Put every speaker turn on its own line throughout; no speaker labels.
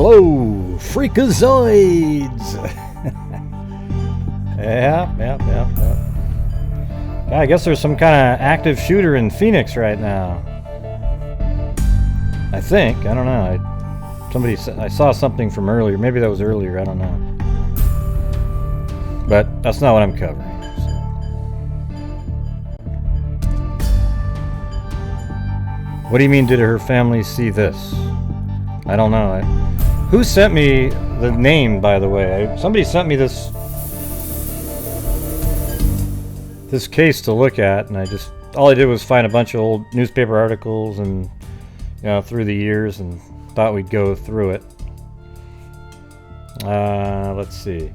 Hello, freakazoids! Yeah. I guess there's some kind of active shooter in Phoenix right now. I think. I don't know. I saw something from earlier. Maybe that was earlier. I don't know. But that's not what I'm covering. So. What do you mean, did her family see this? I don't know. Who sent me the name, by the way? Somebody sent me this case to look at, and all I did was find a bunch of old newspaper articles and through the years, and thought we'd go through it. Let's see.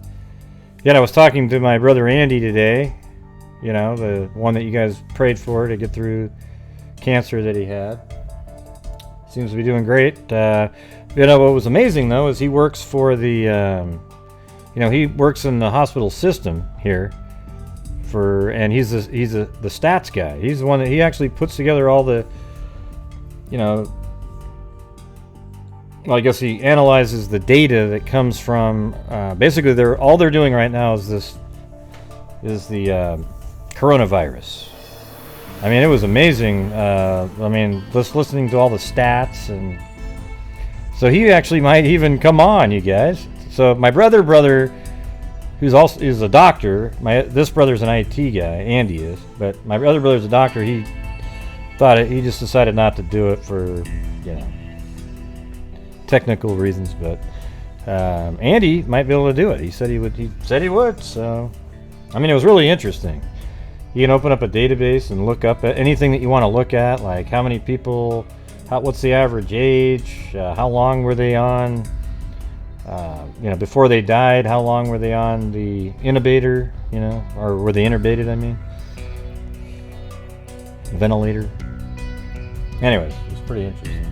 Yeah, I was talking to my brother Andy today. The one that you guys prayed for to get through cancer that he had. Seems to be doing great. What was amazing though is he works for the, he works in the hospital system here. And he's the stats guy. He's the one that he actually puts together all the, well, I guess he analyzes the data that comes from. Basically, all they're doing right now is the coronavirus. I mean, it was amazing. Just listening to all the stats, and so he actually might even come on, you guys. So my brother, who's a doctor. This brother's an IT guy, Andy is, but my other brother's a doctor. He just decided not to do it for technical reasons, but Andy might be able to do it. He said he would. So it was really interesting. You can open up a database and look up at anything that you want to look at, like how many people, what's the average age, how long were they on, before they died, how long were they on the intubator, or were they intubated, ventilator. Anyways, it was pretty interesting.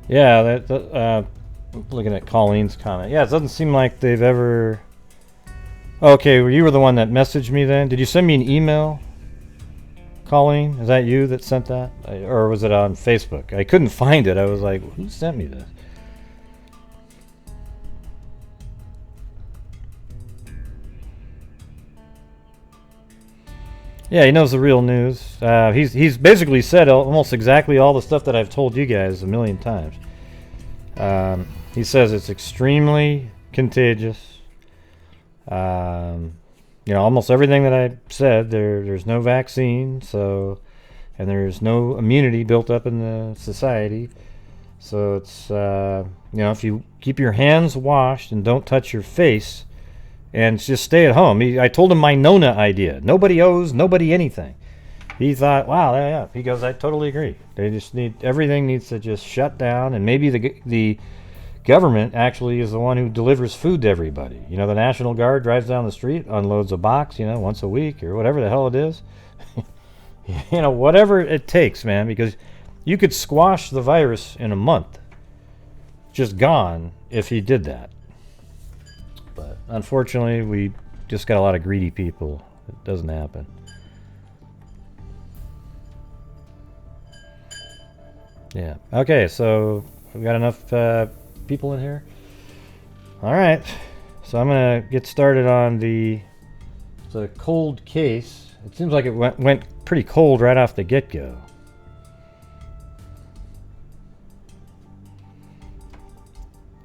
Yeah, looking at Colleen's comment. Yeah, it doesn't seem like they've ever... Okay, you were the one that messaged me then. Did you send me an email, Colleen? Is that you that sent that? Or was it on Facebook? I couldn't find it. I was like, who sent me this? Yeah, he knows the real news. He's basically said almost exactly all the stuff that I've told you guys a million times. He says it's extremely contagious. Almost everything that I said. There's no vaccine, and there's no immunity built up in the society. So it's if you keep your hands washed and don't touch your face. And just stay at home. I told him my Nona idea. Nobody owes nobody anything. He thought, wow, yeah. He goes, I totally agree. Everything needs to just shut down, and maybe the government actually is the one who delivers food to everybody. The National Guard drives down the street, unloads a box, once a week or whatever the hell it is. Whatever it takes, man, because you could squash the virus in a month. Just gone if he did that. But unfortunately, we just got a lot of greedy people. It doesn't happen. Yeah. Okay, so we've got enough people in here. All right. So I'm going to get started on it's a cold case. It seems like it went pretty cold right off the get-go.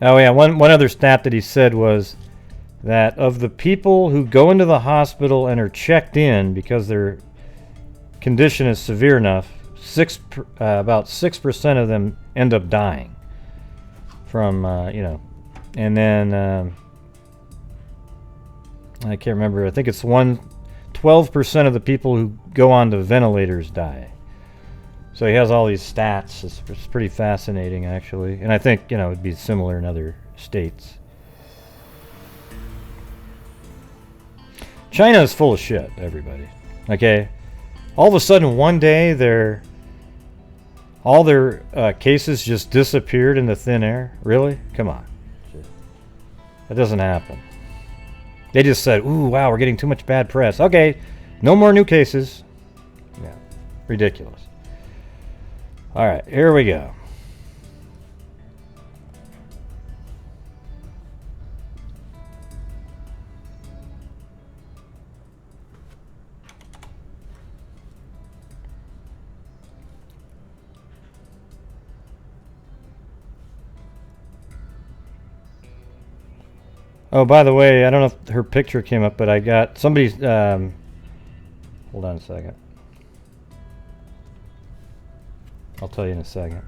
Oh, yeah. One other stat that he said was that of the people who go into the hospital and are checked in because their condition is severe enough, about 6% of them end up dying from, and then I can't remember. I think it's 12% of the people who go on to ventilators die. So he has all these stats. It's pretty fascinating, actually. And I think, it'd be similar in other states. China is full of shit, everybody. Okay? All of a sudden, one day, all their cases just disappeared into thin air. Really? Come on. That doesn't happen. They just said, ooh, wow, we're getting too much bad press. Okay, no more new cases. Yeah, ridiculous. All right, here we go. Oh, by the way, I don't know if her picture came up, but I got somebody's. Hold on a second. I'll tell you in a second.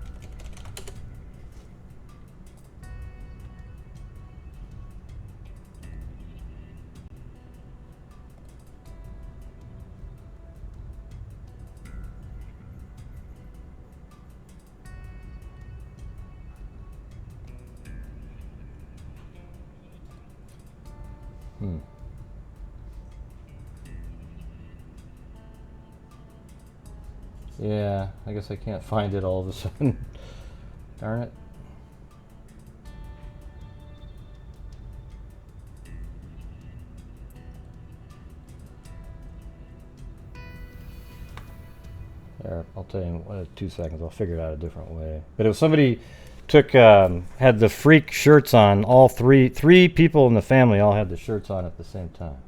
Yeah, I guess I can't find it all of a sudden. Darn it. There, I'll tell you in 2 seconds. I'll figure it out a different way. But it was somebody took had the freak shirts on. All three people in the family all had the shirts on at the same time.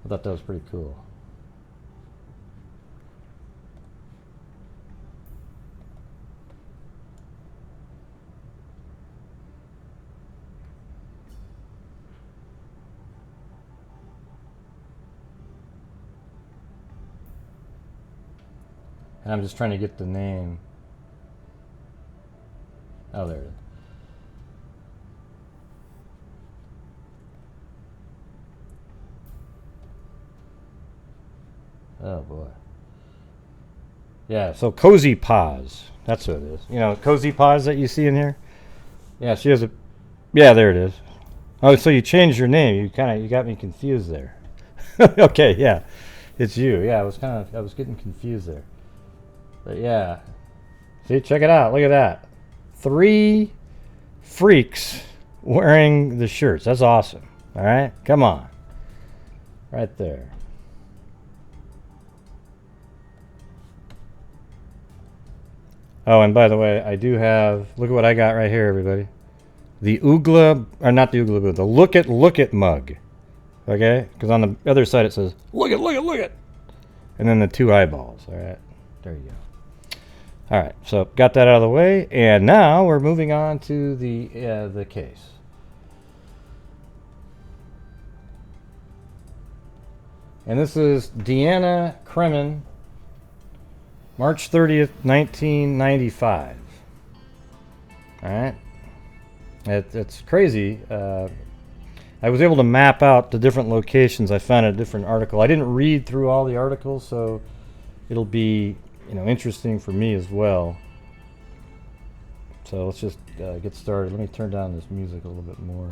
I thought that was pretty cool. And I'm just trying to get the name. Oh, there it is. Oh boy. Yeah, so Cozy Paws. That's what it is. You know, Cozy Paws that you see in here? Yeah, she has a. Yeah, there it is. Oh, so you changed your name. You got me confused there. Okay, yeah. It's you. Yeah, I was getting confused there. But yeah. See, check it out. Look at that. 3 freaks wearing the shirts. That's awesome. All right? Come on. Right there. Oh, and by the way, I do have, look at what I got right here, everybody. The Oogla, or not the Oogla, but the Look It mug. Okay? Because on the other side it says, look it. And then the 2 eyeballs. All right? There you go. All right, so got that out of the way, and now we're moving on to the case. And this is Deanna Cremin, March 30th, 1995. All right, it's crazy. I was able to map out the different locations. I found a different article. I didn't read through all the articles, so it'll be interesting for me as well. So let's just get started. Let me turn down this music a little bit more,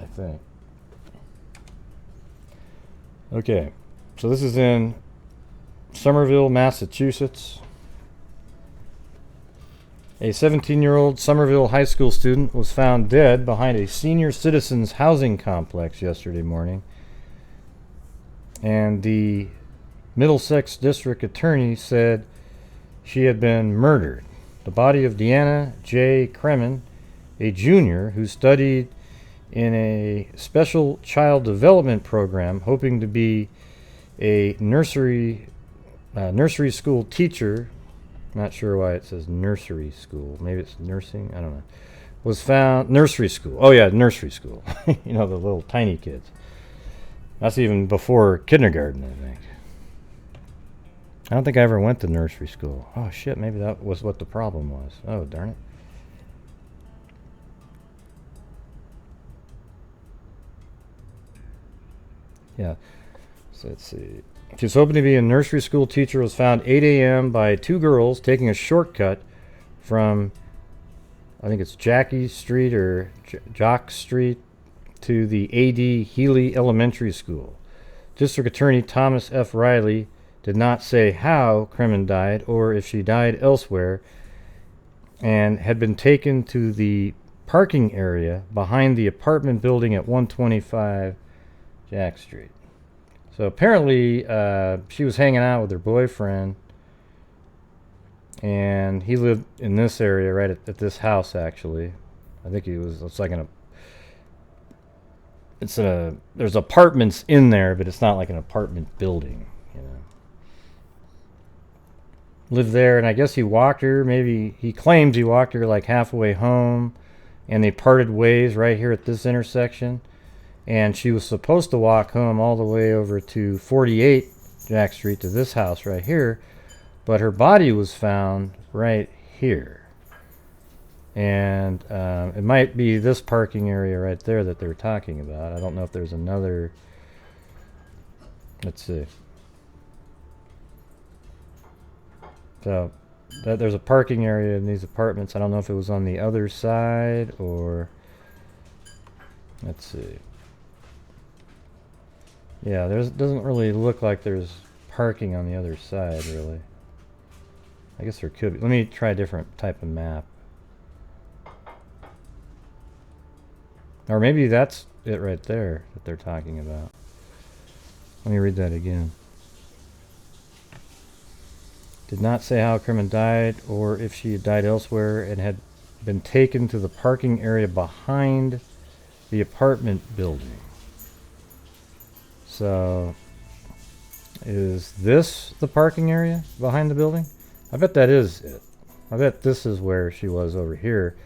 I think. Okay, so this is in Somerville, Massachusetts. A 17-year-old Somerville high school student was found dead behind a senior citizens housing complex yesterday morning, and the Middlesex District Attorney said she had been murdered. The body of Deanna J. Cremin, a junior who studied in a special child development program, hoping to be a nursery school teacher. Not sure why it says nursery school. Maybe it's nursing. I don't know. Was found nursery school. Oh yeah, nursery school. The little tiny kids. That's even before kindergarten, I think. I don't think I ever went to nursery school. Oh shit, maybe that was what the problem was. Oh darn it. Yeah. So let's see. She was hoping to be a nursery school teacher. Was found 8 a.m. by 2 girls taking a shortcut from, I think it's Jackie Street or Jock Street, to the A.D. Healy Elementary School. District Attorney Thomas F. Riley did not say how Cremin died or if she died elsewhere, and had been taken to the parking area behind the apartment building at 125 Jack Street. So apparently she was hanging out with her boyfriend, and he lived in this area right at this house, actually. I think it's like there's apartments in there, but it's not like an apartment building, you know. Lived there, and I guess he walked her, maybe he claims he walked her like halfway home, and they parted ways right here at this intersection. And she was supposed to walk home all the way over to 48 Jack Street to this house right here, but her body was found right here. And it might be this parking area right there that they're talking about. I don't know if there's another. Let's see. So there's a parking area in these apartments. I don't know if it was on the other side or. Let's see. Yeah, doesn't really look like there's parking on the other side, really. I guess there could be. Let me try a different type of map. Or maybe that's it right there that they're talking about. Let me read that again. Did not say how Cremin died or if she had died elsewhere and had been taken to the parking area behind the apartment building. So, is this the parking area behind the building? I bet that is it. I bet this is where she was over here.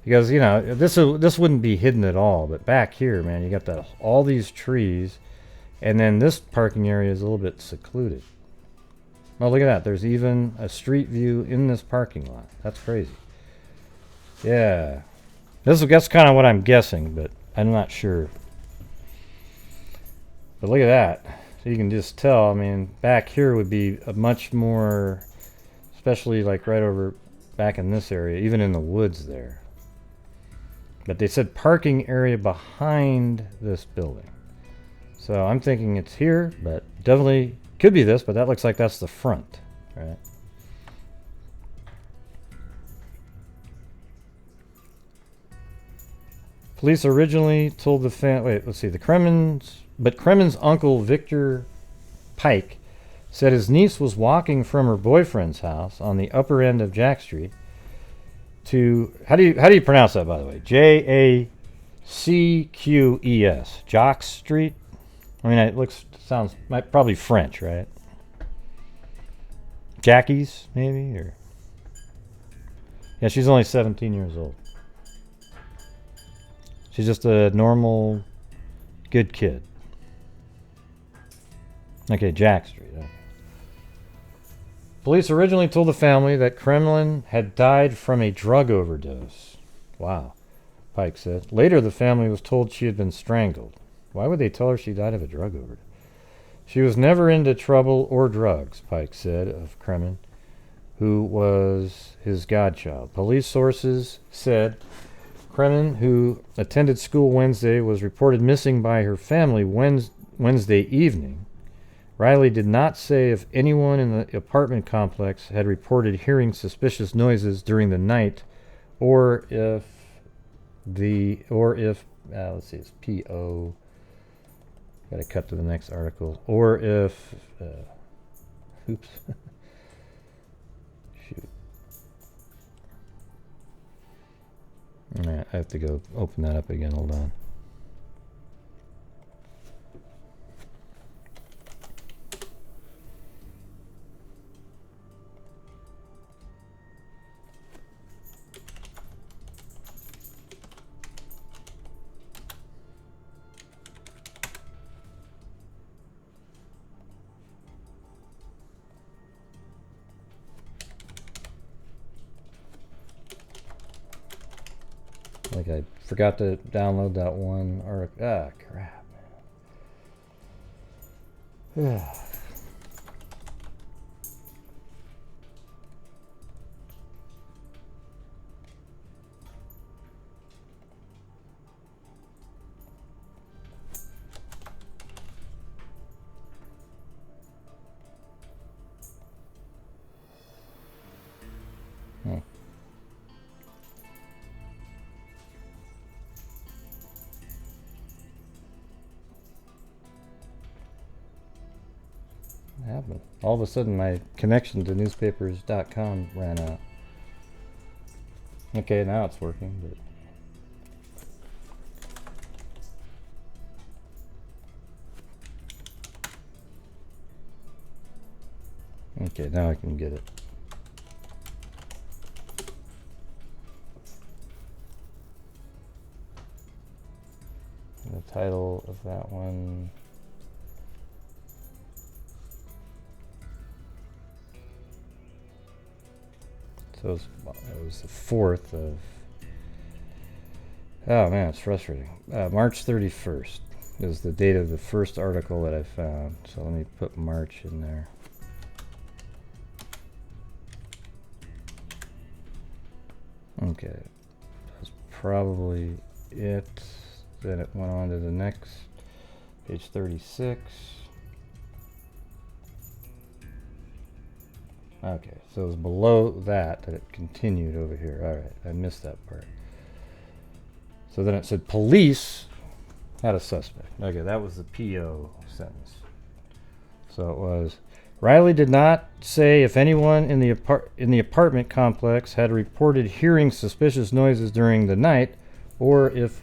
Because, you know, this wouldn't be hidden at all. But back here, man, you got all these trees. And then this parking area is a little bit secluded. Oh, look at that. There's even a street view in this parking lot. That's crazy. Yeah. That's kind of what I'm guessing, but I'm not sure. But look at that. So you can just tell, I mean, back here would be a much more, especially like right over back in this area, even in the woods there. But they said parking area behind this building. So I'm thinking it's here, but definitely could be this, but that looks like that's the front, right? Police originally told the Cremin's uncle Victor Pike said his niece was walking from her boyfriend's house on the upper end of Jack Street to, how do you pronounce that, by the way? Jacques, Jock Street. I mean, it sounds probably French, right? Jackie's, maybe, or yeah, she's only 17 years old. She's just a normal, good kid. Okay, Jack Street. Okay. Police originally told the family that Cremin had died from a drug overdose. Wow, Pike said. Later, the family was told she had been strangled. Why would they tell her she died of a drug overdose? She was never into trouble or drugs, Pike said of Cremin, who was his godchild. Police sources said Cremin, who attended school Wednesday, was reported missing by her family Wednesday evening. Riley did not say if anyone in the apartment complex had reported hearing suspicious noises during the night, or if let's see, it's P.O. Got to cut to the next article. Or if, oops, shoot. I have to go open that up again. Hold on. Like I forgot to download that one article. Ah, crap, man. happened? All of a sudden my connection to newspapers.com ran out. Okay, now it's working, but okay, now I can get it. The title of that one. So it was the 4th of. Oh man, it's frustrating. March 31st is the date of the first article that I found. So let me put March in there. Okay, that's probably it. Then it went on to the next, page 36. Okay, so it was below that it continued over here. Alright, I missed that part. So then it said police had a suspect. Okay, that was the PO sentence. So it was, Riley did not say if anyone in the apartment complex had reported hearing suspicious noises during the night or if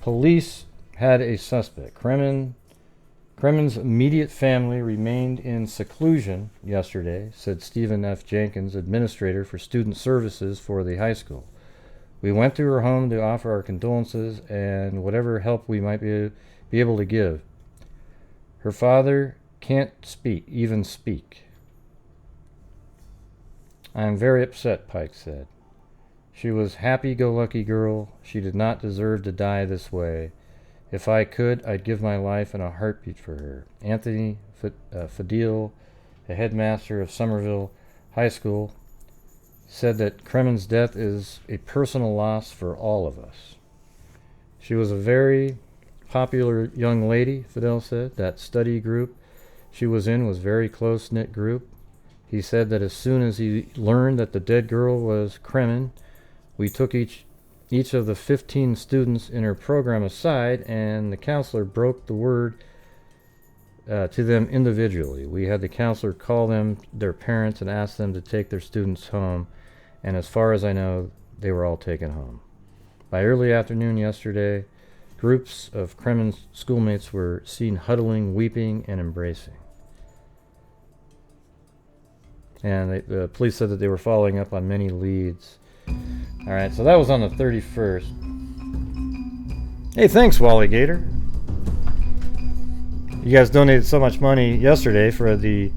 police had a suspect. Cremin's immediate family remained in seclusion yesterday, said Stephen F. Jenkins, administrator for student services for the high school. We went to her home to offer our condolences and whatever help we might be able to give. Her father can't even speak. I am very upset, Pike said. She was happy-go-lucky girl. She did not deserve to die this way. If I could, I'd give my life in a heartbeat for her. Anthony Fadil, a headmaster of Somerville High School, said that Cremin's death is a personal loss for all of us. She was a very popular young lady, Fidel said. That study group she was in was a very close-knit group. He said that as soon as he learned that the dead girl was Cremin, we took each of the 15 students in her program aside, and the counselor broke the word to them individually. We had the counselor call them, their parents, and ask them to take their students home, and as far as I know, they were all taken home. By early afternoon yesterday, groups of Cremin's schoolmates were seen huddling, weeping, and embracing. And the police said that they were following up on many leads. Alright, so that was on the 31st. Hey, thanks, Wally Gator. You guys donated so much money yesterday for the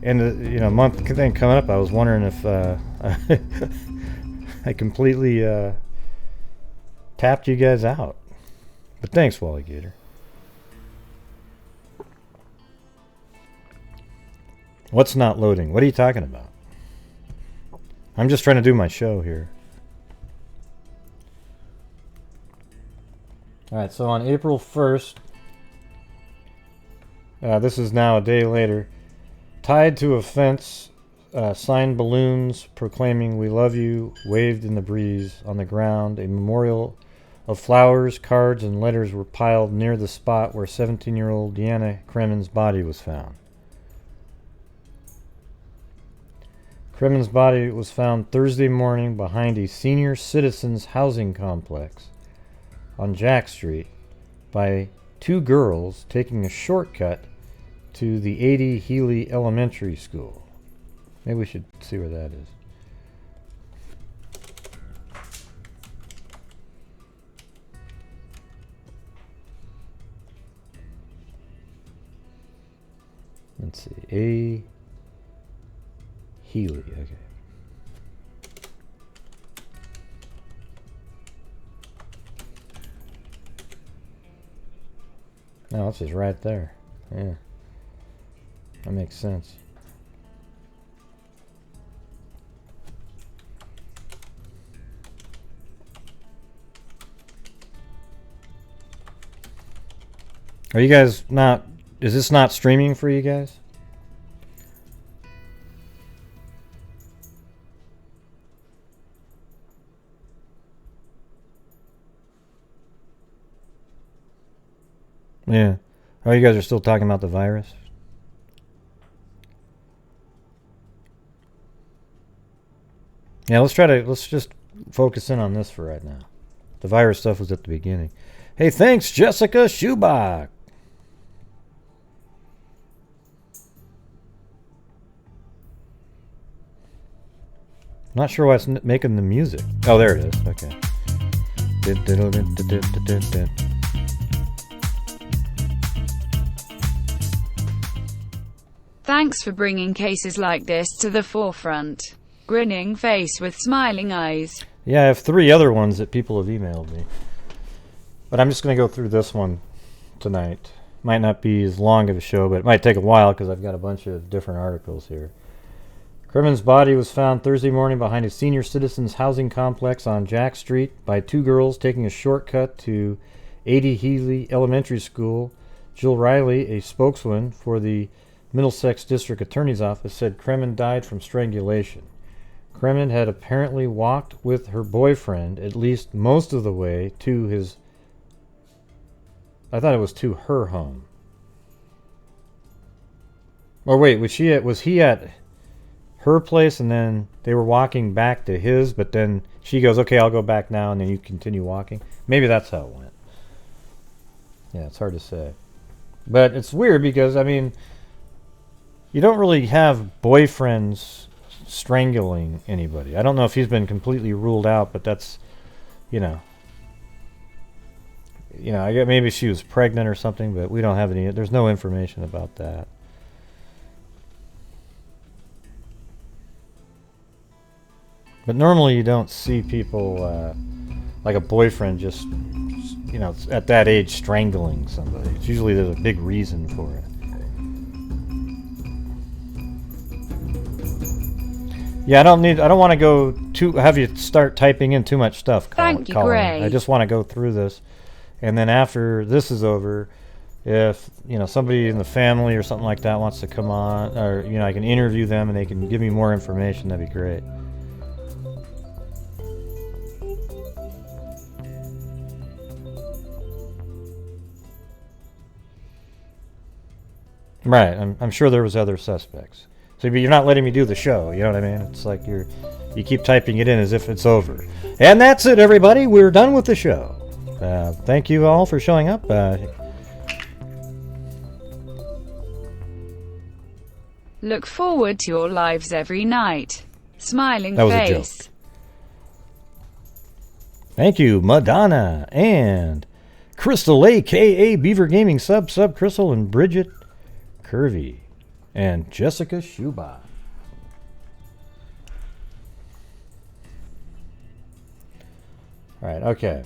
end of month thing coming up. I was wondering if I completely tapped you guys out. But thanks, Wally Gator. What's not loading? What are you talking about? I'm just trying to do my show here. Alright, so on April 1st, this is now a day later, tied to a fence, signed balloons proclaiming "We love you" waved in the breeze. On the ground, a memorial of flowers, cards, and letters were piled near the spot where 17-year-old Deanna Cremin's body was found. Cremin's body was found Thursday morning behind a senior citizens housing complex on Jack Street by two girls taking a shortcut to the 80 Healy Elementary School. Maybe we should see where that is. Let's see. A Healy, okay. No, this is right there. Yeah. That makes sense. Are you guys not... Is this not streaming for you guys? Yeah. Oh, you guys are still talking about the virus? Yeah, let's just focus in on this for right now. The virus stuff was at the beginning. Hey, thanks, Jessica Schubach. Not sure why it's making the music. Oh, there it is. Okay.
Thanks for bringing cases like this to the forefront. Grinning face with smiling eyes.
Yeah, I have 3 other ones that people have emailed me. But I'm just going to go through this one tonight. Might not be as long of a show, but it might take a while because I've got a bunch of different articles here. Cremin's body was found Thursday morning behind a senior citizens housing complex on Jack Street by 2 girls taking a shortcut to 80 Healy Elementary School. Jill Riley, a spokeswoman for the Middlesex District Attorney's Office, said Cremin died from strangulation. Cremin had apparently walked with her boyfriend at least most of the way to his... I thought it was to her home. Or wait, was he at her place and then they were walking back to his, but then she goes, okay, I'll go back now, and then you continue walking? Maybe that's how it went. Yeah, it's hard to say. But it's weird because, I mean, you don't really have boyfriends strangling anybody. I don't know if he's been completely ruled out, but that's, I get maybe she was pregnant or something, but we don't have any, there's no information about that. But normally you don't see people like a boyfriend just, at that age strangling somebody. It's usually there's a big reason for it. Yeah, I don't want to go have you start typing in too much stuff.
Thank you, Gray.
I just want to go through this, and then after this is over, if somebody in the family or something like that wants to come on, or I can interview them and they can give me more information, that'd be great. Right, I'm sure there was other suspects. So, but you're not letting me do the show, you know what I mean? It's like you keep typing it in as if it's over. And that's it, everybody. We're done with the show. Thank you all for showing up.
Look forward to your lives every night. Smiling
that was
face.
A joke. Thank you, Madonna and Crystal, a.k.a. Beaver Gaming Sub Crystal, and Bridget Curvy. And Jessica Schuba. Alright, okay.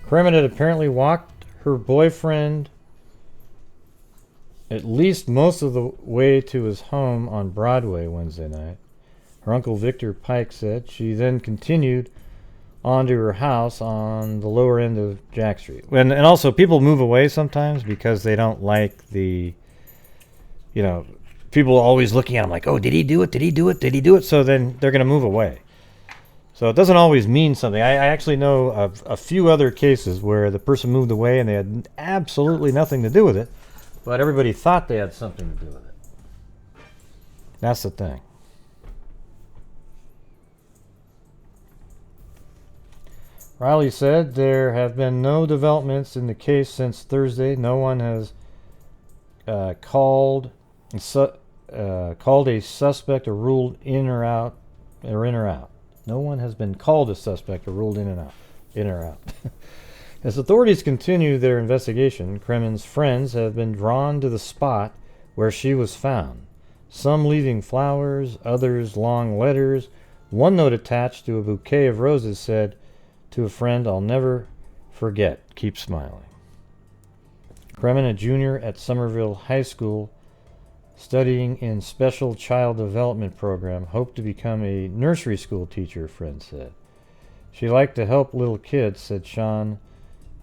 Cremin had apparently walked her boyfriend at least most of the way to his home on Broadway Wednesday night. Her uncle Victor Pike said she then continued on to her house on the lower end of Jack Street. And also, people move away sometimes because they don't like the... people are always looking at him like, oh, did he do it? Did he do it? Did he do it? So then they're going to move away. So it doesn't always mean something. I actually know of a few other cases where the person moved away and they had absolutely nothing to do with it, but everybody thought they had something to do with it. That's the thing. Riley said there have been no developments in the case since Thursday. No one has called a suspect or ruled in or out. No one has been called a suspect or ruled in or out. As authorities continue their investigation, Cremin's friends have been drawn to the spot where she was found. Some leaving flowers, others long letters. One note attached to a bouquet of roses said, "To a friend I'll never forget, keep smiling." Cremin, a junior at Somerville High School, studying in Special Child Development Program, hoped to become a nursery school teacher, friends said. She liked to help little kids, said Sean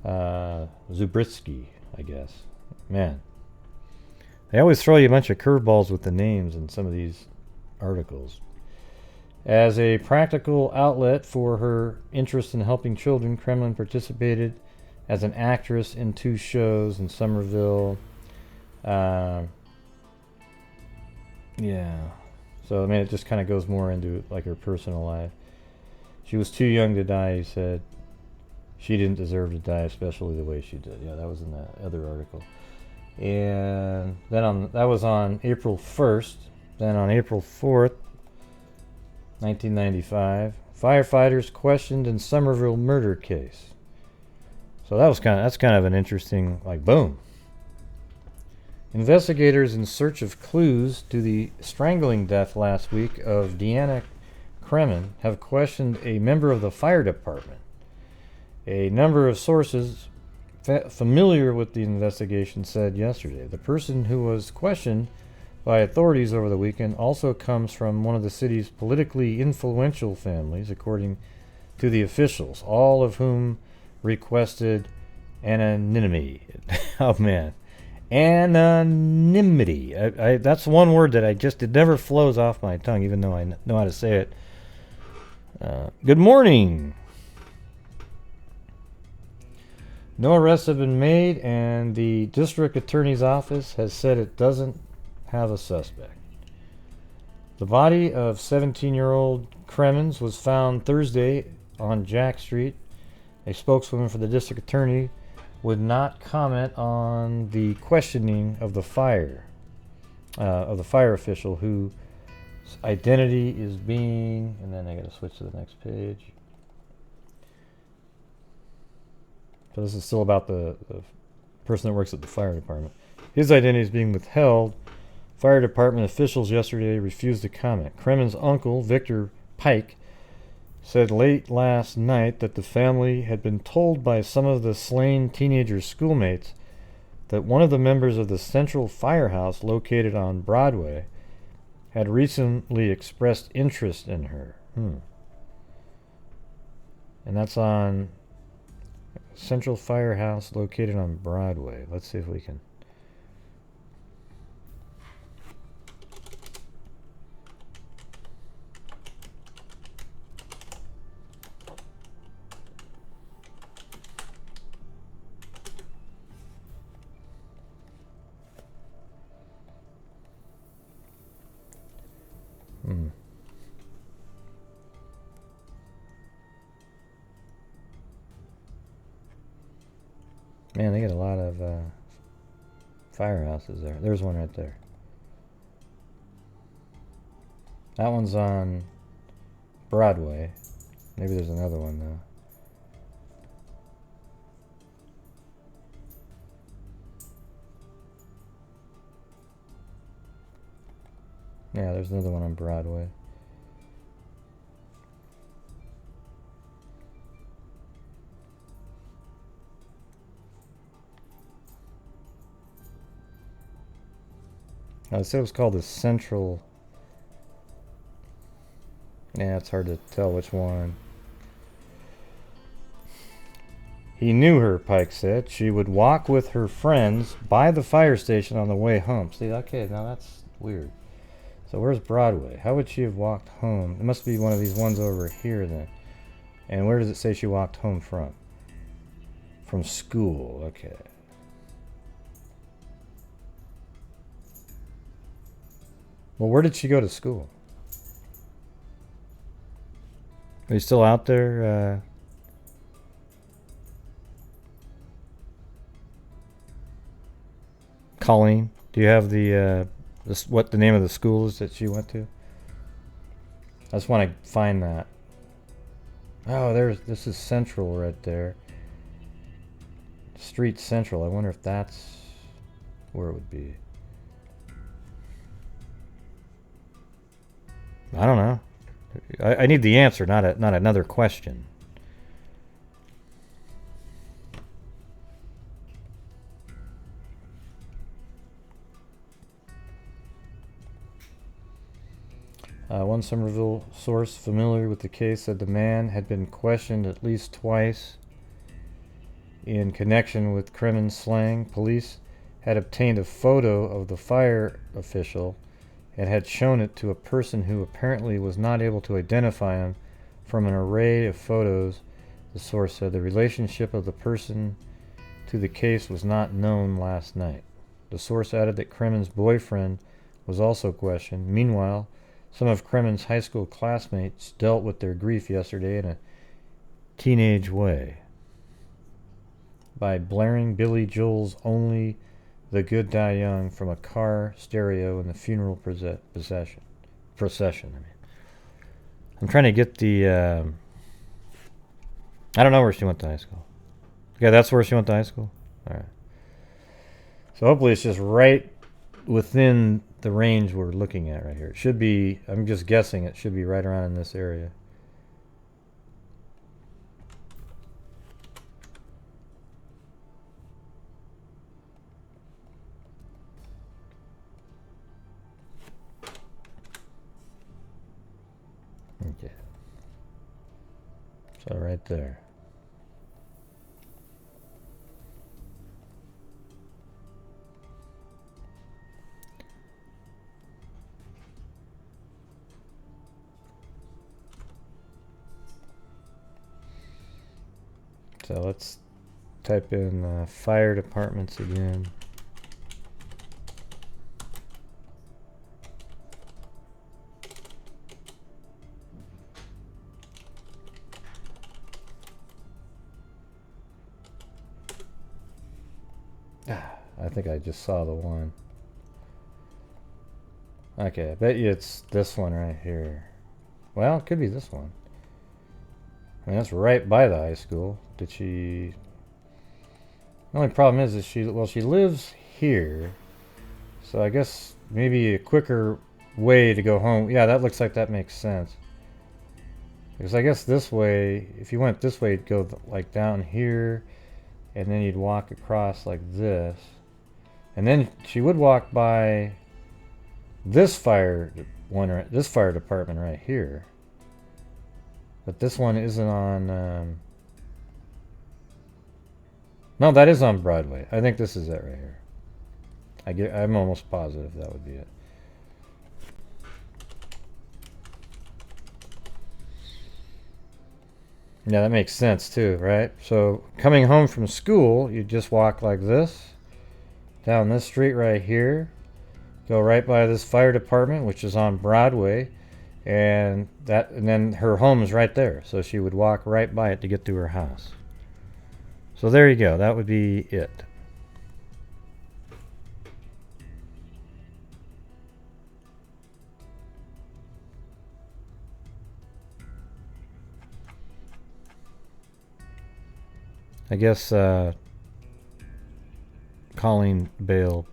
Zubritsky, I guess. Man, they always throw you a bunch of curveballs with the names in some of these articles. As a practical outlet for her interest in helping children, Cremin participated as an actress in 2 shows in Somerville. Yeah. So, I mean, it just kind of goes more into like her personal life. She was too young to die, he said. She didn't deserve to die, especially the way she did. Yeah, that was in the other article. And then that was on April 1st. Then on April 4th, 1995, firefighters questioned in Somerville murder case. So that's kind of an interesting, like, boom. Investigators in search of clues to the strangling death last week of Deanna Cremin have questioned a member of the fire department. A number of sources familiar with the investigation said yesterday. The person who was questioned by authorities over the weekend also comes from one of the city's politically influential families, according to the officials, all of whom requested anonymity. Oh, man. Anonymity. That's one word that it never flows off my tongue, even though I know how to say it. Good morning. No arrests have been made, and the district attorney's office has said it doesn't have a suspect. The body of 17-year-old Cremins was found Thursday on Jack Street. A spokeswoman for the district attorney would not comment on the questioning of the fire official whose identity is being, and then I got to switch to the next page. So this is still about the person that works at the fire department. His identity is being withheld. Fire department officials yesterday refused to comment. Cremin's uncle, Victor Pike, said late last night that the family had been told by some of the slain teenager's schoolmates that one of the members of the Central Firehouse located on Broadway had recently expressed interest in her. And that's on Central Firehouse located on Broadway. Let's see if we can. Man, they got a lot of firehouses there. There's one right there. That one's on Broadway. Maybe there's another one though. Yeah, there's another one on Broadway. I said it was called the Central. Yeah, it's hard to tell which one. He knew her, Pike said. She would walk with her friends by the fire station on the way home. See, okay, now that's weird. So where's Broadway? How would she have walked home? It must be one of these ones over here then. And where does it say she walked home from? From school, okay. Well, where did she go to school? Are you still out there? Colleen, do you have the what the name of the school is that she went to? I just want to find that. Oh, this is Central right there. Street Central. I wonder if that's where it would be. I don't know. I need the answer, not another question. One Somerville source familiar with the case said the man had been questioned at least twice in connection with Cremin's slaying. Police had obtained a photo of the fire official and had shown it to a person who apparently was not able to identify him from an array of photos. The source said the relationship of the person to the case was not known last night. The source added that Cremin's boyfriend was also questioned. Meanwhile, Some of Cremin's high school classmates dealt with their grief yesterday in a teenage way by blaring Billy Joel's Only the Good Die Young from a car stereo in the funeral procession. I'm trying to get the... I don't know where she went to high school. Yeah, that's where she went to high school? Alright. So hopefully it's just right within the range we're looking at right here. It should be, I'm just guessing, it should be right around in this area. Okay. So right there. So let's type in fire departments again. I think I just saw the one. Okay, I bet you it's this one right here. Well, it could be this one. I mean, that's right by the high school. Did she... The only problem is she... Well, she lives here. So I guess maybe a quicker way to go home. Yeah, that looks like that makes sense. Because I guess this way, if you went this way, you'd go like down here. And then you'd walk across like this. And then she would walk by this fire department right here. But this one isn't on... No, that is on Broadway. I think this is it right here. I'm almost positive that would be it. Yeah, that makes sense too, right? So coming home from school, you just walk like this. Down this street right here. Go right by this fire department, which is on Broadway. And then her home is right there. So she would walk right by it to get to her house. So there you go. That would be it. I guess calling bail.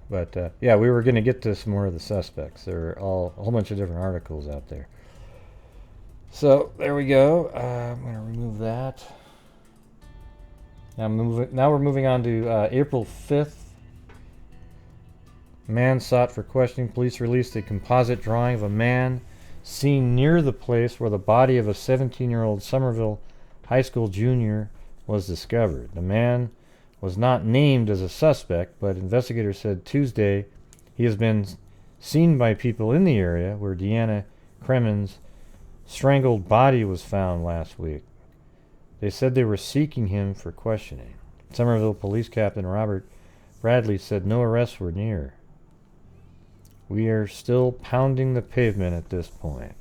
But yeah, we were going to get to some more of the suspects. There are a whole bunch of different articles out there. So there we go. I'm going to remove that. Now we're moving on to April 5th. Man sought for questioning. Police released a composite drawing of a man seen near the place where the body of a 17-year-old Somerville high school junior was discovered. The man was not named as a suspect, but investigators said Tuesday he has been seen by people in the area where Deanna Cremin's strangled body was found last week. They said they were seeking him for questioning. Somerville Police Captain Robert Bradley said no arrests were near. We are still pounding the pavement at this point.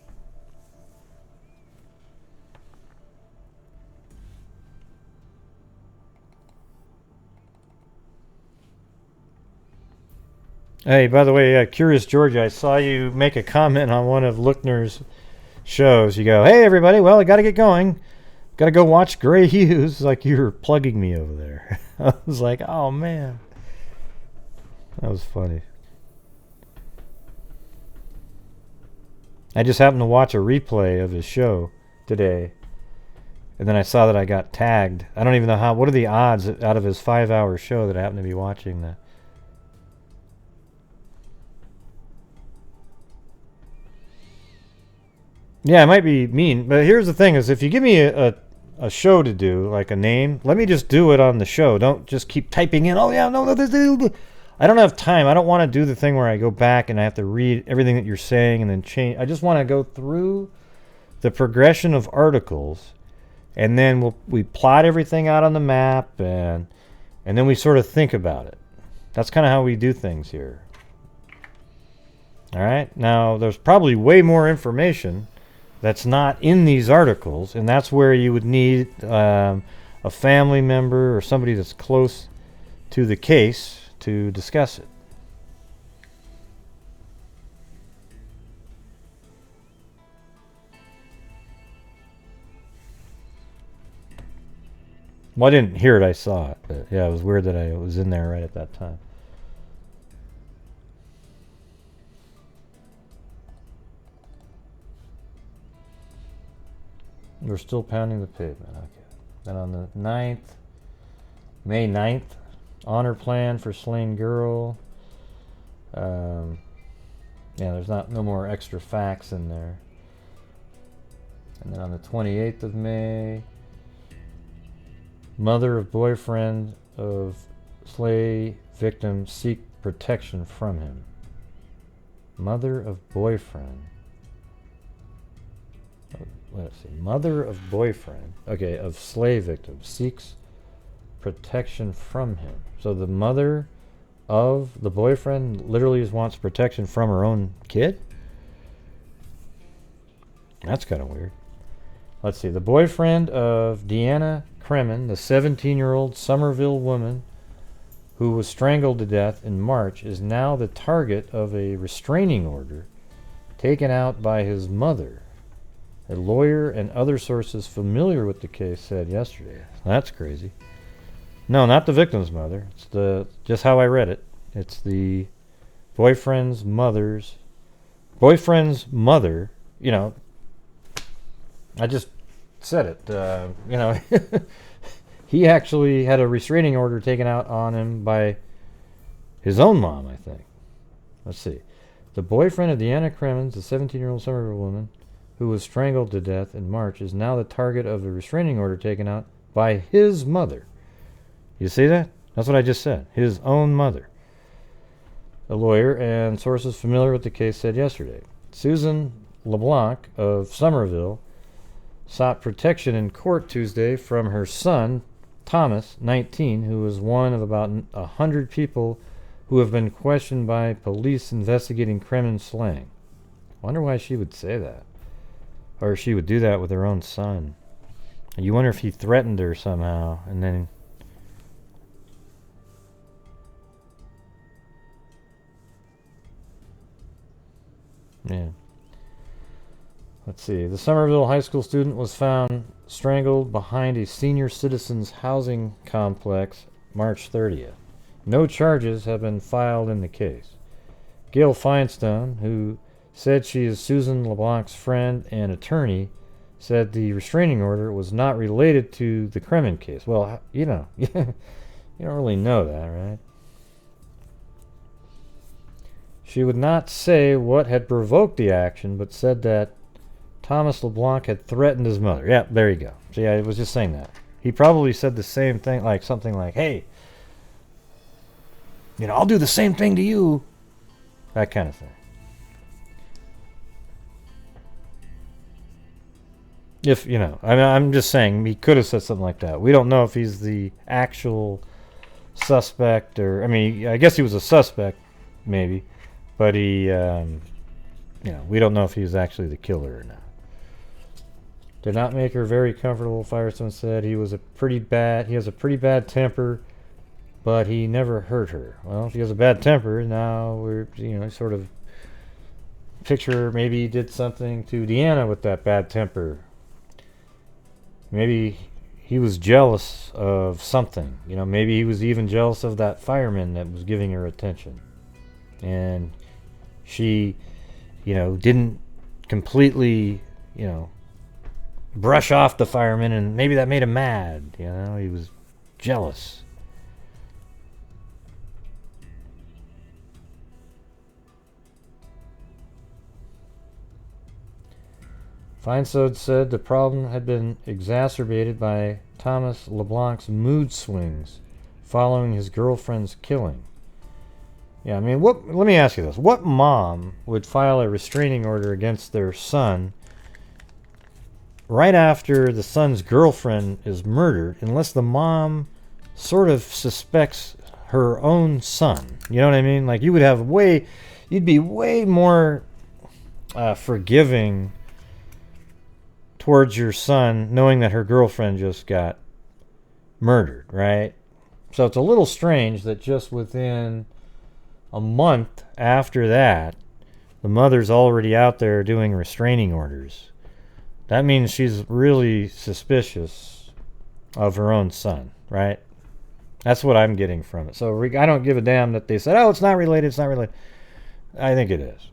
Hey, by the way, Curious Georgia, I saw you make a comment on one of Lookner's shows. You go, hey, everybody, well, I got to get going. Got to go watch Gray Hughes. Like you were plugging me over there. I was like, oh, man. That was funny. I just happened to watch a replay of his show today. And then I saw that I got tagged. I don't even know what are the odds out of his 5-hour show that I happen to be watching that. Yeah, it might be mean, but here's the thing is if you give me a show to do, like a name, let me just do it on the show. Don't just keep typing in, oh yeah, no, this. I don't have time. I don't want to do the thing where I go back and I have to read everything that you're saying and then change. I just want to go through the progression of articles, and then we plot everything out on the map, and then we sort of think about it. That's kind of how we do things here. All right. Now, there's probably way more information that's not in these articles, and that's where you would need a family member or somebody that's close to the case to discuss it. Well, I didn't hear it, I saw it. But yeah, it was weird that I was in there right at that time. We're still pounding the pavement. Okay. Then on the 9th, May 9th, honor plan for slain girl. Yeah, there's no more extra facts in there. And then on the 28th of May, mother of boyfriend of slay victim seek protection from him. Mother of boyfriend. Let's see. Mother of boyfriend, okay, of slay victim seeks protection from him. So the mother of the boyfriend literally just wants protection from her own kid? That's kind of weird. Let's see. The boyfriend of Deanna Cremin, the 17-year-old Somerville woman who was strangled to death in March, is now the target of a restraining order taken out by his mother. A lawyer and other sources familiar with the case said yesterday. That's crazy. No, not the victim's mother. It's just how I read it. It's the boyfriend's mother. You know, I just said it. You know, he actually had a restraining order taken out on him by his own mom, I think. Let's see. The boyfriend of Deanna Cremin, the 17-year-old Somerville woman who was strangled to death in March, is now the target of a restraining order taken out by his mother. You see that? That's what I just said. His own mother. A lawyer and sources familiar with the case said yesterday. Susan LeBlanc of Somerville sought protection in court Tuesday from her son, Thomas, 19, who was one of about 100 people who have been questioned by police investigating Kremin slaying. Wonder why she would say that. Or she would do that with her own son. You wonder if he threatened her somehow, and then... Yeah. Let's see. The Somerville High School student was found strangled behind a senior citizens housing complex March 30th. No charges have been filed in the case. Gail Finestone, who said she is Susan LeBlanc's friend and attorney, said the restraining order was not related to the Kremin case. Well, you know, you don't really know that, right? She would not say what had provoked the action, but said that Thomas LeBlanc had threatened his mother. Yeah, there you go. See, I was just saying that. He probably said the same thing, like something like, hey, you know, I'll do the same thing to you. That kind of thing. If, you know, I mean, I'm just saying he could have said something like that. We don't know if he's the actual suspect or, I mean, I guess he was a suspect, maybe. But he, you know, we don't know if he was actually the killer or not. Did not make her very comfortable, Firestone said. He has a pretty bad temper, but he never hurt her. Well, if he has a bad temper, now we're, you know, sort of picture maybe he did something to Deanna with that bad temper. Maybe he was jealous of something. You know, maybe he was even jealous of that fireman that was giving her attention. And she, you know, didn't completely, you know, brush off the fireman, and maybe that made him mad. You know, he was jealous. Feinstein said the problem had been exacerbated by Thomas LeBlanc's mood swings following his girlfriend's killing. Yeah, I mean, let me ask you this. What mom would file a restraining order against their son right after the son's girlfriend is murdered, unless the mom sort of suspects her own son. You know what I mean? Like, you'd be way more forgiving towards your son knowing that her girlfriend just got murdered, right? So it's a little strange that just within a month after that, the mother's already out there doing restraining orders. That means she's really suspicious of her own son, right? That's what I'm getting from it. So I don't give a damn that they said, oh, it's not related, it's not related. I think it is.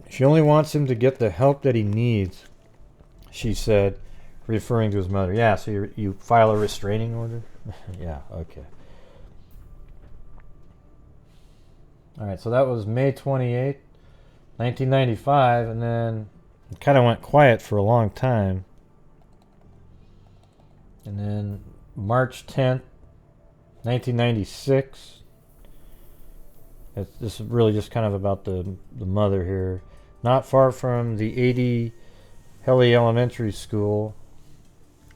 She only wants him to get the help that he needs, she said, referring to his mother. Yeah, so you file a restraining order? Yeah, okay. All right, so that was May 28th, 1995, and then it kind of went quiet for a long time. And then March 10th, 1996. This is really just kind of about the mother here. Not far from the 80 Helly Elementary School,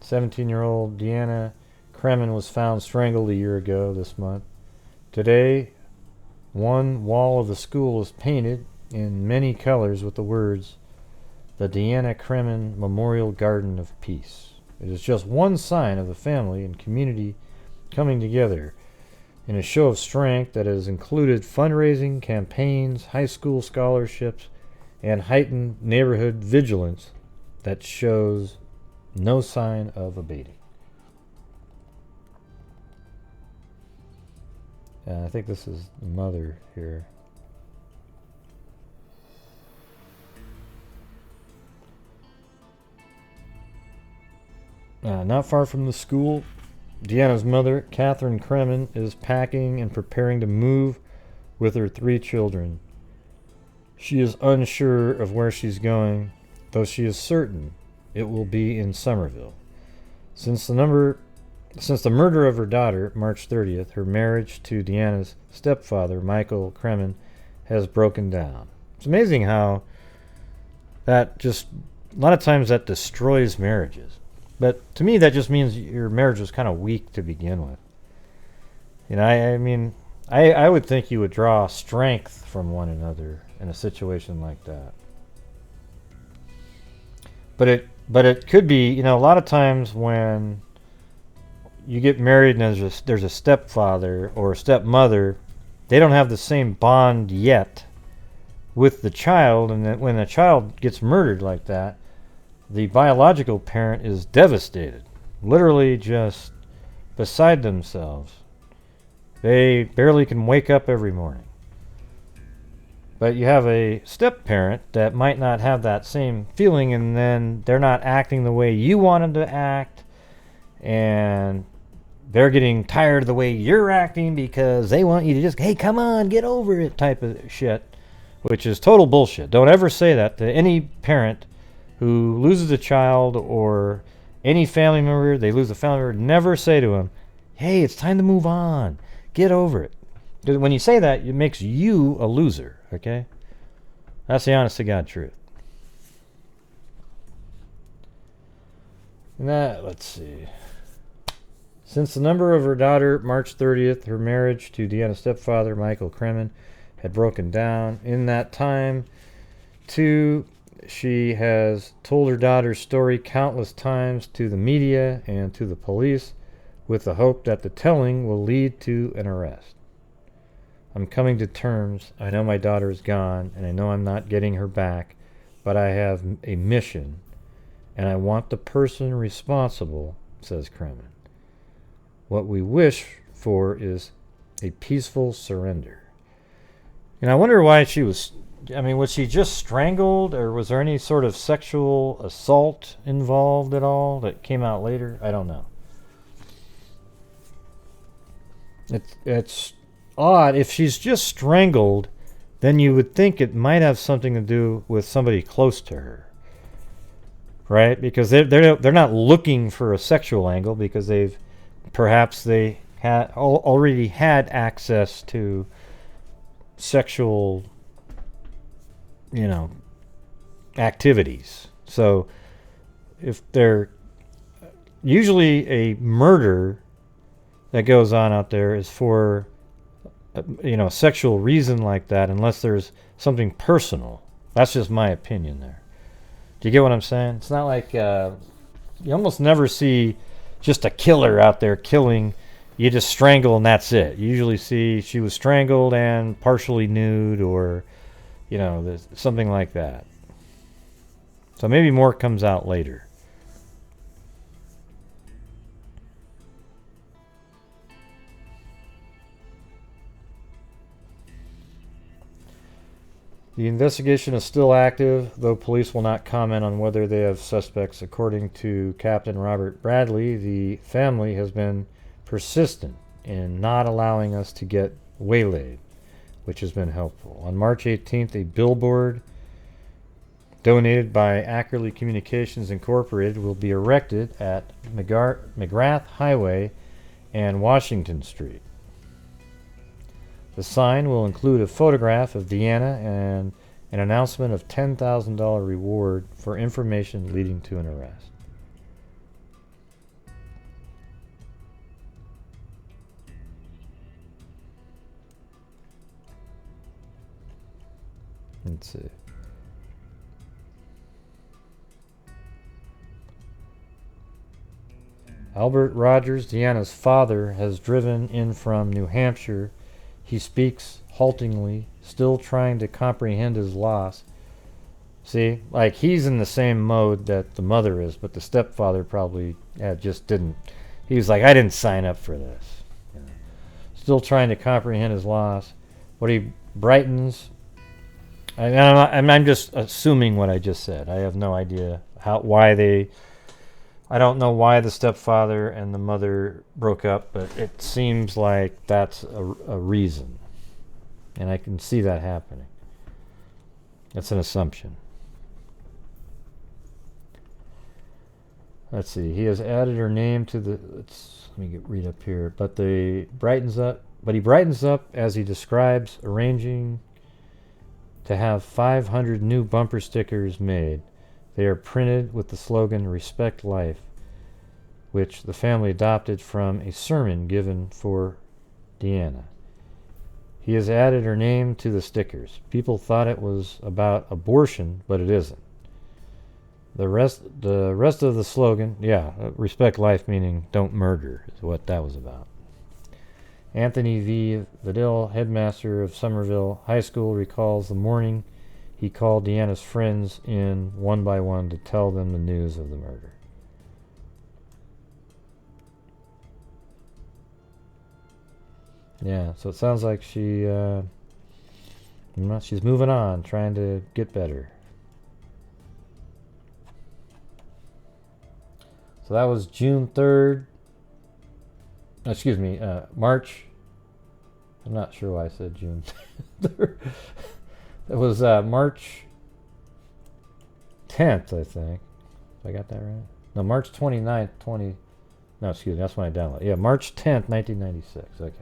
17-year-old Deanna Cremin was found strangled a year ago this month. Today, one wall of the school is painted in many colors with the words, "The Deanna Cremin Memorial Garden of Peace." It is just one sign of the family and community coming together in a show of strength that has included fundraising, campaigns, high school scholarships, and heightened neighborhood vigilance that shows no sign of abating. I think this is the mother here. Not far from the school, Deanna's mother, Catherine Cremin, is packing and preparing to move with her 3 children. She is unsure of where she's going, though she is certain it will be in Somerville. Since the murder of her daughter, March 30th, her marriage to Deanna's stepfather, Michael Cremin, has broken down. It's amazing how that just, a lot of times that destroys marriages. But to me, that just means your marriage was kind of weak to begin with. You know, I mean, I would think you would draw strength from one another in a situation like that. But it could be, you know, a lot of times when you get married and there's a stepfather or a stepmother, they don't have the same bond yet with the child, and that when a child gets murdered like that, the biological parent is devastated, literally just beside themselves. They barely can wake up every morning. But you have a step-parent that might not have that same feeling, and then they're not acting the way you want them to act, and they're getting tired of the way you're acting because they want you to just, hey, come on, get over it type of shit, which is total bullshit. Don't ever say that to any parent who loses a child or any family member. They lose a family member. Never say to them, hey, it's time to move on. Get over it. Because when you say that, it makes you a loser, okay? That's the honest to God truth. And that, let's see. Since the number of her daughter, March 30th, her marriage to Deanna's stepfather, Michael Cremin, had broken down. In that time, too, she has told her daughter's story countless times to the media and to the police with the hope that the telling will lead to an arrest. I'm coming to terms. I know my daughter is gone, and I know I'm not getting her back, but I have a mission, and I want the person responsible, says Cremin. What we wish for is a peaceful surrender. And I wonder why she was, I mean, was she just strangled, or was there any sort of sexual assault involved at all that came out later? I don't know. It's odd. If she's just strangled, then you would think it might have something to do with somebody close to her, right? Because they're not looking for a sexual angle, because perhaps they had already had access to sexual, you know, activities. So if they're usually a murder that goes on out there is for, a sexual reason like that, unless there's something personal. That's just my opinion there. Do you get what I'm saying? It's not like you almost never see just a killer out there killing. You just strangle and that's it. You usually see she was strangled and partially nude, or something like that. So maybe more comes out later. The investigation is still active, though police will not comment on whether they have suspects. According to Captain Robert Bradley, the family has been persistent in not allowing us to get waylaid, which has been helpful. On March 18th, a billboard donated by Ackerley Communications Incorporated will be erected at McGrath Highway and Washington Street. The sign will include a photograph of Deanna and an announcement of $10,000 reward for information leading to an arrest. Let's see. Albert Rogers, Deanna's father, has driven in from New Hampshire. He speaks haltingly, still trying to comprehend his loss. See, like he's in the same mode that the mother is, but the stepfather probably just didn't. He was like, I didn't sign up for this. Still trying to comprehend his loss. What he brightens. I'm just assuming what I just said. I have no idea I don't know why the stepfather and the mother broke up, but it seems like that's a reason. And I can see that happening. That's an assumption. Let's see. He has added her name to the. Let me read up here. But he brightens up as he describes arranging to have 500 new bumper stickers made. They are printed with the slogan "Respect Life," which the family adopted from a sermon given for Deanna. He has added her name to the stickers. People thought it was about abortion, but it isn't. The rest of the slogan, respect life, meaning don't murder, is what that was about. Anthony V. Vidal, headmaster of Somerville High School, recalls the morning he called Deanna's friends in one by one to tell them the news of the murder. Yeah, so it sounds like she's moving on, trying to get better. So that was June 3rd. March. I'm not sure why I said June 3rd. It was March 10th, I think. Did I got that right? No, March 29th, that's when I downloaded. Yeah, March 10th, 1996. Okay.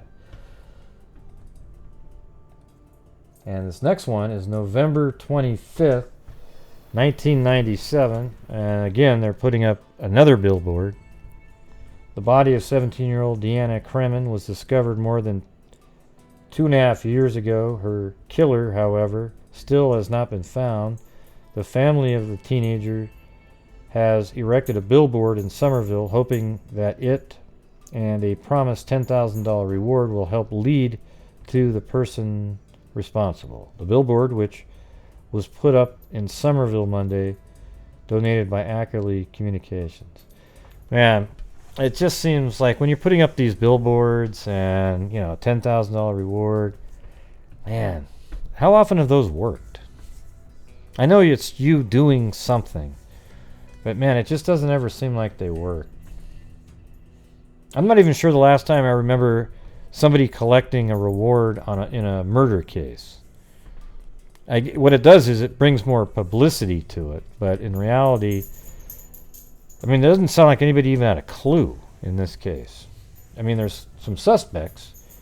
And this next one is November 25th, 1997. And again, they're putting up another billboard. The body of 17-year-old Deanna Cremin was discovered more than 2.5 years ago. Her killer, however, still has not been found. The family of the teenager has erected a billboard in Somerville, hoping that it and a promised $10,000 reward will help lead to the person responsible. The billboard, which was put up in Somerville Monday, donated by Ackerley Communications. Man, it just seems like when you're putting up these billboards and, $10,000 reward, man, how often have those worked? I know it's you doing something, but man, it just doesn't ever seem like they work. I'm not even sure the last time I remember somebody collecting a reward in a murder case. What it does is it brings more publicity to it, but in reality, it doesn't sound like anybody even had a clue in this case. There's some suspects.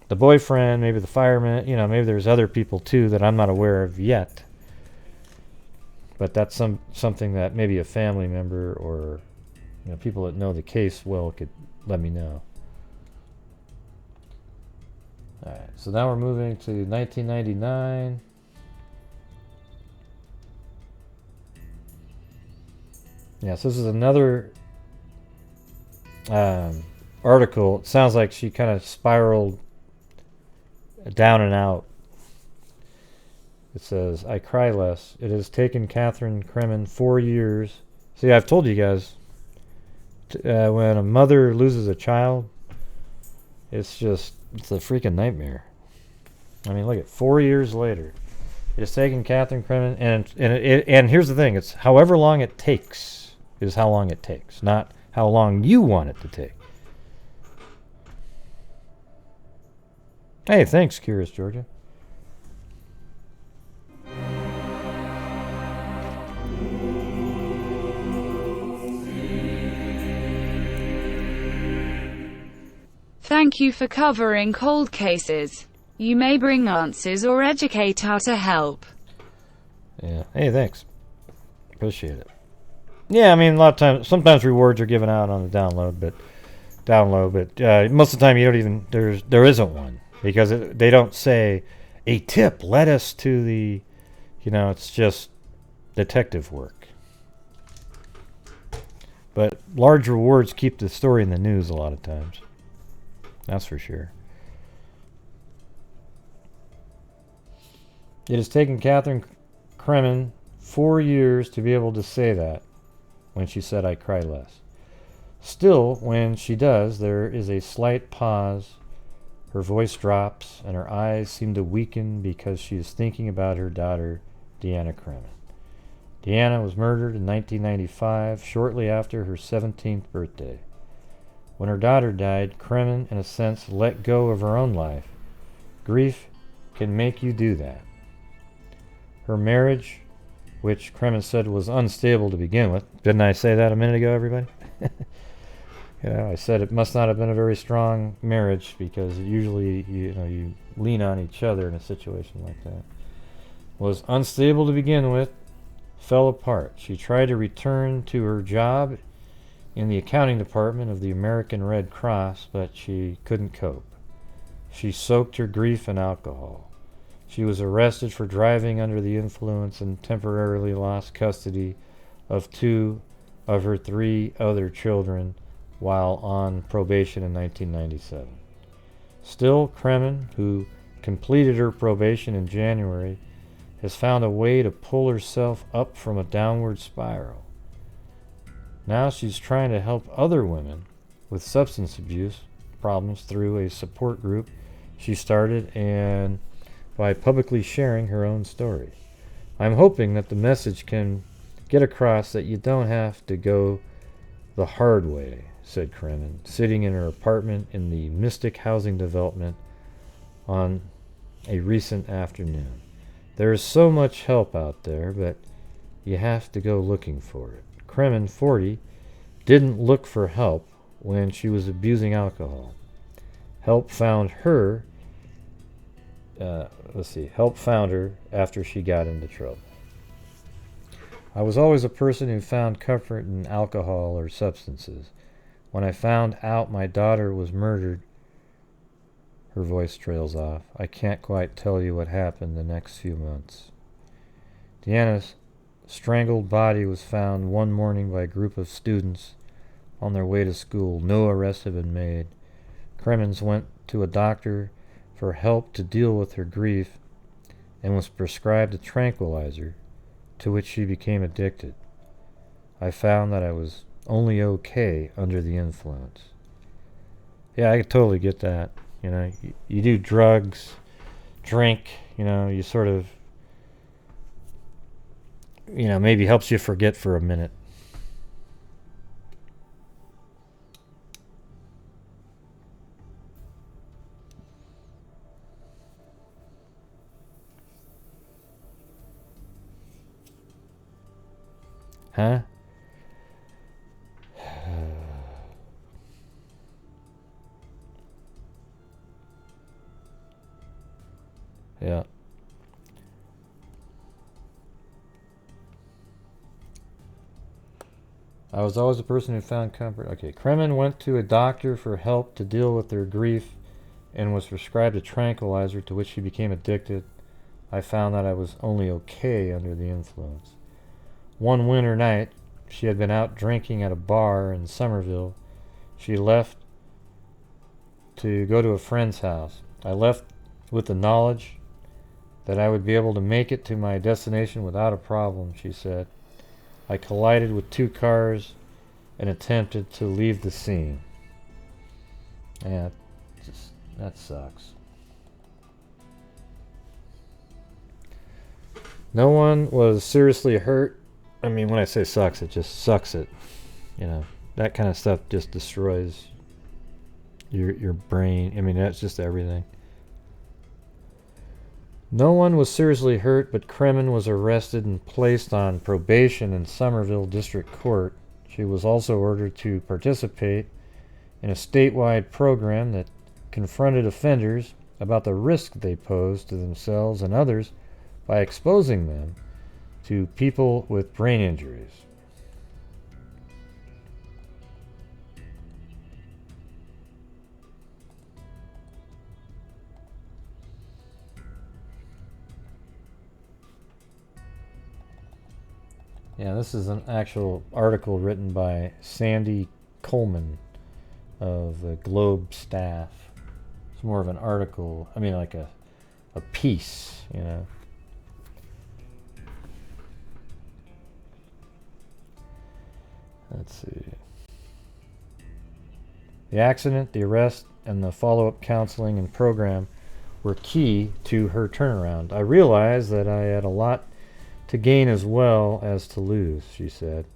The boyfriend, maybe the fireman, maybe there's other people too that I'm not aware of yet. But that's something that maybe a family member or You know, people that know the case well could let me know. Alright, so now we're moving to 1999. Yeah, so this is another article. It sounds like she kind of spiraled down and out. It says, I cry less. It has taken Deanna Cremin 4 years. See, I've told you guys, when a mother loses a child, it's a freaking nightmare. I mean, look at 4 years later. It's taken Deanna Cremin, and here's the thing, it's however long it takes is how long it takes, not how long you want it to take. Hey, thanks, Curious Georgia.
Thank you for covering cold cases. You may bring answers or educate how to help.
Yeah. Hey, thanks. Appreciate it. Yeah, I mean, a lot of times, sometimes rewards are given out on the download, but most of the time you don't even, there isn't one, because they don't say a tip led us to the, it's just detective work. But large rewards keep the story in the news a lot of times. That's for sure. It has taken Deanna Cremin 4 years to be able to say that when she said, I cry less. Still, when she does, there is a slight pause. Her voice drops, and her eyes seem to weaken because she is thinking about her daughter, Deanna Cremin. Deanna was murdered in 1995, shortly after her 17th birthday. When her daughter died, Cremin, in a sense, let go of her own life. Grief can make you do that. Her marriage, which Cremin said was unstable to begin with. Didn't I say that a minute ago, everybody? I said it must not have been a very strong marriage, because usually you lean on each other in a situation like that. Was unstable to begin with, fell apart. She tried to return to her job in the accounting department of the American Red Cross, but she couldn't cope. She soaked her grief in alcohol. She was arrested for driving under the influence and temporarily lost custody of 2 of her 3 other children while on probation in 1997. Still, Cremin, who completed her probation in January, has found a way to pull herself up from a downward spiral. Now she's trying to help other women with substance abuse problems through a support group she started and by publicly sharing her own story. I'm hoping that the message can get across that you don't have to go the hard way, said Cremin, sitting in her apartment in the Mystic housing development on a recent afternoon. There is so much help out there, but you have to go looking for it. Cremin, 40, didn't look for help when she was abusing alcohol. Help found her after she got into trouble. I was always a person who found comfort in alcohol or substances. When I found out my daughter was murdered, her voice trails off. I can't quite tell you what happened the next few months. Deanna's strangled body was found one morning by a group of students on their way to school. No arrests had been made. Cremins went to a doctor for help to deal with her grief and was prescribed a tranquilizer, to which she became addicted. I found that I was only okay under the influence. Yeah, I could totally get that. You do drugs, drink, you sort of, maybe helps you forget for a minute. Huh? Yeah. I was always the person who found comfort. Okay, Cremin went to a doctor for help to deal with their grief and was prescribed a tranquilizer to which she became addicted. I found that I was only okay under the influence. One winter night, she had been out drinking at a bar in Somerville. She left to go to a friend's house. I left with the knowledge that I would be able to make it to my destination without a problem, she said. I collided with 2 cars and attempted to leave the scene. Yeah, that sucks. No one was seriously hurt. I mean, when I say sucks, it just sucks it. You know, that kind of stuff just destroys your brain. I mean, that's just everything. No one was seriously hurt, but Cremin was arrested and placed on probation in Somerville District Court. She was also ordered to participate in a statewide program that confronted offenders about the risk they posed to themselves and others by exposing them to people with brain injuries. Yeah, this is an actual article written by Sandy Coleman of the Globe staff. It's more of an article, I mean like a piece, you know. Let's see. The accident, the arrest, and the follow-up counseling and program were key to her turnaround. I realized that I had a lot to gain as well as to lose, she said.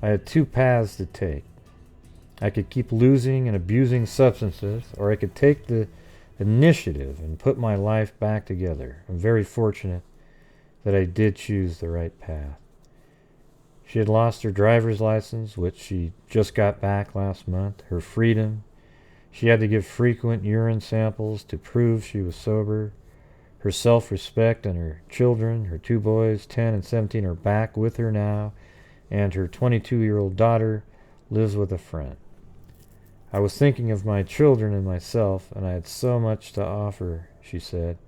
I had 2 paths to take. I could keep losing and abusing substances, or I could take the initiative and put my life back together. I'm very fortunate that I did choose the right path. She had lost her driver's license, which she just got back last month, her freedom. She had to give frequent urine samples to prove she was sober. Her self-respect and her children, her 2 boys, 10 and 17, are back with her now, and her 22-year-old daughter lives with a friend. I was thinking of my children and myself, and I had so much to offer, she said.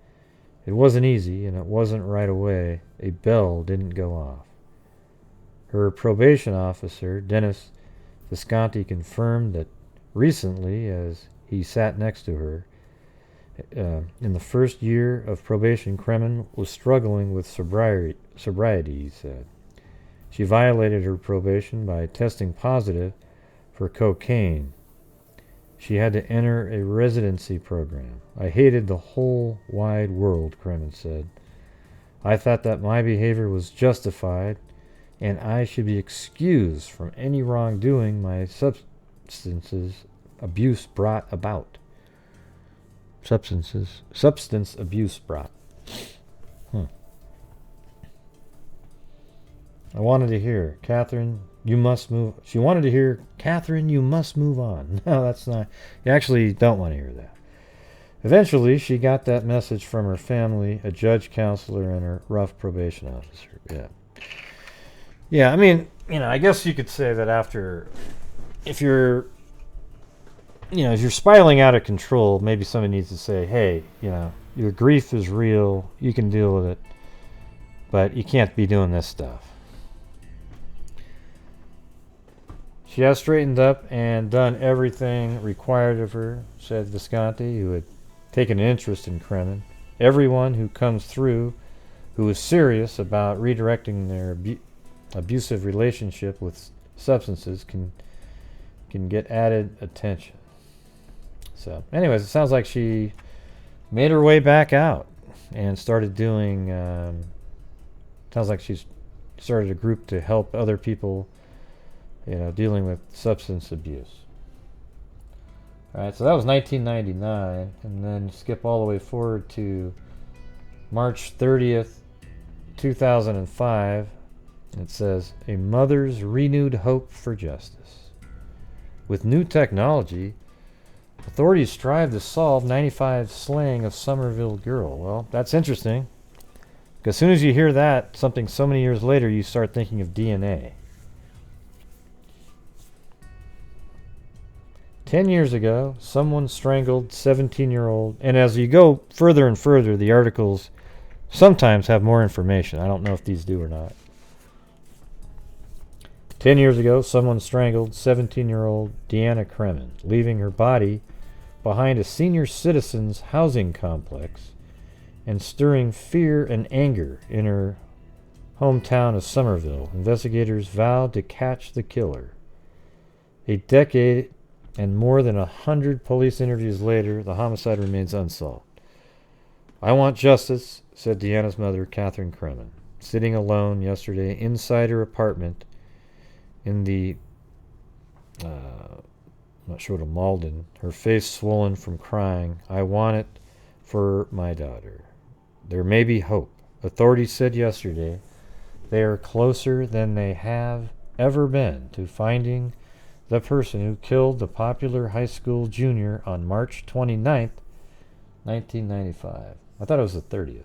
It wasn't easy, and it wasn't right away. A bell didn't go off. Her probation officer, Dennis Visconti, confirmed that recently, as he sat next to her, in the first year of probation, Cremin was struggling with sobriety, he said. She violated her probation by testing positive for cocaine. She had to enter a residency program. I hated the whole wide world, Cremin said. I thought that my behavior was justified and I should be excused from any wrongdoing my substance abuse brought about. Substance abuse brought. I wanted to hear, Catherine, you must move. She wanted to hear, Catherine, you must move on. No, that's not. You actually don't want to hear that. Eventually, she got that message from her family, a judge, counselor, and her rough probation officer. Yeah. Yeah, I mean, you know, I guess you could say that after, if you're spiraling out of control, maybe somebody needs to say, hey, you know, your grief is real, you can deal with it, but you can't be doing this stuff. She has straightened up and done everything required of her, said Visconti, who had taken an interest in Cremin. Everyone who comes through who is serious about redirecting their abusive relationship with substances can get added attention. So, anyways, it sounds like she made her way back out and started doing. Sounds like she's started a group to help other people, you know, dealing with substance abuse. All right, so that was 1999, and then skip all the way forward to March 30th, 2005. It says, a mother's renewed hope for justice. With new technology, authorities strive to solve 95 slaying of Somerville girl. Well, that's interesting. Because as soon as you hear that, something so many years later, you start thinking of DNA. 10 years ago, someone strangled 17-year-old. And as you go further and further, the articles sometimes have more information. I don't know if these do or not. 10 years ago, someone strangled 17-year-old Deanna Cremin, leaving her body behind a senior citizens' housing complex and stirring fear and anger in her hometown of Somerville. Investigators vowed to catch the killer. A decade and more than 100 police interviews later, the homicide remains unsolved. I want justice, said Deanna's mother, Catherine Cremin, sitting alone yesterday inside her apartment in the, I'm not sure what, Malden, her face swollen from crying. I want it for my daughter. There may be hope. Authorities said yesterday they are closer than they have ever been to finding the person who killed the popular high school junior on March 29th, 1995. I thought it was the 30th.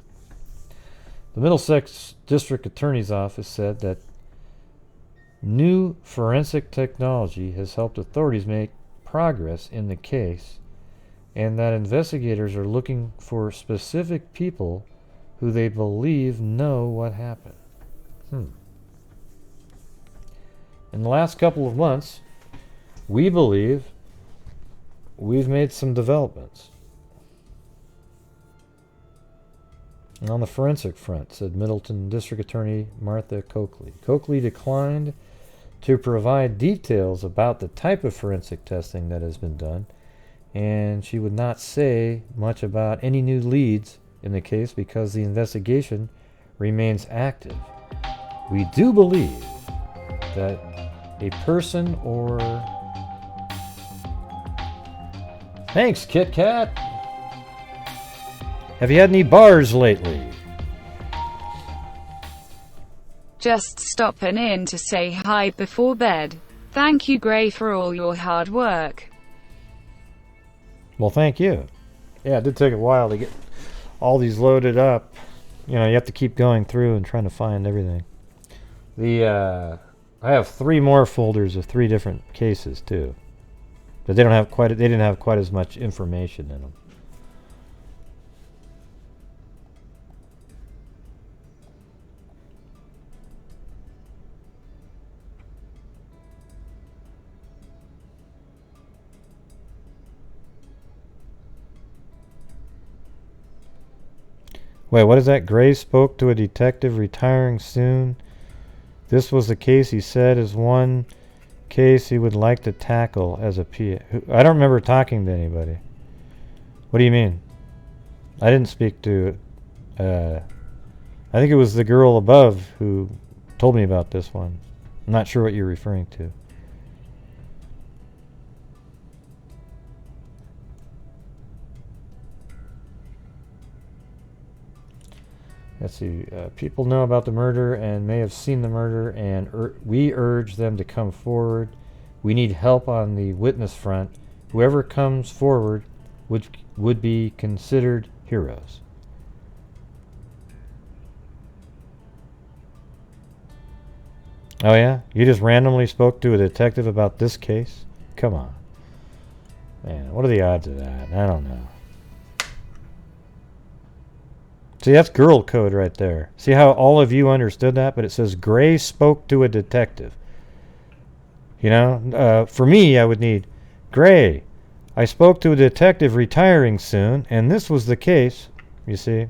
The Middlesex District Attorney's Office said that new forensic technology has helped authorities make progress in the case, and that investigators are looking for specific people who they believe know what happened. In the last couple of months, we believe we've made some developments on the forensic front, said Middleton District Attorney Martha Coakley. Coakley declined to provide details about the type of forensic testing that has been done, and she would not say much about any new leads in the case because the investigation remains active. We do believe that a person or... Thanks, Kit Kat! Have you had any bars lately?
Just stopping in to say hi before bed. Thank you, Gray, for all your hard work.
Well, thank you. Yeah, it did take a while to get all these loaded up. You know, you have to keep going through and trying to find everything. I have 3 more folders of 3 different cases too, but they didn't have quite as much information in them. Wait, what is that? Gray spoke to a detective retiring soon. This was the case he said is one case he would like to tackle as a PA. I don't remember talking to anybody. What do you mean? I didn't speak to... I think it was the girl above who told me about this one. I'm not sure what you're referring to. Let's see. People know about the murder and may have seen the murder, and we urge them to come forward. We need help on the witness front. Whoever comes forward would be considered heroes. Oh yeah? You just randomly spoke to a detective about this case? Come on. Man, what are the odds of that? I don't know. See, that's girl code right there. See how all of you understood that? But it says Gray spoke to a detective. You know, for me, I would need Gray. I spoke to a detective retiring soon, and this was the case. You see?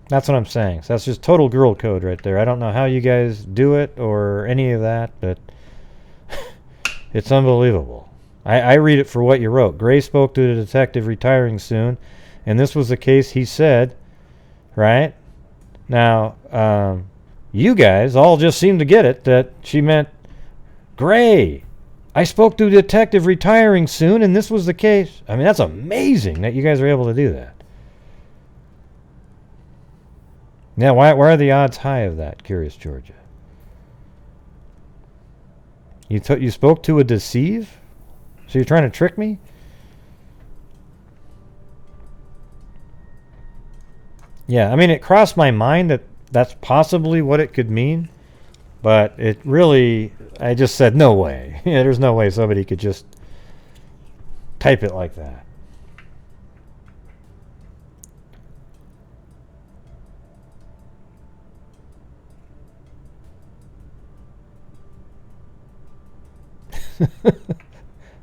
That's what I'm saying. So that's just total girl code right there. I don't know how you guys do it or any of that, but it's unbelievable. I read it for what you wrote. Gray spoke to a detective retiring soon, and this was the case he said, right? Now, you guys all just seem to get it that she meant, Gray, I spoke to a detective retiring soon, and this was the case. I mean, that's amazing that you guys are able to do that. Now, why are the odds high of that, Curious Georgia? You spoke to a deceive? So you're trying to trick me? Yeah, I mean, it crossed my mind that that's possibly what it could mean. But it really, I just said, no way. Yeah, there's no way somebody could just type it like that.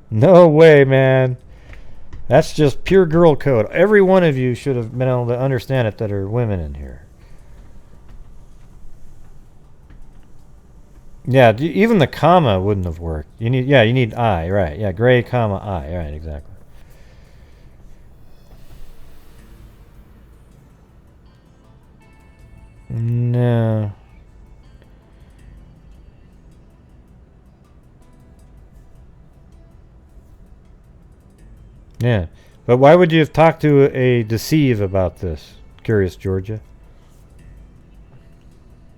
No way, man. That's just pure girl code. Every one of you should have been able to understand it that are women in here. Yeah, even the comma wouldn't have worked. You need I, right. Yeah, gray, comma, I. Right, exactly. No. Yeah. But why would you have talked to a deceive about this? Curious, Georgia.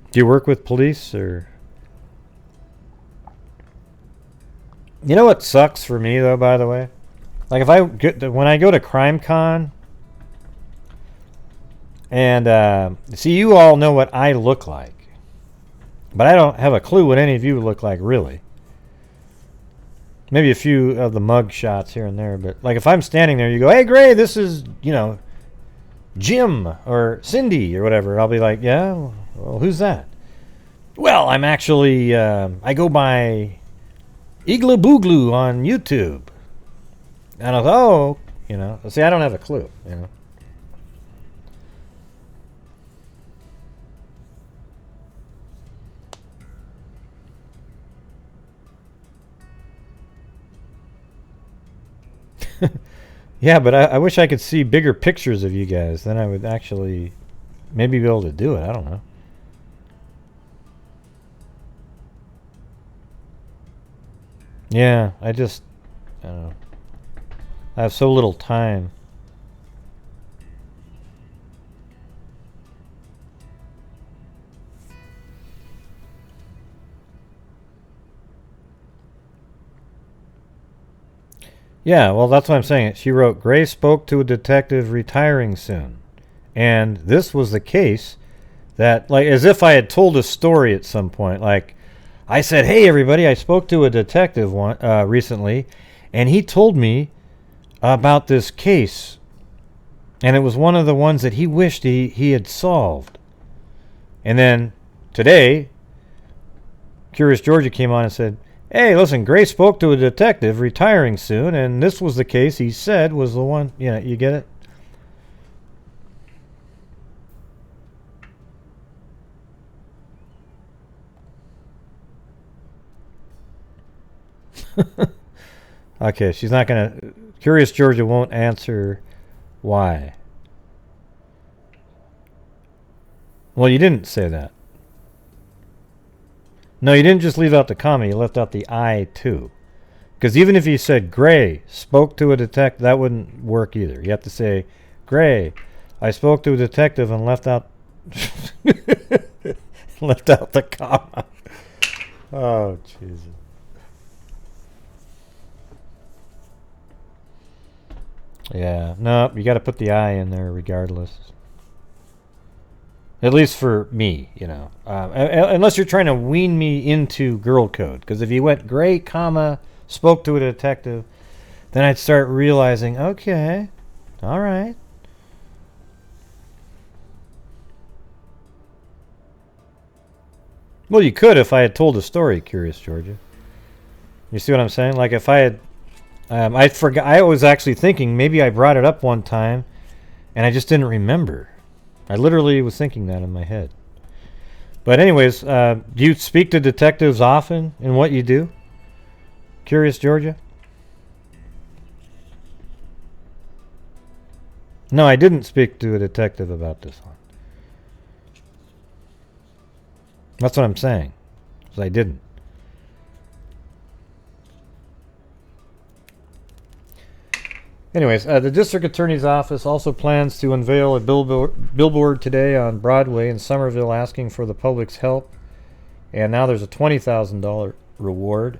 Do you work with police or? You know what sucks for me though, by the way? Like if when I go to CrimeCon and see, you all know what I look like. But I don't have a clue what any of you look like really. Maybe a few of the mug shots here and there, but like if I'm standing there, you go, "Hey, Gray, this is, Jim or Cindy or whatever." I'll be like, "Yeah, well, who's that?" "Well, I'm actually, I go by Igloo Boogloo on YouTube." And I thought, see, I don't have a clue, Yeah, but I wish I could see bigger pictures of you guys. Then I would actually maybe be able to do it. I don't know. Yeah, I don't know. I have so little time. Yeah, well, that's what I'm saying. She wrote, "Gray spoke to a detective retiring soon." And this was the case that, like, as if I had told a story at some point. Like, I said, "Hey, everybody, I spoke to a detective recently, and he told me about this case. And it was one of the ones that he wished he had solved." And then today, Curious Georgia came on and said, "Hey, listen, Gray spoke to a detective retiring soon, and this was the case he said was the one." You get it? Okay, she's not going to... Curious Georgia won't answer why. Well, you didn't say that. No, you didn't just leave out the comma. You left out the I, too. Because even if you said, "Gray spoke to a detective," that wouldn't work either. You have to say, "Gray, I spoke to a detective," and left out left out the comma. Oh, Jesus. Yeah, no, you got to put the I in there regardless. At least for me, unless you're trying to wean me into girl code. Because if you went "Gray, comma, spoke to a detective," then I'd start realizing, okay, all right. Well, you could if I had told a story, Curious Georgia. You see what I'm saying? Like if I had... I forgot. I was actually thinking maybe I brought it up one time, and I just didn't remember. I literally was thinking that in my head. But anyways, do you speak to detectives often in what you do? Curious Georgia? No, I didn't speak to a detective about this one. That's what I'm saying. Because I didn't. Anyways, the district attorney's office also plans to unveil a billboard today on Broadway in Somerville asking for the public's help. And now there's a $20,000 reward.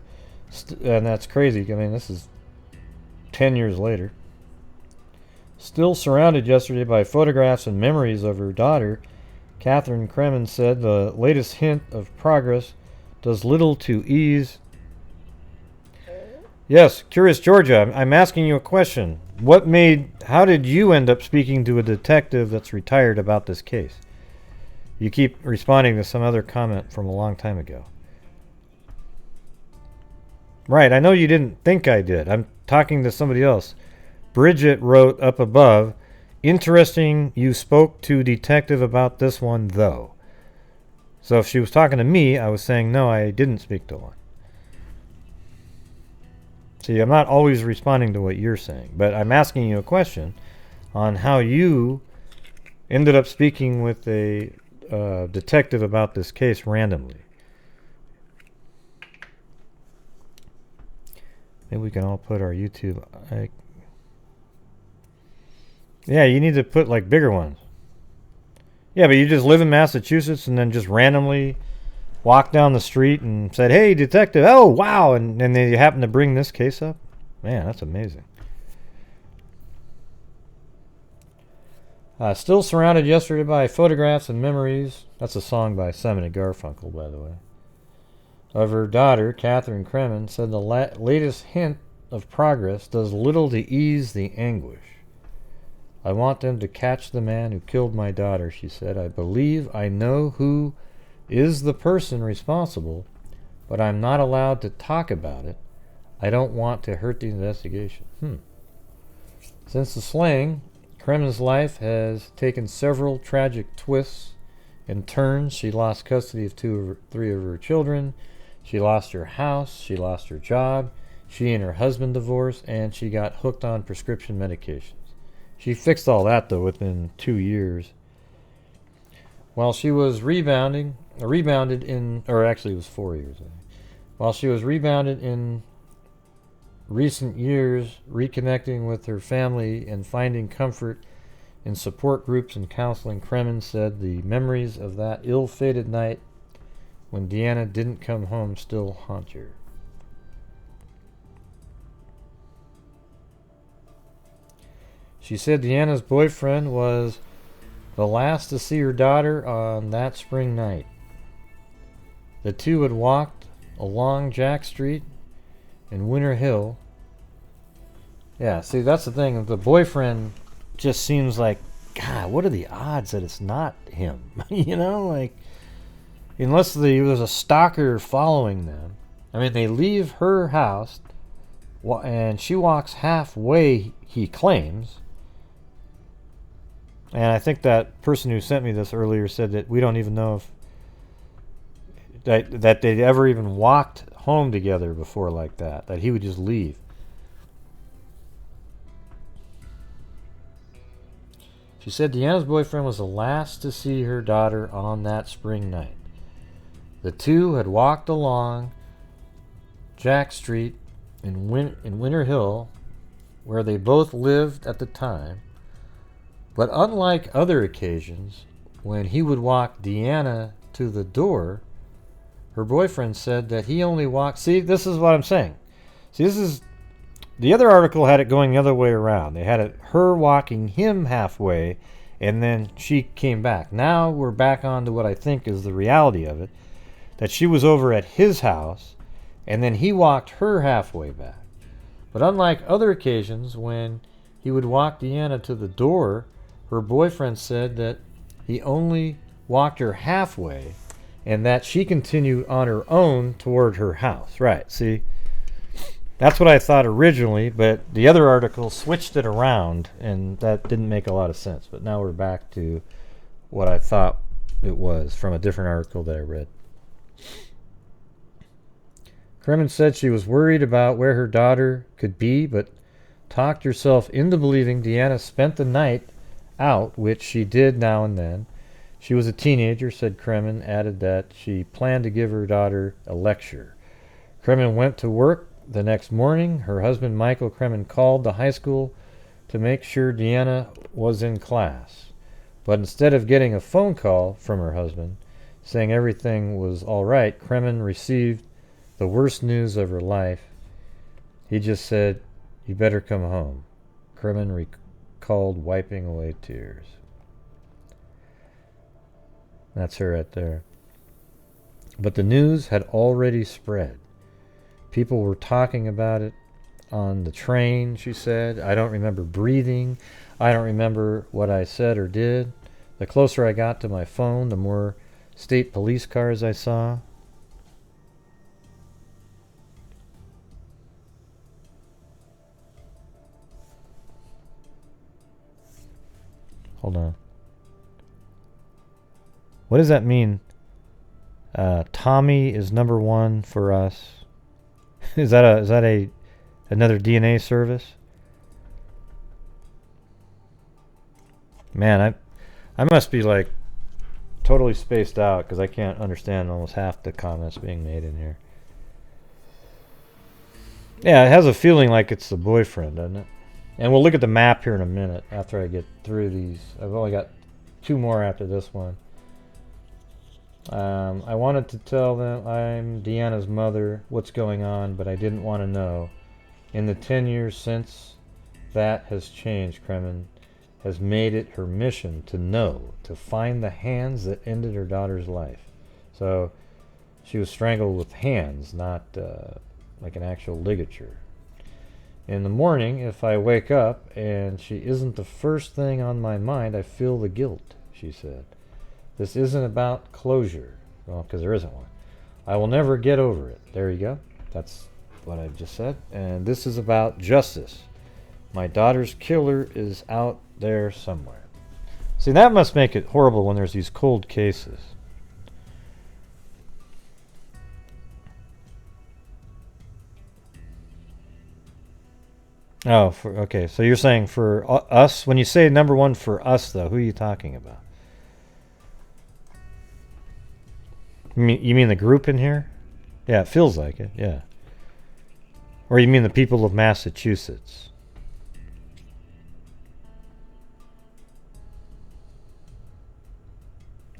And that's crazy. I mean, this is 10 years later. Still surrounded yesterday by photographs and memories of her daughter, Deanna Cremin said the latest hint of progress does little to ease. Yes, Curious Georgia, I'm asking you a question. How did you end up speaking to a detective that's retired about this case? You keep responding to some other comment from a long time ago. Right, I know you didn't think I did. I'm talking to somebody else. Bridget wrote up above, interesting you spoke to detective about this one, though. So if she was talking to me, I was saying, no, I didn't speak to one. See, I'm not always responding to what you're saying, but I'm asking you a question on how you ended up speaking with a detective about this case randomly. Maybe we can all put our YouTube... yeah, you need to put like bigger ones. Yeah, but you just live in Massachusetts and then just randomly walked down the street and said, hey, detective, oh, wow, and they happen to bring this case up? Man, that's amazing. Still surrounded yesterday by photographs and memories. That's a song by Simon and Garfunkel, by the way. Of her daughter, Catherine Cremin, said the latest hint of progress does little to ease the anguish. I want them to catch the man who killed my daughter, she said. I believe I know who is the person responsible, but I'm not allowed to talk about it. I don't want to hurt the investigation. Since the slaying, Cremin's life has taken several tragic twists and turns. She lost custody of three of her children. She lost her house. She lost her job. She and her husband divorced, and she got hooked on prescription medications. She fixed all that, though, within 2 years. While she was rebounded in, or actually it was 4 years. While she was rebounded in recent years, reconnecting with her family and finding comfort in support groups and counseling, Cremin said the memories of that ill-fated night when Deanna didn't come home still haunt her. She said Deanna's boyfriend was the last to see her daughter on that spring night. The two had walked along Jack Street in Winter Hill. Yeah, see, that's the thing. The boyfriend just seems like, God, what are the odds that it's not him? You know, like, unless there was a stalker following them. I mean, they leave her house, and she walks halfway, he claims. And I think that person who sent me this earlier said that we don't even know if that they'd ever even walked home together before like that he would just leave. She said Deanna's boyfriend was the last to see her daughter on that spring night. The two had walked along Jack Street in Winter Hill, where they both lived at the time. But unlike other occasions, when he would walk Deanna to the door, her boyfriend said that he only walked... See, this is what I'm saying. See, this is... The other article had it going the other way around. They had it her walking him halfway, and then she came back. Now we're back on to what I think is the reality of it, that she was over at his house, and then he walked her halfway back. But unlike other occasions, when he would walk Deanna to the door, her boyfriend said that he only walked her halfway and that she continued on her own toward her house. Right, see? That's what I thought originally, but the other article switched it around, and that didn't make a lot of sense. But now we're back to what I thought it was from a different article that I read. Cremin said she was worried about where her daughter could be, but talked herself into believing Deanna spent the night out, which she did now and then. She was a teenager, said Cremin, added that she planned to give her daughter a lecture. Cremin went to work the next morning. Her husband, Michael Cremin, called the high school to make sure Deanna was in class. But instead of getting a phone call from her husband saying everything was all right, Cremin received the worst news of her life. He just said, "You better come home." Cremin recalled, wiping away tears. That's her right there. But the news had already spread. People were talking about it on the train, she said. I don't remember breathing. I don't remember what I said or did. The closer I got to my phone, the more state police cars I saw. Hold on. What does that mean? Tommy is number one for us. Is that another DNA service? Man, I must be like totally spaced out because I can't understand almost half the comments being made in here. Yeah, it has a feeling like it's the boyfriend, doesn't it? And we'll look at the map here in a minute after I get through these. I've only got 2 more after this one. I wanted to tell them I'm Deanna's mother, what's going on, but I didn't want to know. In the 10 years since that has changed, Cremin has made it her mission to know, to find the hands that ended her daughter's life. So she was strangled with hands, not like an actual ligature. In the morning, if I wake up and she isn't the first thing on my mind, I feel the guilt, she said. This isn't about closure. Well, because there isn't one. I will never get over it. There you go. That's what I've just said. And this is about justice. My daughter's killer is out there somewhere. See, that must make it horrible when there's these cold cases. Oh, okay. So you're saying for us, when you say number one for us, though, who are you talking about? You mean the group in here? Yeah, it feels like it, yeah. Or you mean the people of Massachusetts?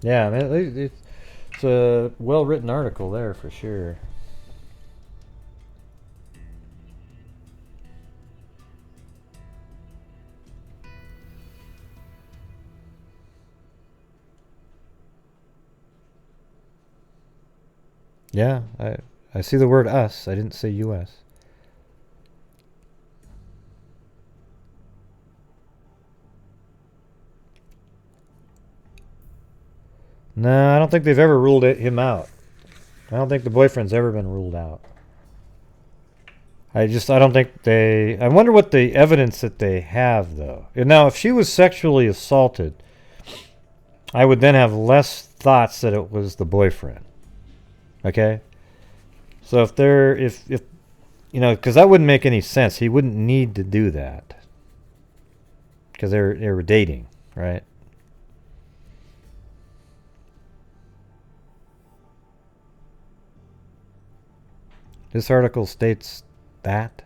Yeah, it's a well-written article there for sure. Yeah, I see the word us. I didn't say U.S. No, I don't think they've ever ruled him out. I don't think the boyfriend's ever been ruled out. I don't think they... I wonder what the evidence that they have, though. Now, if she was sexually assaulted, I would then have less thoughts that it was the boyfriend. Okay? So if you know, because that wouldn't make any sense. He wouldn't need to do that. Because they were dating, right? This article states that.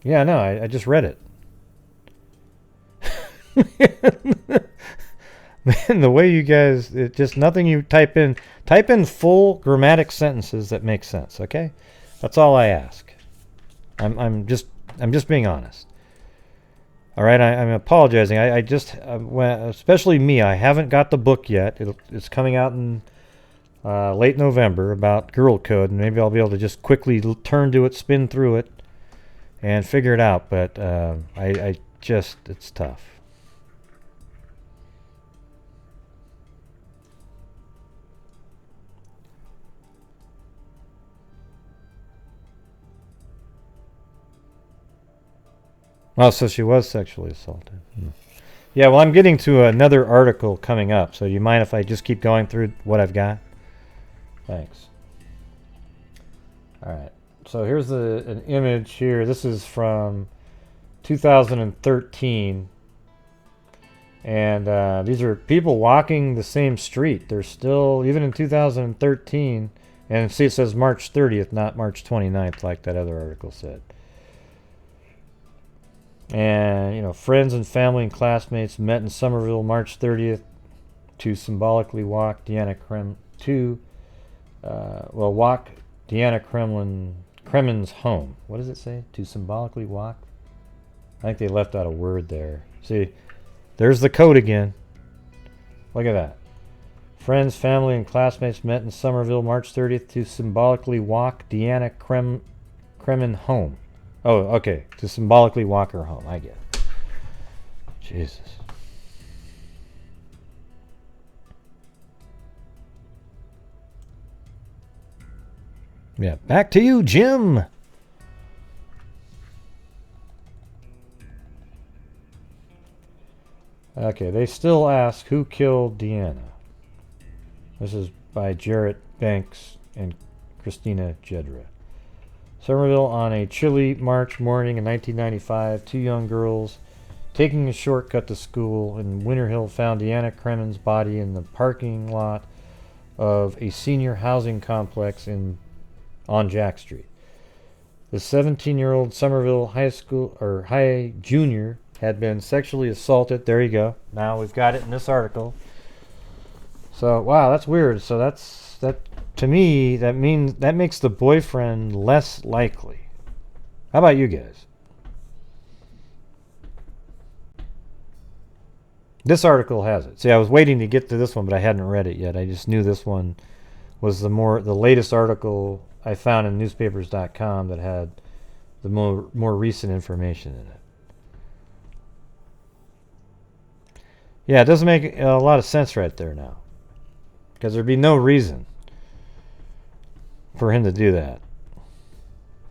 Yeah, no, I just read it. Man, the way you guys, it just nothing you type in full grammatic sentences that make sense, okay? That's all I ask. I'm just being honest. All right, I'm apologizing. I just, especially me, I haven't got the book yet. It's coming out in late November about Girl Code, and maybe I'll be able to just quickly turn to it, spin through it, and figure it out. But it's tough. Oh, so she was sexually assaulted. Yeah, well, I'm getting to another article coming up, so do you mind if I just keep going through what I've got? Thanks. All right, so here's an image here. This is from 2013, and these are people walking the same street. They're still, even in 2013, and see it says March 30th, not March 29th, like that other article said. And, you know, friends and family and classmates met in Somerville March 30th to symbolically walk Deanna walk Deanna Cremin's home. What does it say? To symbolically walk? I think they left out a word there. See, there's the code again. Look at that. Friends, family, and classmates met in Somerville March 30th to symbolically walk Deanna Cremin home. Oh, okay. To symbolically walk her home. I get it. Jesus. Yeah, back to you, Jim. Okay, they still ask who killed Deanna. This is by Jarrett Banks and Christina Jedra. Somerville, on a chilly March morning in 1995, two young girls taking a shortcut to school in Winter Hill found Deanna Cremin's body in the parking lot of a senior housing complex on Jack Street. The 17-year-old Somerville high junior had been sexually assaulted. There you go. Now we've got it in this article. So wow, that's weird. So that to me that makes the boyfriend less likely. How about you guys? This article has it. See, I was waiting to get to this one, but I hadn't read it yet. I just knew this one was the latest article I found in newspapers.com that had the more recent information in it. Yeah, it doesn't make a lot of sense right there now. Because there'd be no reason for him to do that.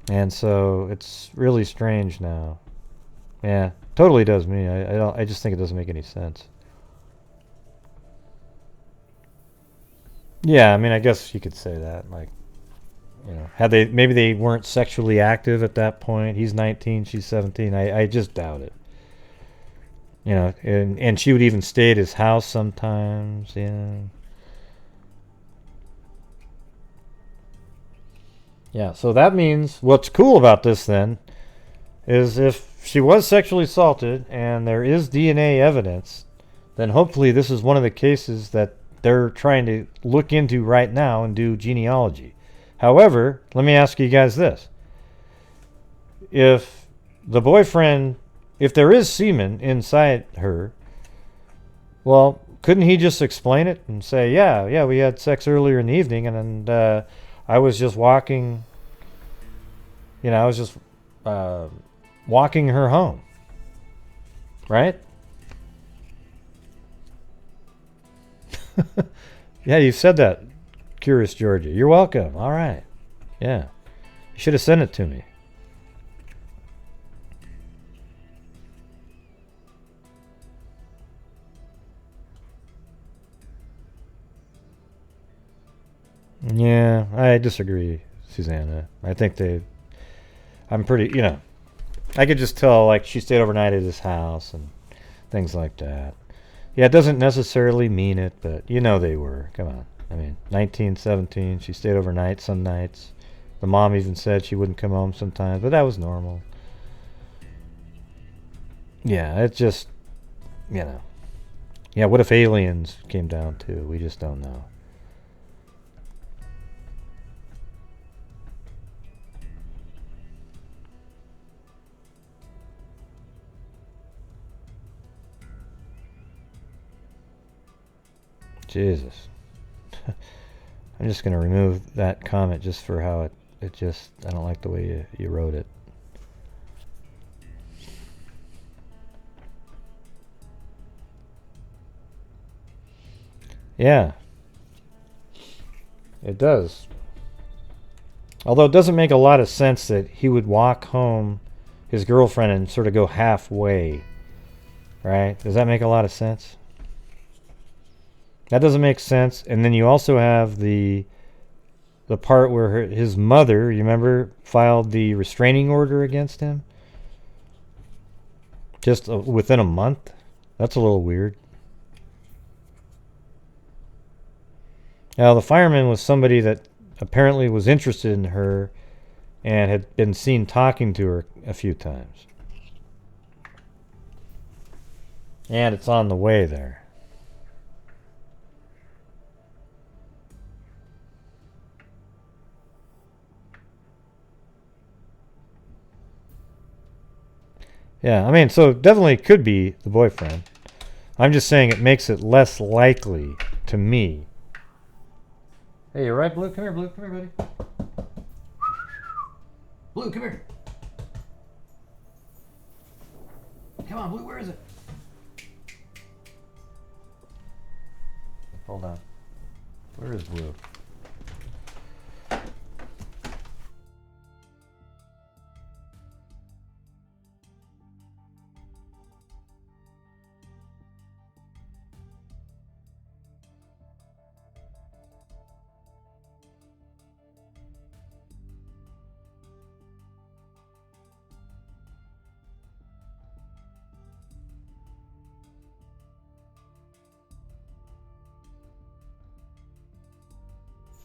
And so it's really strange now. Yeah, totally does me. I just think it doesn't make any sense. Yeah, I mean, I guess you could say that. Like, you know, maybe they weren't sexually active at that point. He's 19, she's 17. I just doubt it. You know, and she would even stay at his house sometimes. Yeah. Yeah, so that means what's cool about this then is if she was sexually assaulted and there is DNA evidence, then hopefully this is one of the cases that they're trying to look into right now and do genealogy. However, let me ask you guys this. If there is semen inside her, well, couldn't he just explain it and say, yeah, we had sex earlier in the evening and I was just walking, walking her home. Right? Yeah, you said that, Curious Georgia. You're welcome. All right. Yeah. You should have sent it to me. Yeah, I disagree, Susanna. I think I'm pretty, I could just tell, like, she stayed overnight at his house and things like that. Yeah, it doesn't necessarily mean it, but they were. Come on. I mean, 19, 17, she stayed overnight some nights. The mom even said she wouldn't come home sometimes, but that was normal. Yeah, it's just, Yeah, what if aliens came down too? We just don't know. Jesus. I'm just going to remove that comment just for how it just, I don't like the way you wrote it. Yeah. It does. Although it doesn't make a lot of sense that he would walk home his girlfriend and sort of go halfway. Right? Does that make a lot of sense? That doesn't make sense. And then you also have the part where his mother, you remember, filed the restraining order against him? Just within a month? That's a little weird. Now, the fireman was somebody that apparently was interested in her and had been seen talking to her a few times. And it's on the way there. Yeah, I mean, so it definitely could be the boyfriend. I'm just saying it makes it less likely to me Hey, you right, Blue? Come here, Blue. Come here, buddy. Blue, come here. Come on, Blue. Where is it? Hold on. Where is Blue?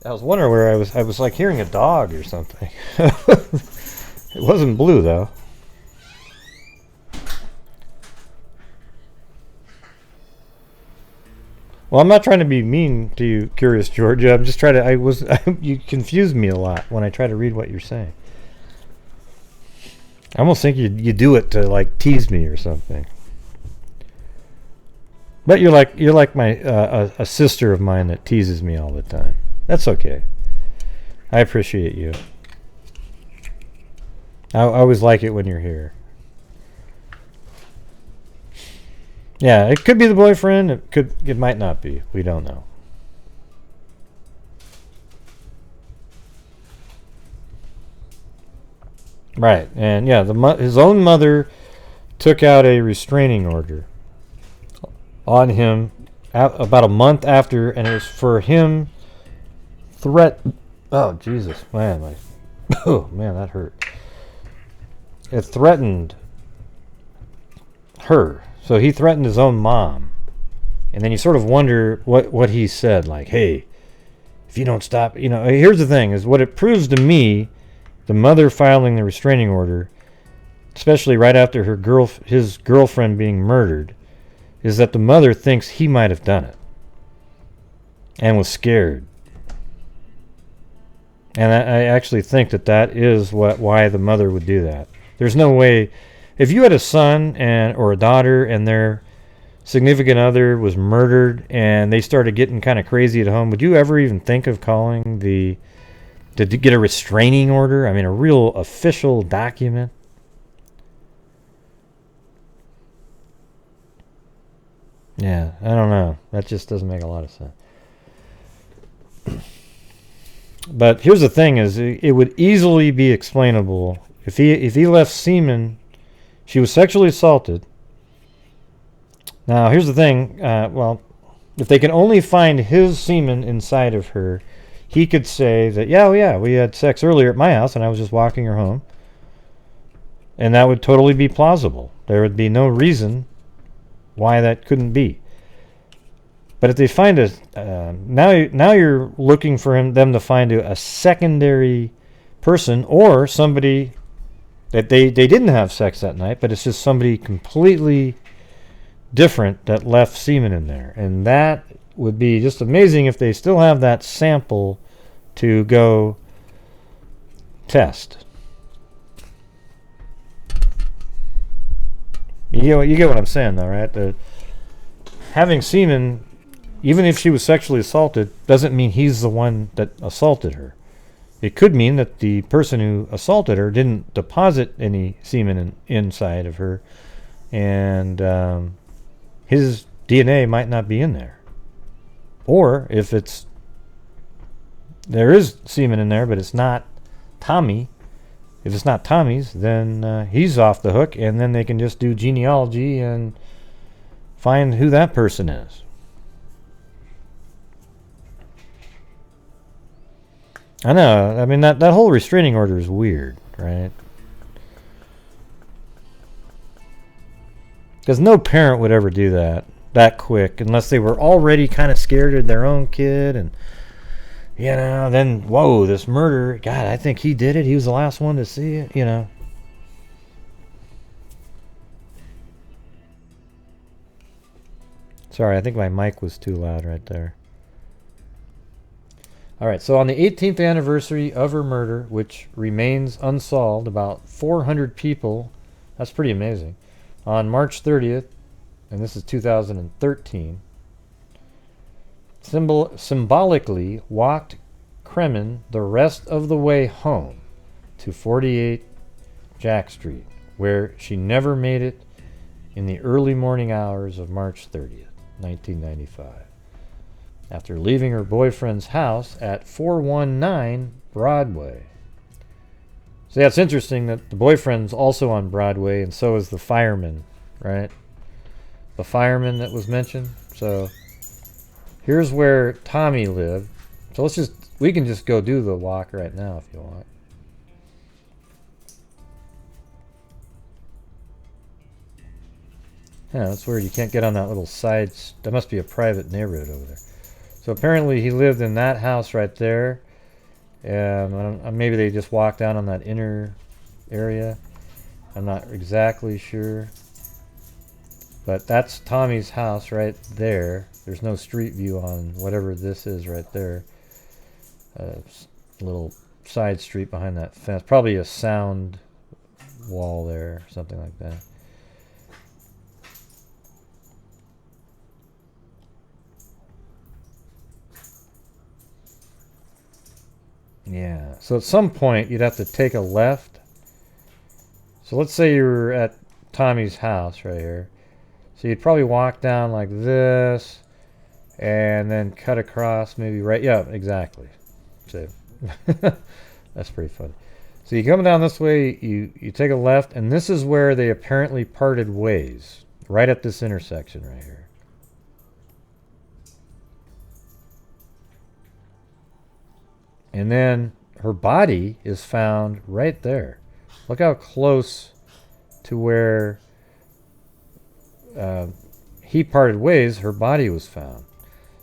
I was wondering where I was like hearing a dog or something. It wasn't Blue though. Well, I'm not trying to be mean to you, Curious Georgia. I'm just trying to. You confused me a lot when I try to read what you're saying. I almost think you do it to like tease me or something. But you're like my a sister of mine that teases me all the time. That's okay. I appreciate you. I always like it when you're here. Yeah, it could be the boyfriend. It might not be. We don't know. Right, and yeah, his own mother took out a restraining order on him about a month after, and it was for him. Oh Jesus, man! Oh man, that hurt. It threatened her, so he threatened his own mom, and then you sort of wonder what he said. Like, hey, if you don't stop, Here's the thing: is what it proves to me, the mother filing the restraining order, especially right after his girlfriend being murdered, is that the mother thinks he might have done it, and was scared. And I actually think that is why the mother would do that. There's no way, if you had a son or a daughter and their significant other was murdered and they started getting kind of crazy at home, would you ever even think of calling to get a restraining order? I mean, a real official document? Yeah, I don't know. That just doesn't make a lot of sense. But here's the thing: is it would easily be explainable if he left semen. She was sexually assaulted. Now here's the thing: well, if they can only find his semen inside of her, he could say that yeah, we had sex earlier at my house, and I was just walking her home, and that would totally be plausible. There would be no reason why that couldn't be. But if they find now you're looking for them to find a secondary person or somebody that they didn't have sex that night, but it's just somebody completely different that left semen in there. And that would be just amazing if they still have that sample to go test. You get what I'm saying though, right? Having semen, even if she was sexually assaulted, doesn't mean he's the one that assaulted her. It could mean that the person who assaulted her didn't deposit any semen inside of her, and his DNA might not be in there. Or if there is semen in there, but it's not Tommy. If it's not Tommy's, then he's off the hook, and then they can just do genealogy and find who that person is. I know. I mean, that whole restraining order is weird, right? Because no parent would ever do that quick unless they were already kind of scared of their own kid. And, then, whoa, this murder. God, I think he did it. He was the last one to see it, Sorry, I think my mic was too loud right there. All right, so on the 18th anniversary of her murder, which remains unsolved, about 400 people, that's pretty amazing, on March 30th, and this is 2013, symbolically walked Cremin the rest of the way home to 48 Jack Street, where she never made it in the early morning hours of March 30th, 1995, after leaving her boyfriend's house at 419 Broadway. So yeah, it's interesting that the boyfriend's also on Broadway, and so is the fireman, right? The fireman that was mentioned. So here's where Tommy lived. So we can just go do the walk right now if you want. Yeah, that's weird. You can't get on that little side. That must be a private neighborhood over there. So apparently he lived in that house right there. Maybe they just walked down on that inner area. I'm not exactly sure. But that's Tommy's house right there. There's no street view on whatever this is right there. Little side street behind that fence. Probably a sound wall there, something like that. Yeah, so at some point you'd have to take a left. So let's say you're at Tommy's house right here. So you'd probably walk down like this and then cut across maybe right. Yeah, exactly. So that's pretty funny. So you come down this way, you take a left, and this is where they apparently parted ways, right at this intersection right here. And then her body is found right there. Look how close to where he parted ways, her body was found.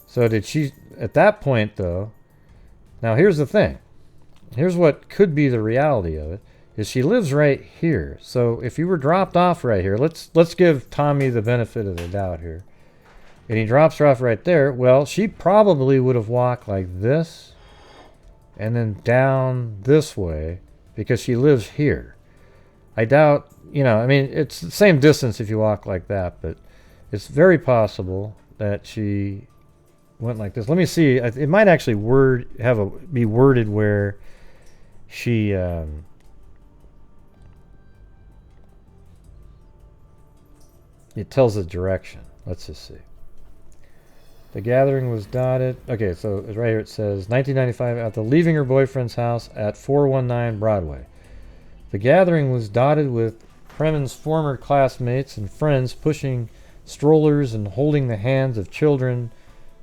So did she, at that point though, now here's the thing. Here's what could be the reality of it, is she lives right here. So if you were dropped off right here, let's give Tommy the benefit of the doubt here. And he drops her off right there. Well, she probably would have walked like this and then down this way because she lives here. I doubt, I mean, it's the same distance if you walk like that, but it's very possible that she went like this. Let me see. It might actually be worded where she it tells the direction. Let's just see. The gathering was dotted. Okay, so right here it says 1995 after leaving her boyfriend's house at 419 Broadway. The gathering was dotted with Cremin's former classmates and friends pushing strollers and holding the hands of children,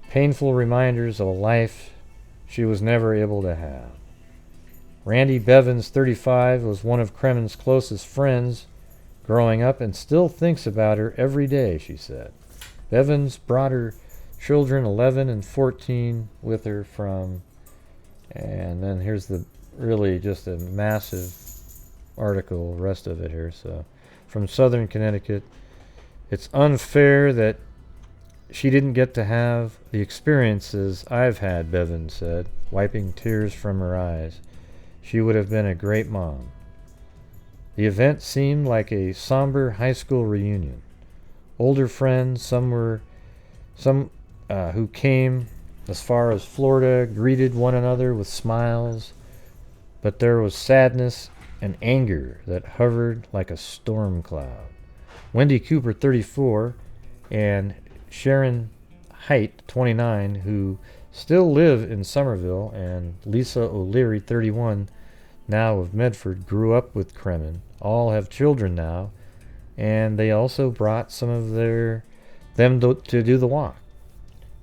painful reminders of a life she was never able to have. Randy Bevins, 35, was one of Cremin's closest friends growing up and still thinks about her every day, she said. Bevins brought her children 11 and 14 with her from, and then here's the really just a massive article, rest of it here. So from Southern Connecticut, it's unfair that she didn't get to have the experiences I've had, Bevins said, wiping tears from her eyes. She would have been a great mom. The event seemed like a somber high school reunion. Older friends, some who came as far as Florida, greeted one another with smiles, but there was sadness and anger that hovered like a storm cloud. Wendy Cooper, 34, and Sharon Height, 29, who still live in Somerville, and Lisa O'Leary, 31, now of Medford, grew up with Cremin. All have children now, and they also brought some of them to do the walk.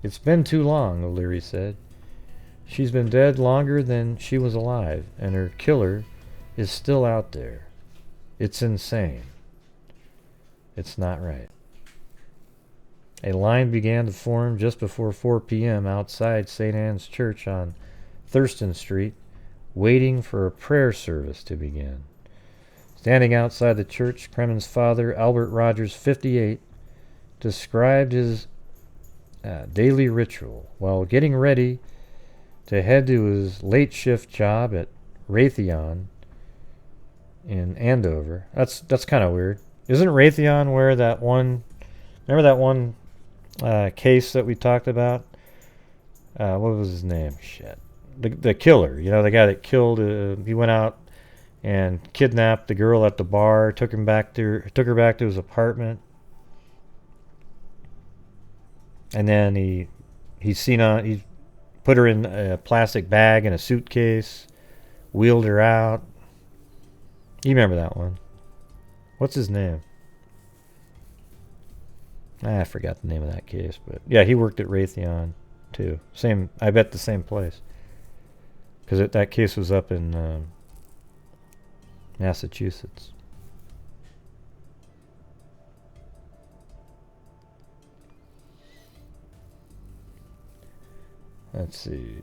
It's been too long, O'Leary said. She's been dead longer than she was alive, and her killer is still out there. It's insane. It's not right. A line began to form just before 4 p.m. outside St. Anne's Church on Thurston Street, waiting for a prayer service to begin. Standing outside the church, Cremin's father, Albert Rogers, 58, described his daily ritual while getting ready to head to his late shift job at Raytheon in Andover. That's kind of weird. Isn't Raytheon where that one... Remember that one case that we talked about? What was his name? Shit. the killer, you know, the guy that killed, he went out and kidnapped the girl at the bar, took her back to his apartment, and then he put her in a plastic bag in a suitcase, wheeled her out. You remember that one? What's his name? I forgot the name of that case, but yeah, he worked at Raytheon too. Same, I bet the same place, because that case was up in Massachusetts. Let's see.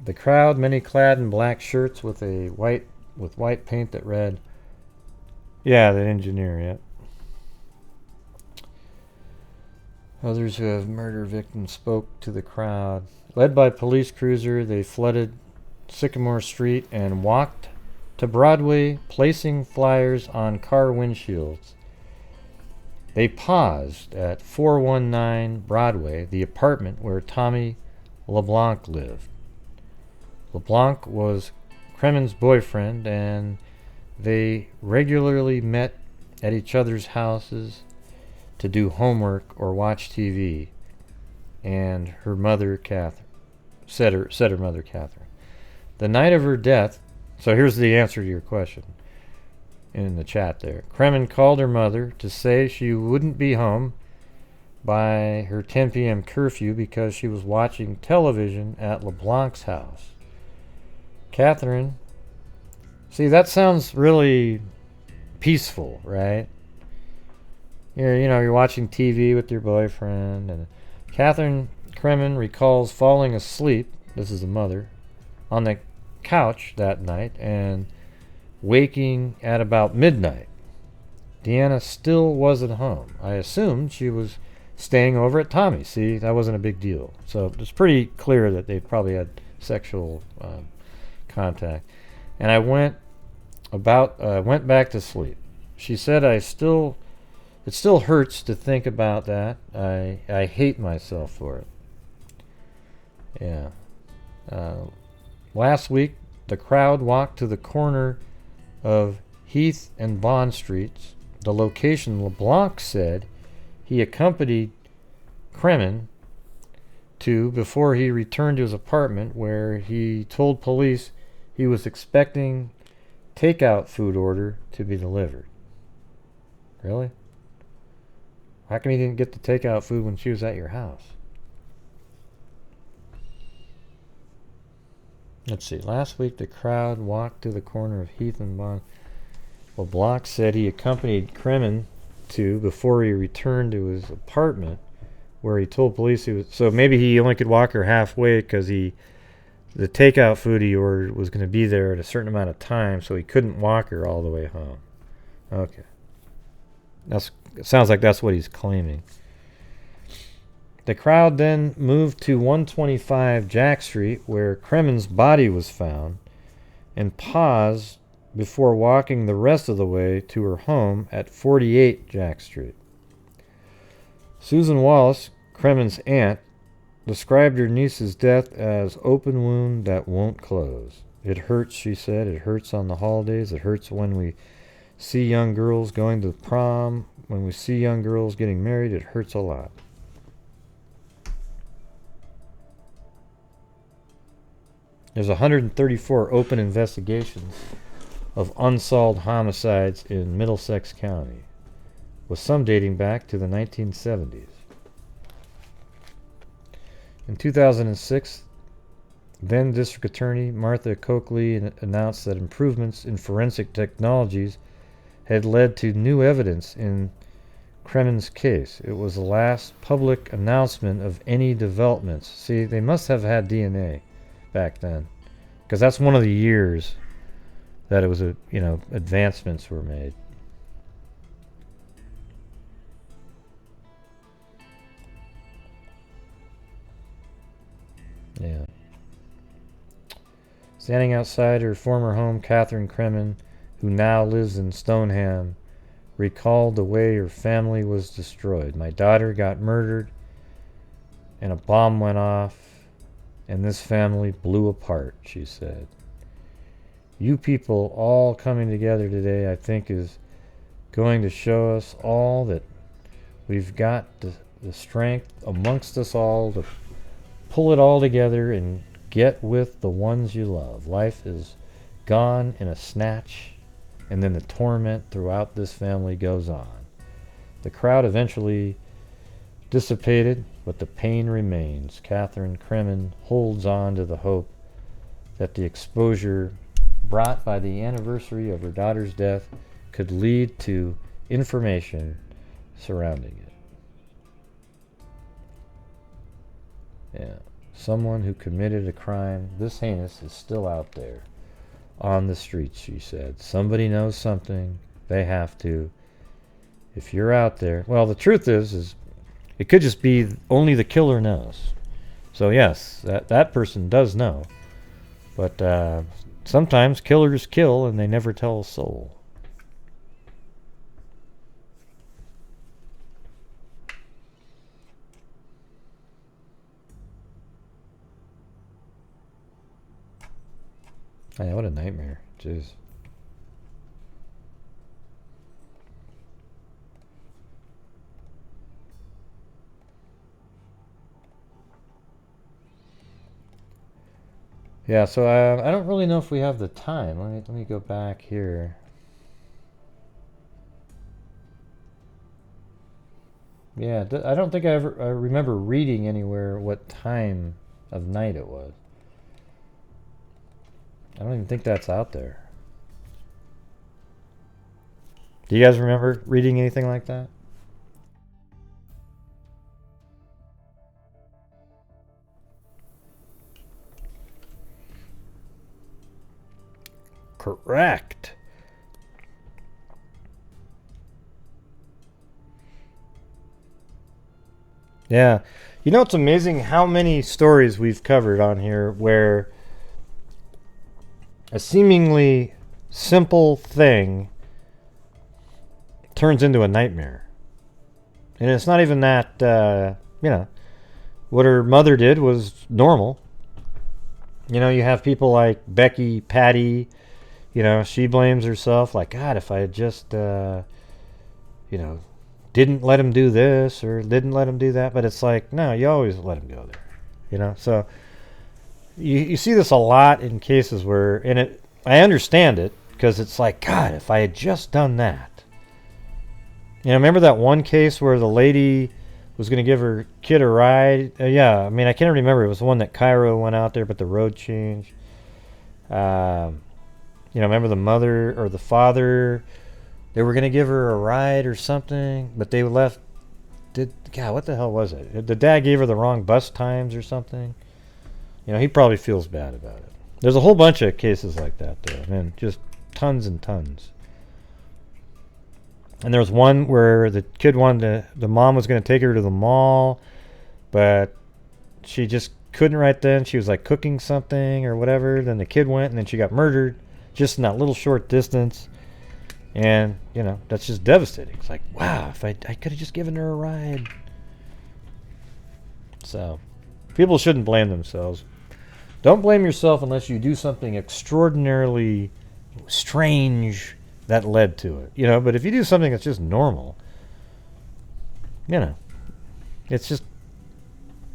The crowd, many clad in black shirts with white paint that read, yeah, the engineer, yeah. Others who have murder victims spoke to the crowd. Led by police cruiser, they flooded Sycamore Street and walked to Broadway, placing flyers on car windshields. They paused at 419 Broadway, the apartment where Tommy LeBlanc lived. LeBlanc was Cremin's boyfriend, and they regularly met at each other's houses to do homework or watch TV. And her mother, Catherine, said her mother, Catherine. The night of her death, so here's the answer to your question in the chat there. Cremin called her mother to say she wouldn't be home by her 10 p.m. curfew because she was watching television at LeBlanc's house. Catherine, see, that sounds really peaceful, right? You're watching TV with your boyfriend, and Catherine Cremin recalls falling asleep, this is the mother, on the couch that night and waking at about midnight. Deanna still wasn't home. I assumed she was staying over at Tommy's. See, that wasn't a big deal. So it's pretty clear that they probably had sexual contact. And I went back to sleep. She said, it still hurts to think about that. I hate myself for it. Yeah. Last week, the crowd walked to the corner of Heath and Bond Streets, the location LeBlanc said he accompanied Cremin to before he returned to his apartment, where he told police he was expecting takeout food order to be delivered. Really? How come he didn't get the takeout food when she was at your house? Let's see. Last week, the crowd walked to the corner of Heath and Bond. LeBlanc said he accompanied Cremin to before he returned to his apartment, where he told police he was. So maybe he only could walk her halfway because the takeout food he ordered was going to be there at a certain amount of time, so he couldn't walk her all the way home. Okay. It sounds like that's what he's claiming. The crowd then moved to 125 Jack Street, where Cremin's body was found, and paused before walking the rest of the way to her home at 48 Jack Street. Susan Wallace, Cremin's aunt, described her niece's death as open wound that won't close. It hurts, she said. It hurts on the holidays. It hurts when we see young girls going to prom. When we see young girls getting married, it hurts a lot. There's 134 open investigations of unsolved homicides in Middlesex County, with some dating back to the 1970s. In 2006, then District Attorney Martha Coakley announced that improvements in forensic technologies had led to new evidence in Cremin's case. It was the last public announcement of any developments. See, they must have had DNA back then, because that's one of the years that it was advancements were made. Yeah. Standing outside her former home, Catherine Cremin, who now lives in Stoneham, recalled the way her family was destroyed. My daughter got murdered and a bomb went off, and this family blew apart, she said. You people all coming together today, I think, is going to show us all that we've got the strength amongst us all to pull it all together and get with the ones you love. Life is gone in a snatch, and then the torment throughout this family goes on. The crowd eventually dissipated, but the pain remains. Deanna Cremin holds on to the hope that the exposure brought by the anniversary of her daughter's death could lead to information surrounding it. Yeah. Someone who committed a crime this heinous is still out there on the streets, she said. Somebody knows something. They have to. If you're out there, well, the truth is it could just be only the killer knows. So yes, that person does know. But sometimes killers kill and they never tell a soul. Hey, what a nightmare. Jeez. Yeah, so I don't really know if we have the time. Let me go back here. Yeah, I don't think I remember reading anywhere what time of night it was. I don't even think that's out there. Do you guys remember reading anything like that? Correct. Yeah. You know, it's amazing how many stories we've covered on here where a seemingly simple thing turns into a nightmare. And it's not even that, you know, what her mother did was normal. You know, you have people like Becky, Patty, you know, she blames herself like, God, if I had just, you know, didn't let him do this or didn't let him do that. But it's like, no, you always let him go there, you know. So you see this a lot in cases where, and I understand it because it's like, God, if I had just done that. You know, remember that one case where the lady was going to give her kid a ride? Yeah, I mean, I can't remember. It was the one that Cairo went out there, but the road changed. You know, remember the mother or the father? They were going to give her a ride or something, but they left. God, what the hell was it? The dad gave her the wrong bus times or something. You know, he probably feels bad about it. There's a whole bunch of cases like that, though. I mean, just tons and tons. And there was one where the kid the mom was going to take her to the mall, but she just couldn't right then. She was like cooking something or whatever. Then the kid went and then she got murdered just in that little short distance. And, you know, that's just devastating. It's like, wow, if I could have just given her a ride. So, people shouldn't blame themselves. Don't blame yourself unless you do something extraordinarily strange that led to it. You know, but if you do something that's just normal, you know, it's just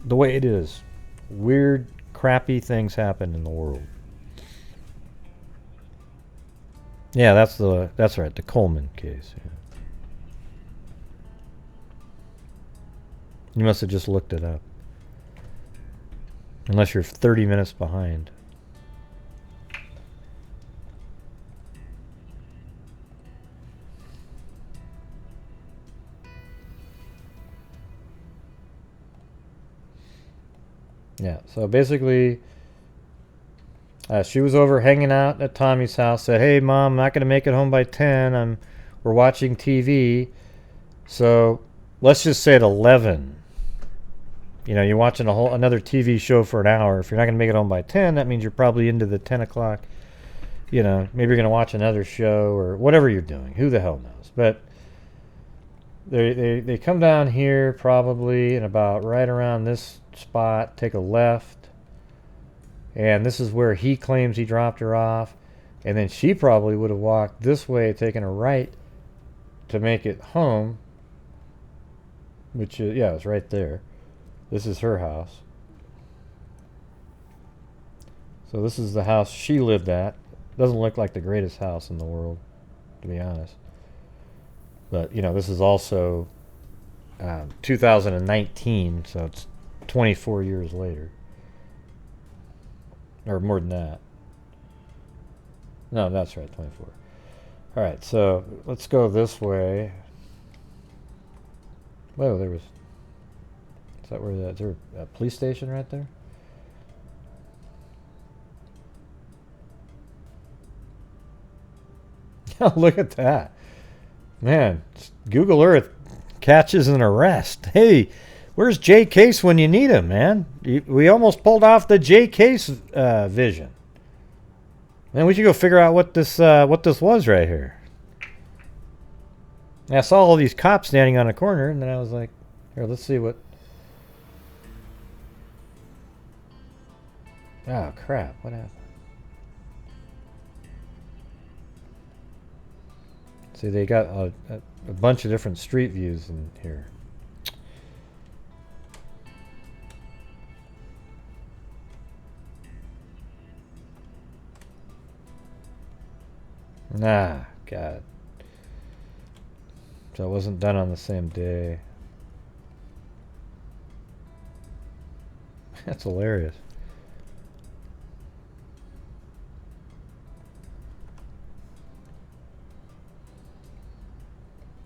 the way it is. Weird, crappy things happen in the world. Yeah, that's right, the Coleman case. Yeah. You must have just looked it up. Unless you're 30 minutes behind. Yeah, so basically, she was over hanging out at Tommy's house, said, hey, Mom, I'm not going to make it home by 10. We're watching TV. So let's just say at 11. You know, you're watching another TV show for an hour. If you're not going to make it home by 10, that means you're probably into the 10 o'clock. You know, maybe you're going to watch another show or whatever you're doing. Who the hell knows? But they come down here probably in about right around this spot, take a left, and this is where he claims he dropped her off, and then she probably would have walked this way, taken a right to make it home, which is, yeah, it's right there. This is her house. So this is the house she lived at. Doesn't look like the greatest house in the world, to be honest. But, you know, this is also 2019, so it's 24 years later. Or more than that. No, that's right, 24. All right, so let's go this way. Whoa, there was... Is that where that... Is there a police station right there? Look at that. Man, Google Earth catches an arrest. Hey, where's Jay Case when you need him, man? We almost pulled off the Jay Case vision. Man, we should go figure out what this was right here. And I saw all these cops standing on a corner, and then I was like, here, let's see what... Oh, crap. What happened? See, they got a bunch of different street views in here. Nah, God. So it wasn't done on the same day. That's hilarious.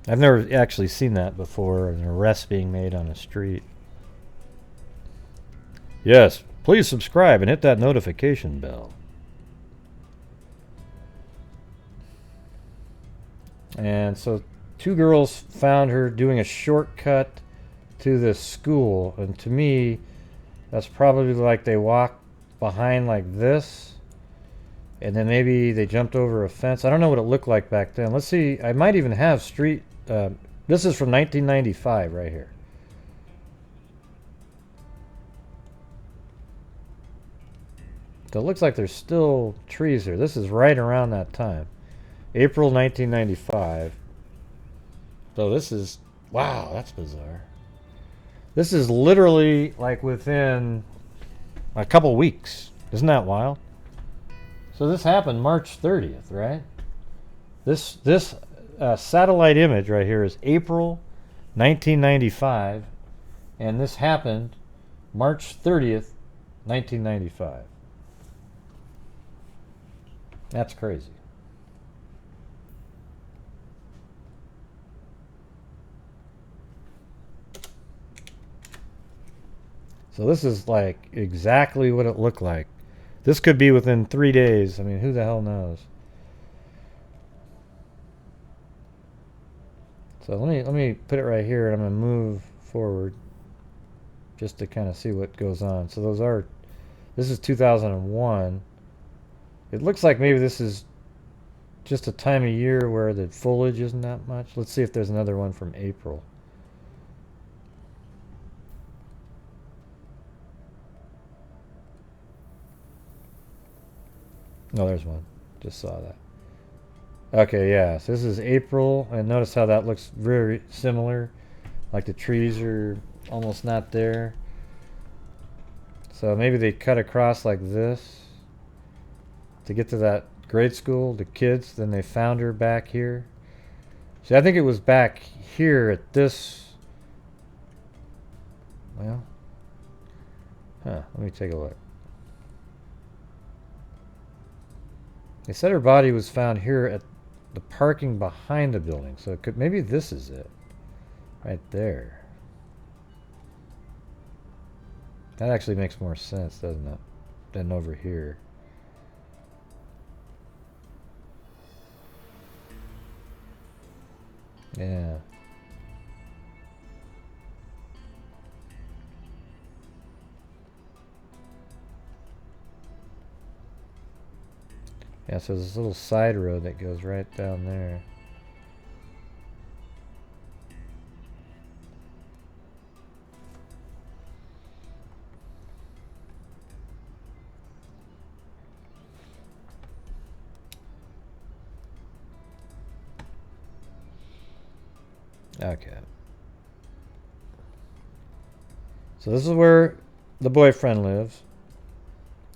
I've never actually seen that before, an arrest being made on a street. Yes, please subscribe and hit that notification bell. And so two girls found her doing a shortcut to this school, and to me that's probably like they walked behind like this, and then maybe they jumped over a fence. I don't know what it looked like back then. Let's see. I might even have street... this is from 1995 right here. So it looks like there's still trees here. This is right around that time. April 1995. So this is... Wow, that's bizarre. This is literally like within a couple weeks. Isn't that wild? So this happened March 30th, right? This satellite image right here is April 1995, and this happened March 30th, 1995. That's crazy. So this is like exactly what it looked like. This could be within 3 days. I mean, who the hell knows? So let me put it right here, and I'm going to move forward just to kind of see what goes on. So this is 2001. It looks like maybe this is just a time of year where the foliage isn't that much. Let's see if there's another one from April. No, there's one. Just saw that. Okay, yeah, so this is April, and notice how that looks very similar. Like the trees are almost not there. So maybe they cut across like this to get to that grade school, the kids, then they found her back here. See, I think it was back here at this... Well... Huh, let me take a look. They said her body was found here at the parking behind the building, so it could, maybe this is it right there. That actually makes more sense, doesn't it, than over here. Yeah. Yeah, so there's this little side road that goes right down there. Okay. So this is where the boyfriend lives.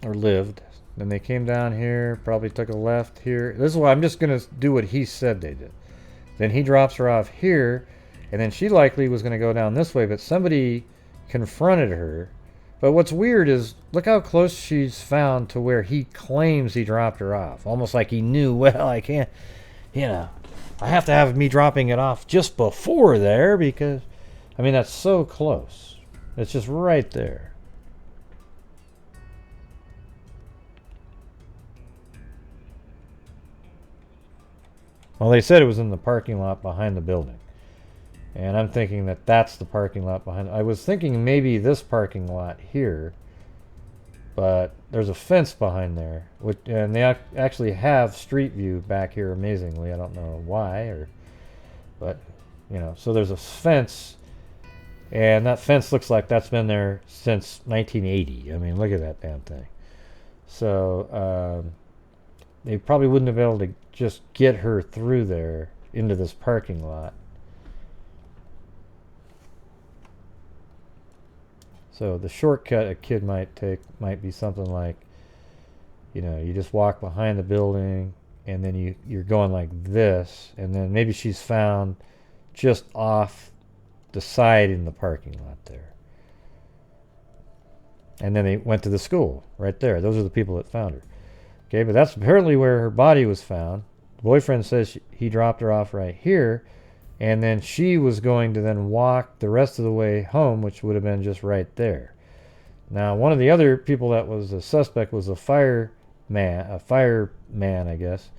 Or lived. Then they came down here, probably took a left here. This is why I'm just going to do what he said they did. Then he drops her off here, and then she likely was going to go down this way, but somebody confronted her. But what's weird is, look how close she's found to where he claims he dropped her off. Almost like he knew, well, I can't, I have to have me dropping it off just before there because, I mean, that's so close. It's just right there. Well, they said it was in the parking lot behind the building. And I'm thinking that that's the parking lot behind. I was thinking maybe this parking lot here. But there's a fence behind there. And they actually have street view back here, amazingly. I don't know why. But, so there's a fence. And that fence looks like that's been there since 1980. I mean, look at that damn thing. So, they probably wouldn't have been able to just get her through there into this parking lot. So the shortcut a kid might take might be something like, you just walk behind the building and then you're going like this, and then maybe she's found just off the side in the parking lot there. And then they went to the school right there. Those are the people that found her. Okay, but that's apparently where her body was found. The boyfriend says he dropped her off right here, and then she was going to then walk the rest of the way home, which would have been just right there. Now, one of the other people that was a suspect was a fireman, I guess,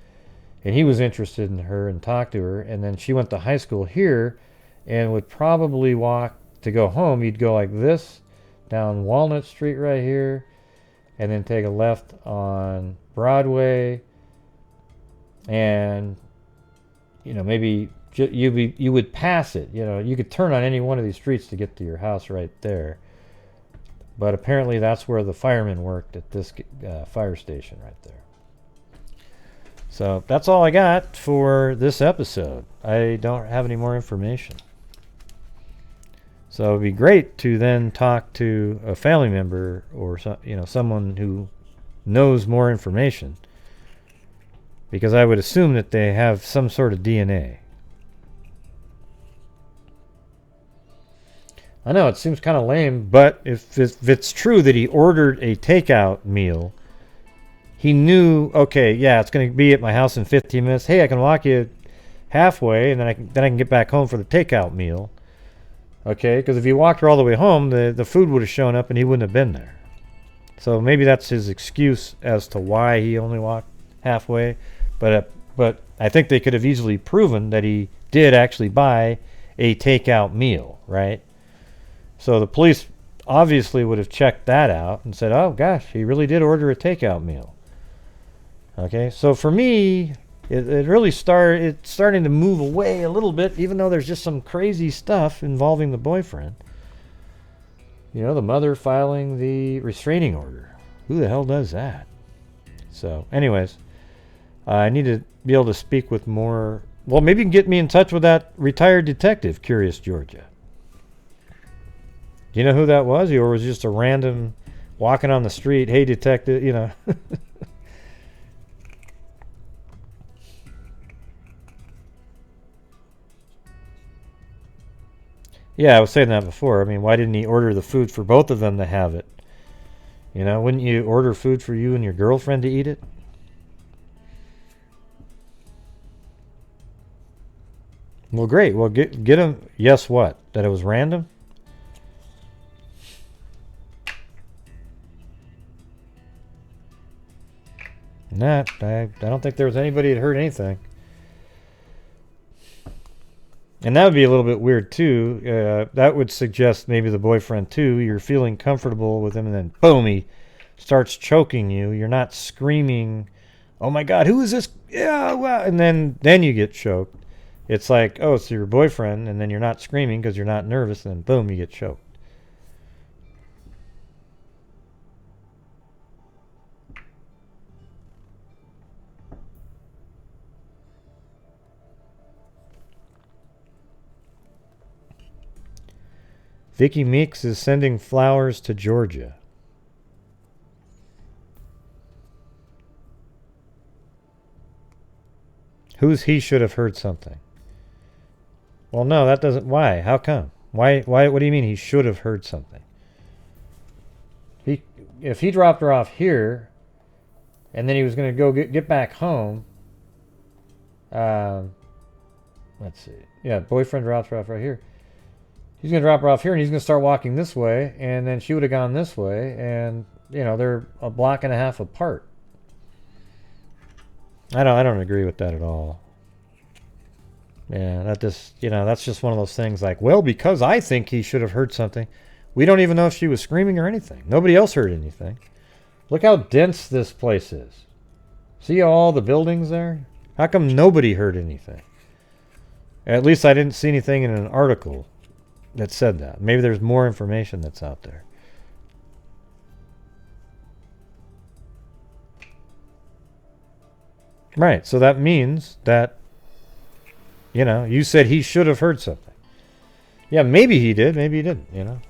and he was interested in her and talked to her, and then she went to high school here and would probably walk to go home. You'd go like this down Walnut Street right here, and then take a left on Broadway, and maybe you would pass it. You could turn on any one of these streets to get to your house right there. But apparently that's where the firemen worked at this fire station right there. So that's all I got for this episode. I don't have any more information. So it'd be great to then talk to a family member or someone who knows more information, because I would assume that they have some sort of DNA. I know it seems kind of lame, but if it's true that he ordered a takeout meal, he knew, okay, yeah, it's going to be at my house in 15 minutes. Hey, I can walk you halfway, and then I can get back home for the takeout meal. Okay, because if he walked her all the way home, the food would have shown up and he wouldn't have been there. So maybe that's his excuse as to why he only walked halfway. But I think they could have easily proven that he did actually buy a takeout meal, right? So the police obviously would have checked that out and said, oh gosh, he really did order a takeout meal. Okay, so for me, it really it's starting to move away a little bit, even though there's just some crazy stuff involving the boyfriend. The mother filing the restraining order. Who the hell does that? So, anyways, I need to be able to speak with more. Well, maybe you can get me in touch with that retired detective, Curious Georgia. Do you know who that was? Or was it just a random walking on the street, hey, detective, Yeah, I was saying that before. I mean, why didn't he order the food for both of them to have it? Wouldn't you order food for you and your girlfriend to eat it? Well, great. Well, get him. Yes, what? That it was random? Nah, I don't think there was anybody that heard anything. And that would be a little bit weird, too. That would suggest maybe the boyfriend, too. You're feeling comfortable with him, and then, boom, he starts choking you. You're not screaming, oh, my God, who is this? Yeah, wow. And then you get choked. It's like, oh, it's your boyfriend, and then you're not screaming because you're not nervous, and then, boom, you get choked. Vicky Meeks is sending flowers to Georgia. Who's he should have heard something? Well, no, that doesn't. Why? How come? Why? What do you mean he should have heard something? If he dropped her off here, and then he was going to go get back home. Let's see. Yeah, boyfriend drops her off right here. He's going to drop her off here, and he's going to start walking this way, and then she would have gone this way, and they're a block and a half apart. I don't agree with that at all. Yeah, that's just one of those things like, well, because I think he should have heard something. We don't even know if she was screaming or anything. Nobody else heard anything. Look how dense this place is. See all the buildings there? How come nobody heard anything? At least I didn't see anything in an article that said that. Maybe there's more information that's out there. Right, so that means that, you said he should have heard something. Yeah, maybe he did, maybe he didn't,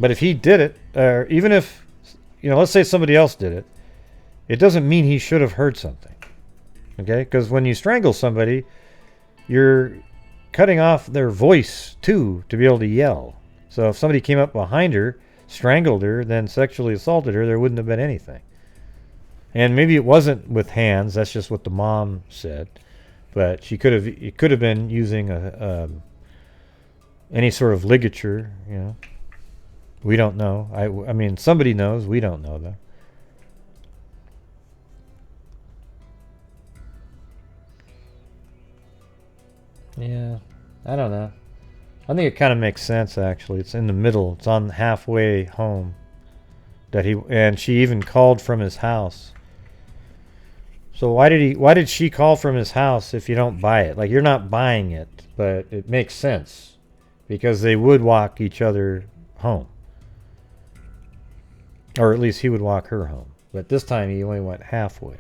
But if he did it, or even if, let's say somebody else did it, it doesn't mean he should have heard something. Okay? Because when you strangle somebody, you're cutting off their voice, too, to be able to yell. So if somebody came up behind her, strangled her, then sexually assaulted her, there wouldn't have been anything. And maybe it wasn't with hands. That's just what the mom said. But it could have been using any sort of ligature, We don't know. I mean, somebody knows. We don't know, though. Yeah, I don't know. I think it kind of makes sense, actually. It's in the middle. It's on halfway home. And she even called from his house. So why did she call from his house if you don't buy it? Like, you're not buying it, but it makes sense because they would walk each other home. Or at least he would walk her home. But this time he only went halfway.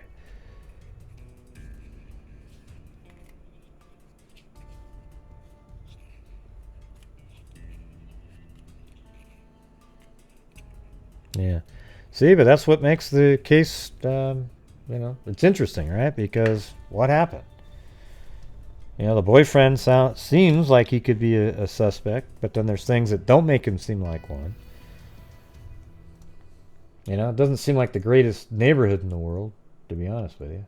Yeah. See, but that's what makes the case, it's interesting, right? Because what happened? The boyfriend seems like he could be a suspect, but then there's things that don't make him seem like one. It doesn't seem like the greatest neighborhood in the world, to be honest with you.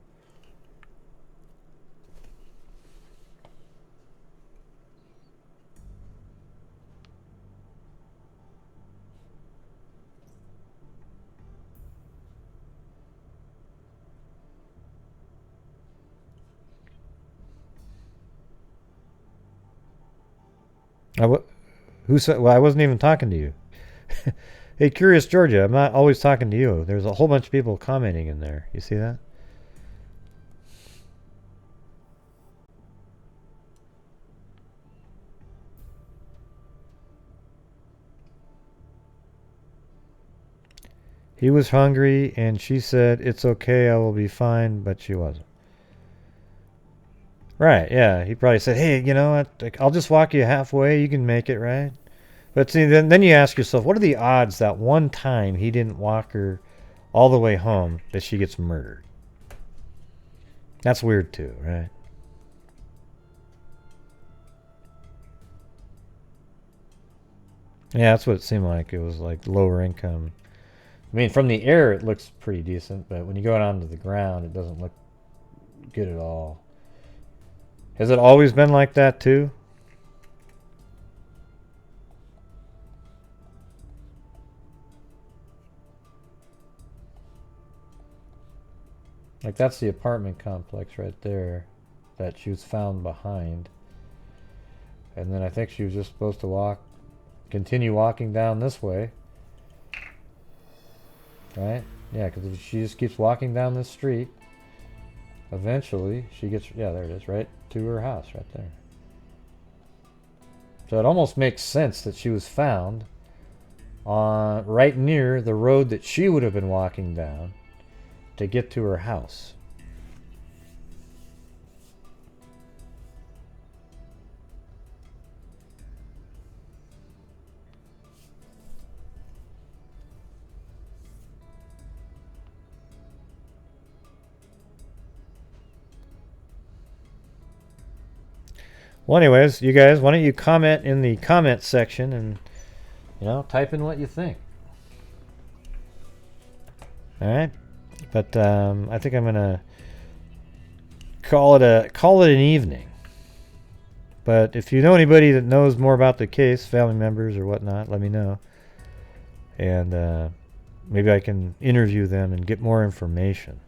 Who said? Well, I wasn't even talking to you. Hey, Curious Georgia, I'm not always talking to you. There's a whole bunch of people commenting in there. You see that? He was hungry, and she said, "It's okay, I will be fine," but she wasn't. Right, yeah. He probably said, "Hey, you know what? I'll just walk you halfway. You can make it, right?" But see, then you ask yourself, what are the odds that one time he didn't walk her all the way home that she gets murdered? That's weird too, right? Yeah, that's what it seemed like. It was like lower income. I mean, from the air it looks pretty decent, but when you go down to the ground, it doesn't look good at all. Has it always been like that too? Like, that's the apartment complex right there that she was found behind. And then I think she was just supposed to continue walking down this way. Right? Yeah, because if she just keeps walking down this street, eventually she gets, yeah, there it is, right to her house right there. So it almost makes sense that she was found right near the road that she would have been walking down to get to her house. Well, anyways, you guys, why don't you comment in the comment section and, you know, type in what you think. All right, but I think I'm gonna call it an evening. But if you know anybody that knows more about the case, family members or whatnot, let me know, and maybe I can interview them and get more information.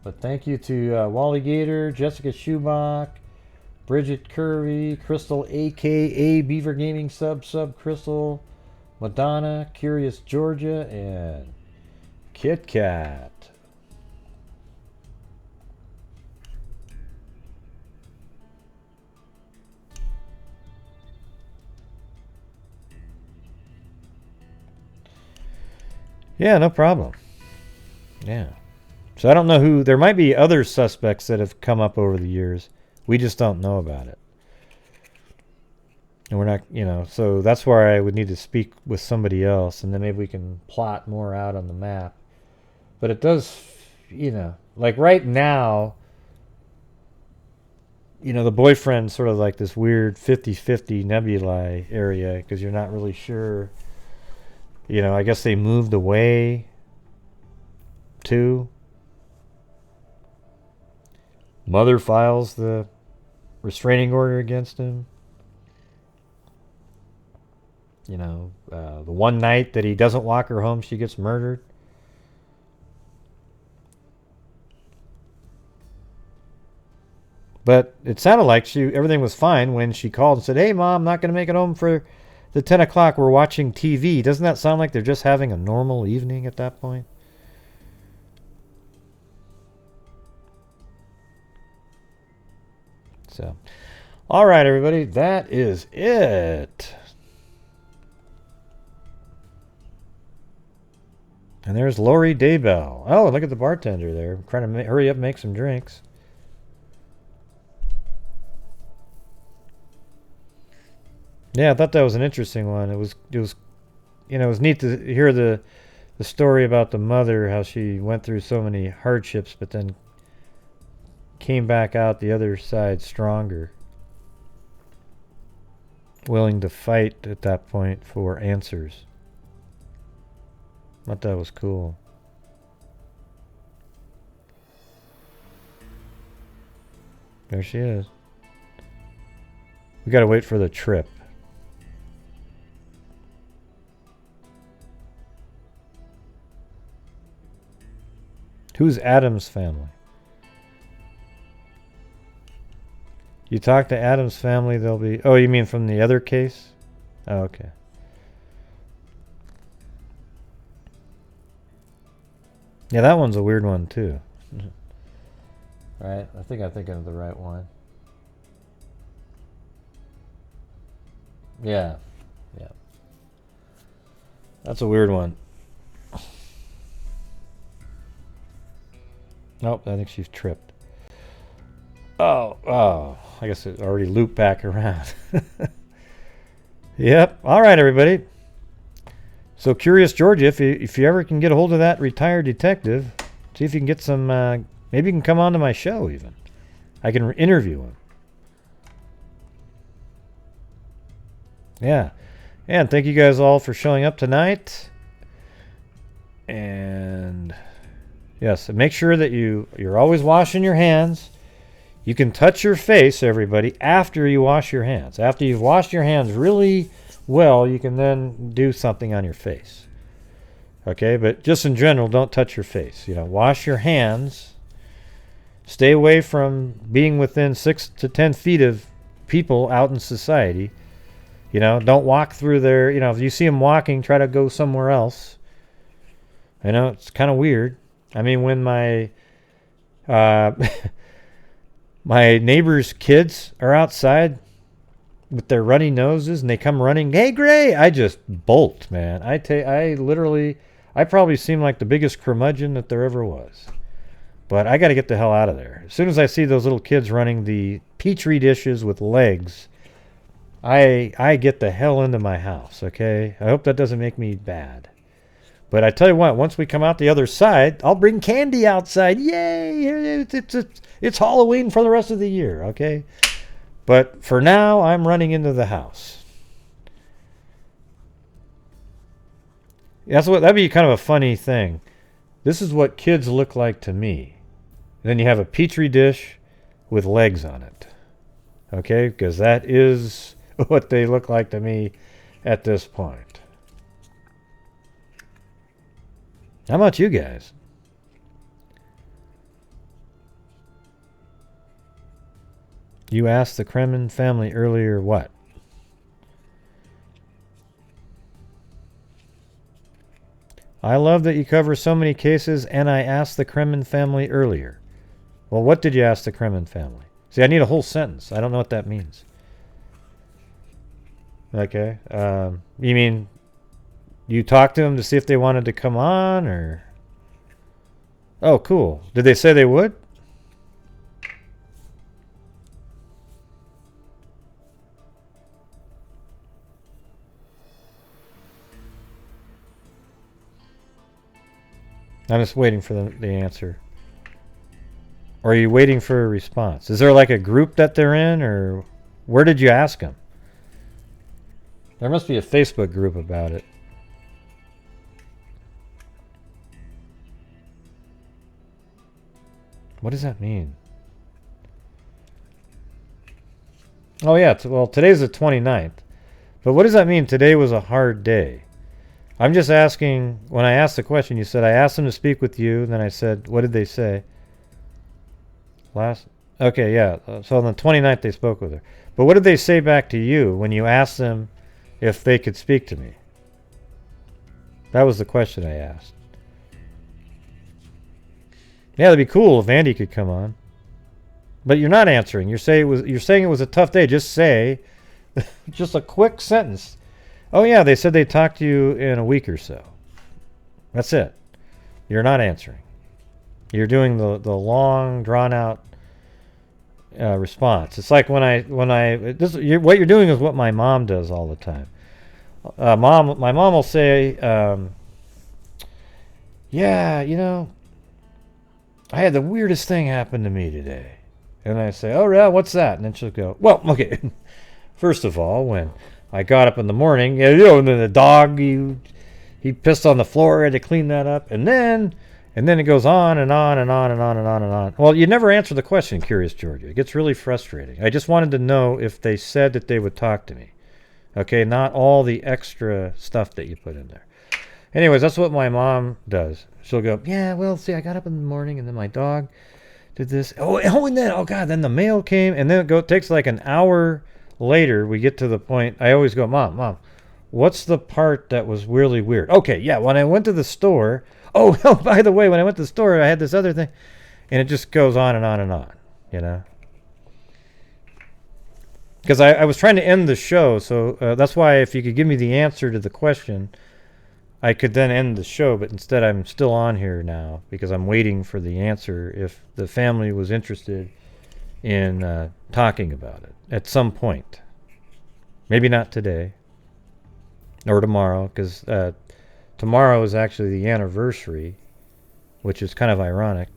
But thank you to Wally Gator, Jessica Schubach, Bridget Curvy, Crystal aka Beaver Gaming Sub Crystal, Madonna, Curious Georgia, and Kit Kat. Yeah, no problem. Yeah. So I don't know who, there might be other suspects that have come up over the years. We just don't know about it. And we're not, you know, so that's where I would need to speak with somebody else, and then maybe we can plot more out on the map. But it does, you know, like right now, you know, the boyfriend's sort of like this weird 50-50 nebulae area because you're not really sure. You know, I guess they moved away too. Mother files the restraining order against him. You know, the one night that he doesn't walk her home, she gets murdered. But it sounded like everything was fine when she called and said, "Hey, Mom, I'm not going to make it home for the 10 o'clock. We're watching TV." Doesn't that sound like they're just having a normal evening at that point? So, all right, everybody, that is it. And there's Lori Daybell. Oh, look at the bartender there. I'm trying to hurry up and make some drinks. Yeah, I thought that was an interesting one. It was, you know, it was neat to hear the story about the mother, how she went through so many hardships, but then came back out the other side stronger, willing to fight at that point for answers. I thought that was cool. There she is. We gotta wait for the trip. Who's Adam's family? You talk to Adam's family, they'll be... Oh, you mean from the other case? Oh, okay. Yeah, that one's a weird one, too. Right? I think I'm thinking of the right one. Yeah. Yeah. That's a weird one. Nope, I think she's tripped. Oh, I guess it already looped back around. Yep. All right, everybody. So, Curious Georgia, if you ever can get a hold of that retired detective, see if you can get some, maybe you can come on to my show even. I can interview him. Yeah. And thank you guys all for showing up tonight. And yes, make sure that you're always washing your hands. You can touch your face, everybody, after you wash your hands. After you've washed your hands really well, you can then do something on your face. Okay, but just in general, don't touch your face. You know, wash your hands. Stay away from being within 6 to 10 feet of people out in society. You know, don't walk through there. You know, if you see them walking, try to go somewhere else. I know it's kind of weird. I mean, when my my neighbor's kids are outside with their runny noses and they come running, "Hey, Gray!" I just bolt, man. I probably seem like the biggest curmudgeon that there ever was. But I got to get the hell out of there. As soon as I see those little kids running the Petri dishes with legs, I get the hell into my house, okay? I hope that doesn't make me bad. But I tell you what, once we come out the other side, I'll bring candy outside. Yay! It's Halloween for the rest of the year, okay? But for now, I'm running into the house. That'd be kind of a funny thing. This is what kids look like to me. And then you have a petri dish with legs on it. Okay? Because that is what they look like to me at this point. How about you guys? You asked the Cremin family earlier what? I love that you cover so many cases, and I asked the Cremin family earlier. Well, what did you ask the Cremin family? See, I need a whole sentence. I don't know what that means. Okay. You mean you talked to them to see if they wanted to come on, or? Oh, cool. Did they say they would? I'm just waiting for the answer. Or are you waiting for a response? Is there like a group that they're in, or where did you ask them? There must be a Facebook group about it. What does that mean? Oh yeah, well today's the 29th. But what does that mean, today was a hard day? I'm just asking, when I asked the question, you said, I asked them to speak with you, and then I said, what did they say? Okay, yeah, so on the 29th they spoke with her. But what did they say back to you when you asked them if they could speak to me? That was the question I asked. Yeah, it'd be cool if Andy could come on. But you're not answering. You're saying it was a tough day. Just say, just a quick sentence. Oh yeah, they said they'd talk to you in a week or so. That's it. You're not answering. You're doing the long, drawn out response. It's like what you're doing is what my mom does all the time. My mom will say, yeah, you know, I had the weirdest thing happen to me today. And I say, oh yeah, what's that? And then she'll go, well, okay. First of all, when I got up in the morning, you know, and then the dog, he pissed on the floor, I had to clean that up. And then it goes on and on and on and on and on and on. Well, you never answer the question, Curious Georgia. It gets really frustrating. I just wanted to know if they said that they would talk to me. Okay, not all the extra stuff that you put in there. Anyways, that's what my mom does. She'll go, yeah, well, see, I got up in the morning, and then my dog did this. And then, oh, God, then the mail came, and then it takes like an hour later, we get to the point. I always go, Mom, what's the part that was really weird? Okay, yeah, when I went to the store, oh, by the way, when I went to the store, I had this other thing, and it just goes on and on and on, you know? Because I was trying to end the show, so that's why if you could give me the answer to the question, I could then end the show, but instead I'm still on here now because I'm waiting for the answer if the family was interested in talking about it at some point. Maybe not today or tomorrow, because tomorrow is actually the anniversary, which is kind of ironic.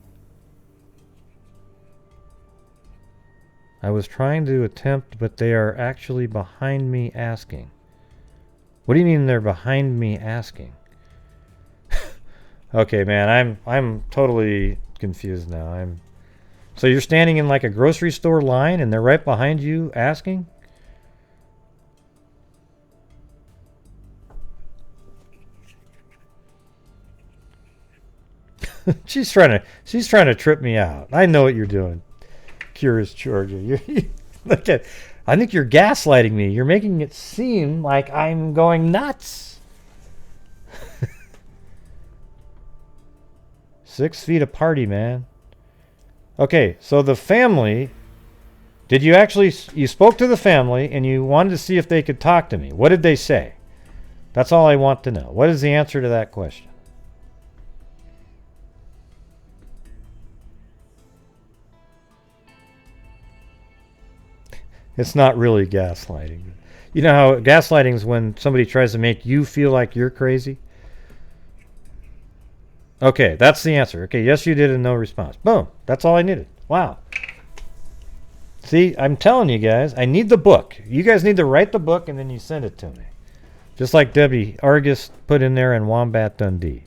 I was trying to attempt, but they are actually behind me asking. What do you mean they're behind me asking? Okay, man, I'm totally confused now. So you're standing in like a grocery store line and they're right behind you asking? She's trying to trip me out. I know what you're doing. Curious Georgia. Look at, I think you're gaslighting me. You're making it seem like I'm going nuts. 6 feet of party, man. Okay, so the family, you spoke to the family and you wanted to see if they could talk to me. What did they say? That's all I want to know. What is the answer to that question? It's not really gaslighting. You know how gaslighting is when somebody tries to make you feel like you're crazy? Okay, that's the answer. Okay, yes, you did, and no response. Boom. That's all I needed. Wow. See, I'm telling you guys, I need the book. You guys need to write the book, and then you send it to me. Just like Debbie Argus put in there in Wombat Dundee.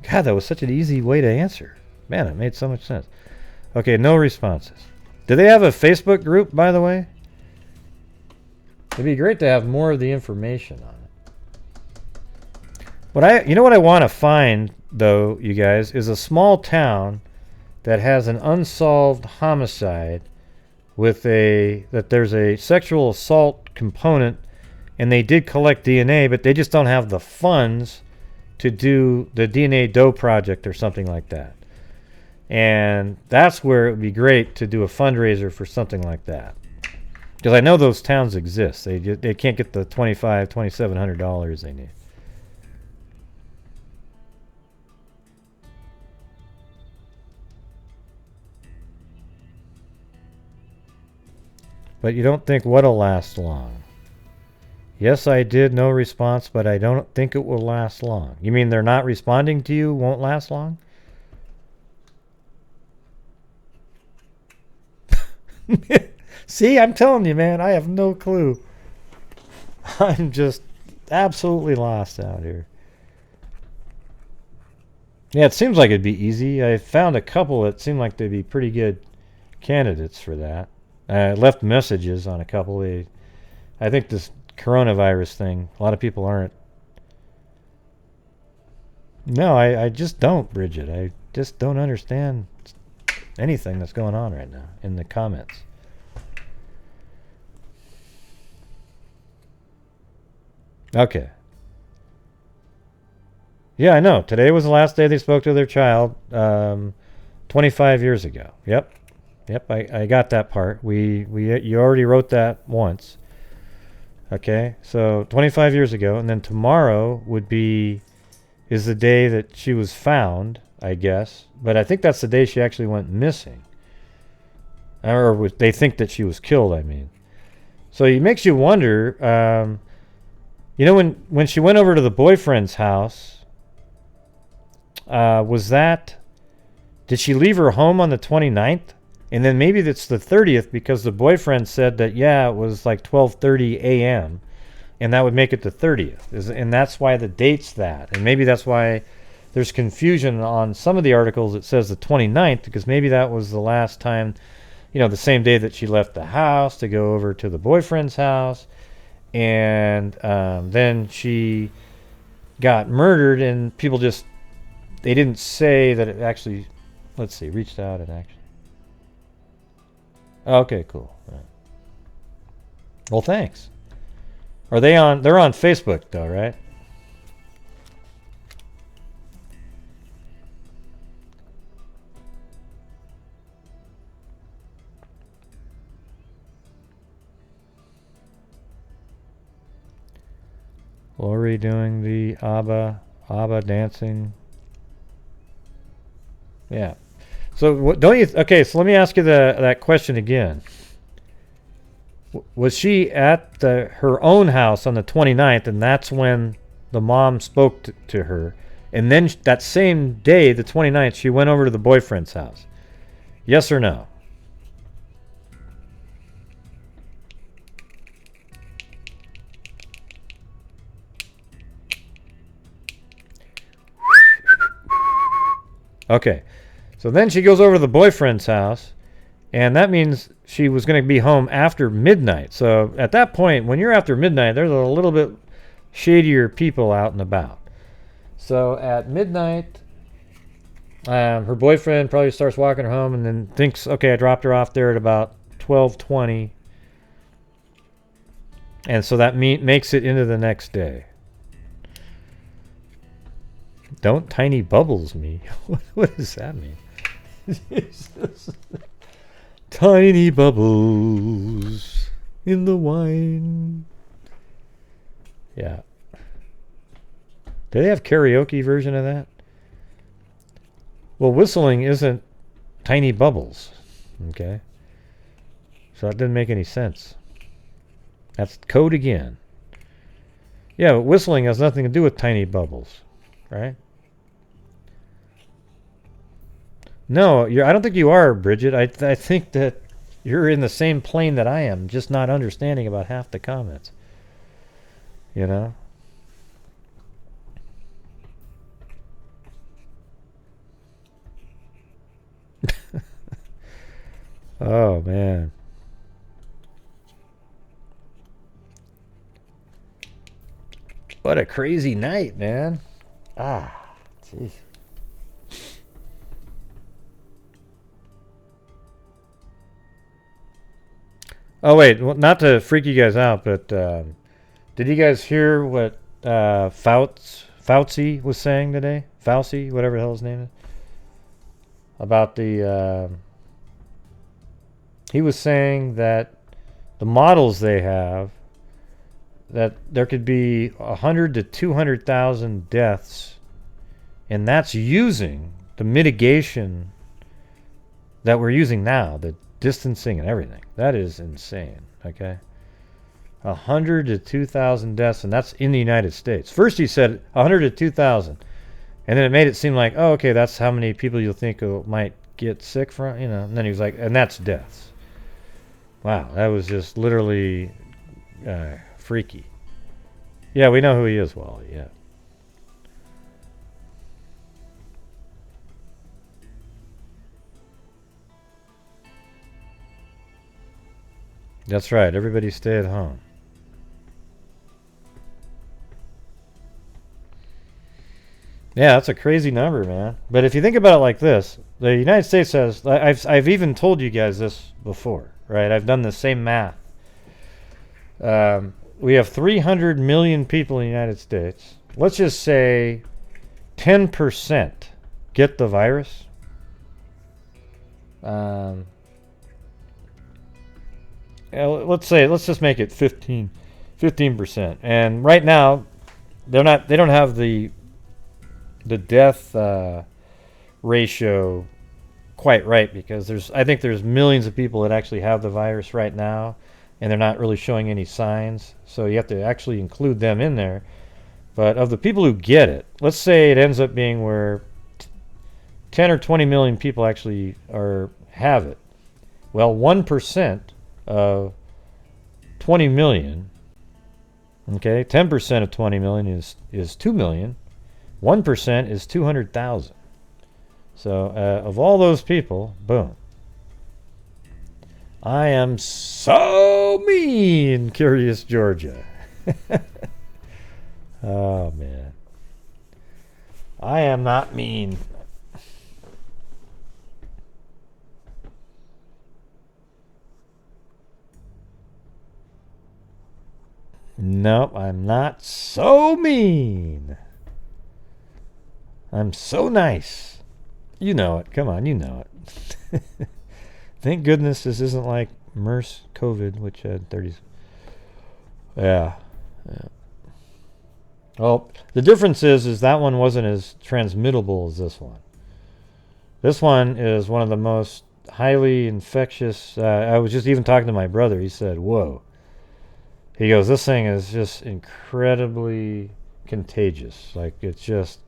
God, that was such an easy way to answer. Man, it made so much sense. Okay, no responses. Do they have a Facebook group, by the way? It'd be great to have more of the information on it. You know what I want to find, though, you guys, is a small town that has an unsolved homicide with that there's a sexual assault component, and they did collect DNA, but they just don't have the funds to do the DNA Doe project or something like that. And that's where it would be great to do a fundraiser for something like that. Because I know those towns exist. They can't get the $2,700 they need. But you don't think what'll last long? Yes, I did. No response, but I don't think it will last long. You mean they're not responding to you won't last long? See, I'm telling you, man, I have no clue. I'm just absolutely lost out here. Yeah, it seems like it'd be easy. I found a couple that seemed like they'd be pretty good candidates for that. I left messages on a couple. I think this coronavirus thing, a lot of people aren't. No, I just don't, Bridget. I just don't understand anything that's going on right now in the comments. Okay. Yeah, I know. Today was the last day they spoke to their child 25 years ago. Yep, I got that part. You already wrote that once. Okay, so 25 years ago, and then tomorrow is the day that she was found, I guess. But I think that's the day she actually went missing. Or they think that she was killed, I mean. So it makes you wonder, you know, when she went over to the boyfriend's house, did she leave her home on the 29th? And then maybe it's the 30th because the boyfriend said that, yeah, it was like 12:30 a.m. And that would make it the 30th. And that's why the date's that. And maybe that's why there's confusion on some of the articles. It says the 29th because maybe that was the last time, you know, the same day that she left the house to go over to the boyfriend's house. And then she got murdered, and people they didn't say that it actually, let's see, reached out and actually. Okay, cool. Right. Well, thanks. They're on Facebook though, right? Lori doing the ABBA dancing. Yeah. So don't you? Okay, so let me ask you that question again. Was she at her own house on the 29th, and that's when the mom spoke to her, and then that same day, the 29th, she went over to the boyfriend's house? Yes or no? Okay. So then she goes over to the boyfriend's house, and that means she was going to be home after midnight. So at that point, when you're after midnight, there's a little bit shadier people out and about. So at midnight, her boyfriend probably starts walking her home and then thinks, okay, I dropped her off there at about 12:20. And so that makes it into the next day. Don't tiny bubbles me. What does that mean? Jesus. Tiny bubbles in the wine. Yeah. Do they have karaoke version of that? Well, whistling isn't tiny bubbles. Okay. So that didn't make any sense. That's code again. Yeah, but whistling has nothing to do with tiny bubbles. right? No, I don't think you are, Bridget. I think that you're in the same plane that I am, just not understanding about half the comments. You know? Oh, man. What a crazy night, man. Ah, jeez. Oh, wait. Well, not to freak you guys out, but did you guys hear what Fauci was saying today? Fauci, whatever the hell his name is. About the... he was saying that the models they have, that there could be 100 to 200,000 deaths, and that's using the mitigation that we're using now, the distancing and everything. That is insane, okay? 100 to 2,000 deaths, and that's in the United States. First he said 100 to 2,000, and then it made it seem like, oh, okay, that's how many people you'll think might get sick from, you know, and then he was like, and that's deaths. Wow, that was just literally freaky. Yeah, we know who he is, Wally, yeah. That's right, everybody stay at home. Yeah, that's a crazy number, man. But if you think about it like this, the United States has, I've even told you guys this before, right? I've done the same math. We have 300 million people in the United States. Let's just say 10% get the virus. Let's just make it 15%. And right now, they don't have the death ratio quite right, because I think there's millions of people that actually have the virus right now, and they're not really showing any signs. So you have to actually include them in there. But of the people who get it, let's say it ends up being where 10 or 20 million people actually have it. Well, 1% of 20 million, okay, 10% of 20 million is 2 million. 1% is 200,000. So of all those people, boom. I am so mean, Curious Georgia. Oh, man. I am not mean. Nope, I'm not so mean. I'm so nice. You know it. Come on, you know it. Thank goodness this isn't like MERS COVID, which had 30s. Yeah. Well, the difference is that one wasn't as transmittable as this one. This one is one of the most highly infectious. I was just even talking to my brother. He said, whoa. He goes, this thing is just incredibly contagious. Like, it's just,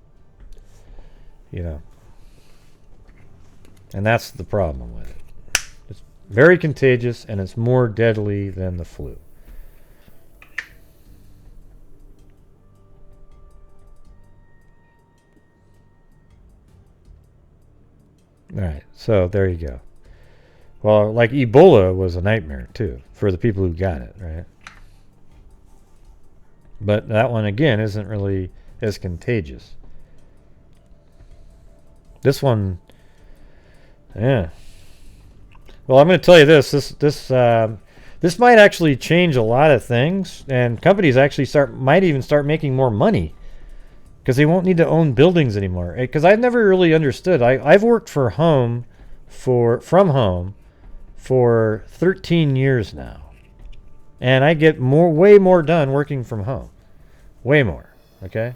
you know. And that's the problem with it. It's very contagious, and it's more deadly than the flu. All right, so there you go. Well, like Ebola was a nightmare, too, for the people who got it, right? But that one, again, isn't really as contagious. This one, yeah. Well, I'm going to tell you this. This might actually change a lot of things, and companies actually might even start making more money, because they won't need to own buildings anymore. Because I've never really understood. I've worked from home for 13 years now. And I get way more done working from home. Way more. Okay?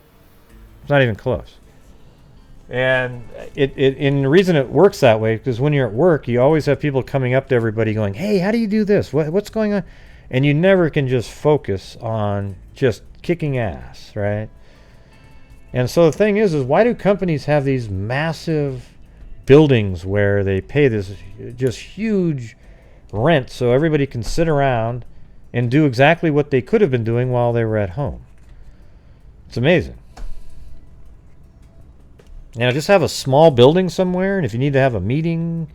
It's not even close. And and the reason it works that way, because when you're at work, you always have people coming up to everybody going, hey, how do you do this? What's going on? And you never can just focus on just kicking ass, right? And so the thing is why do companies have these massive buildings where they pay this just huge rent so everybody can sit around and do exactly what they could have been doing while they were at home? It's amazing. Just have a small building somewhere, and if you need to have a meeting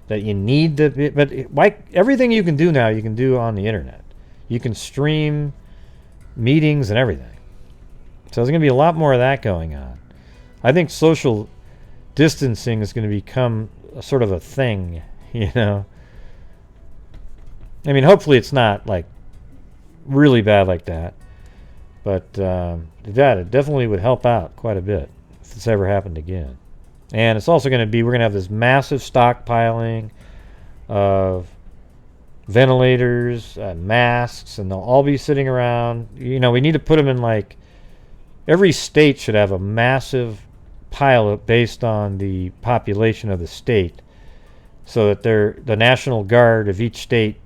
that you need to, but like everything you can do now, you can do on the internet. You can stream meetings and everything. So there's going to be a lot more of that going on. I think social distancing is going to become a sort of a thing, I mean, hopefully it's not like really bad like that, but it definitely would help out quite a bit if this ever happened again. And it's also going to be, we're going to have this massive stockpiling of ventilators, masks, and they'll all be sitting around. We need to put them in, like, every state should have a massive pile based on the population of the state, so that the National Guard of each state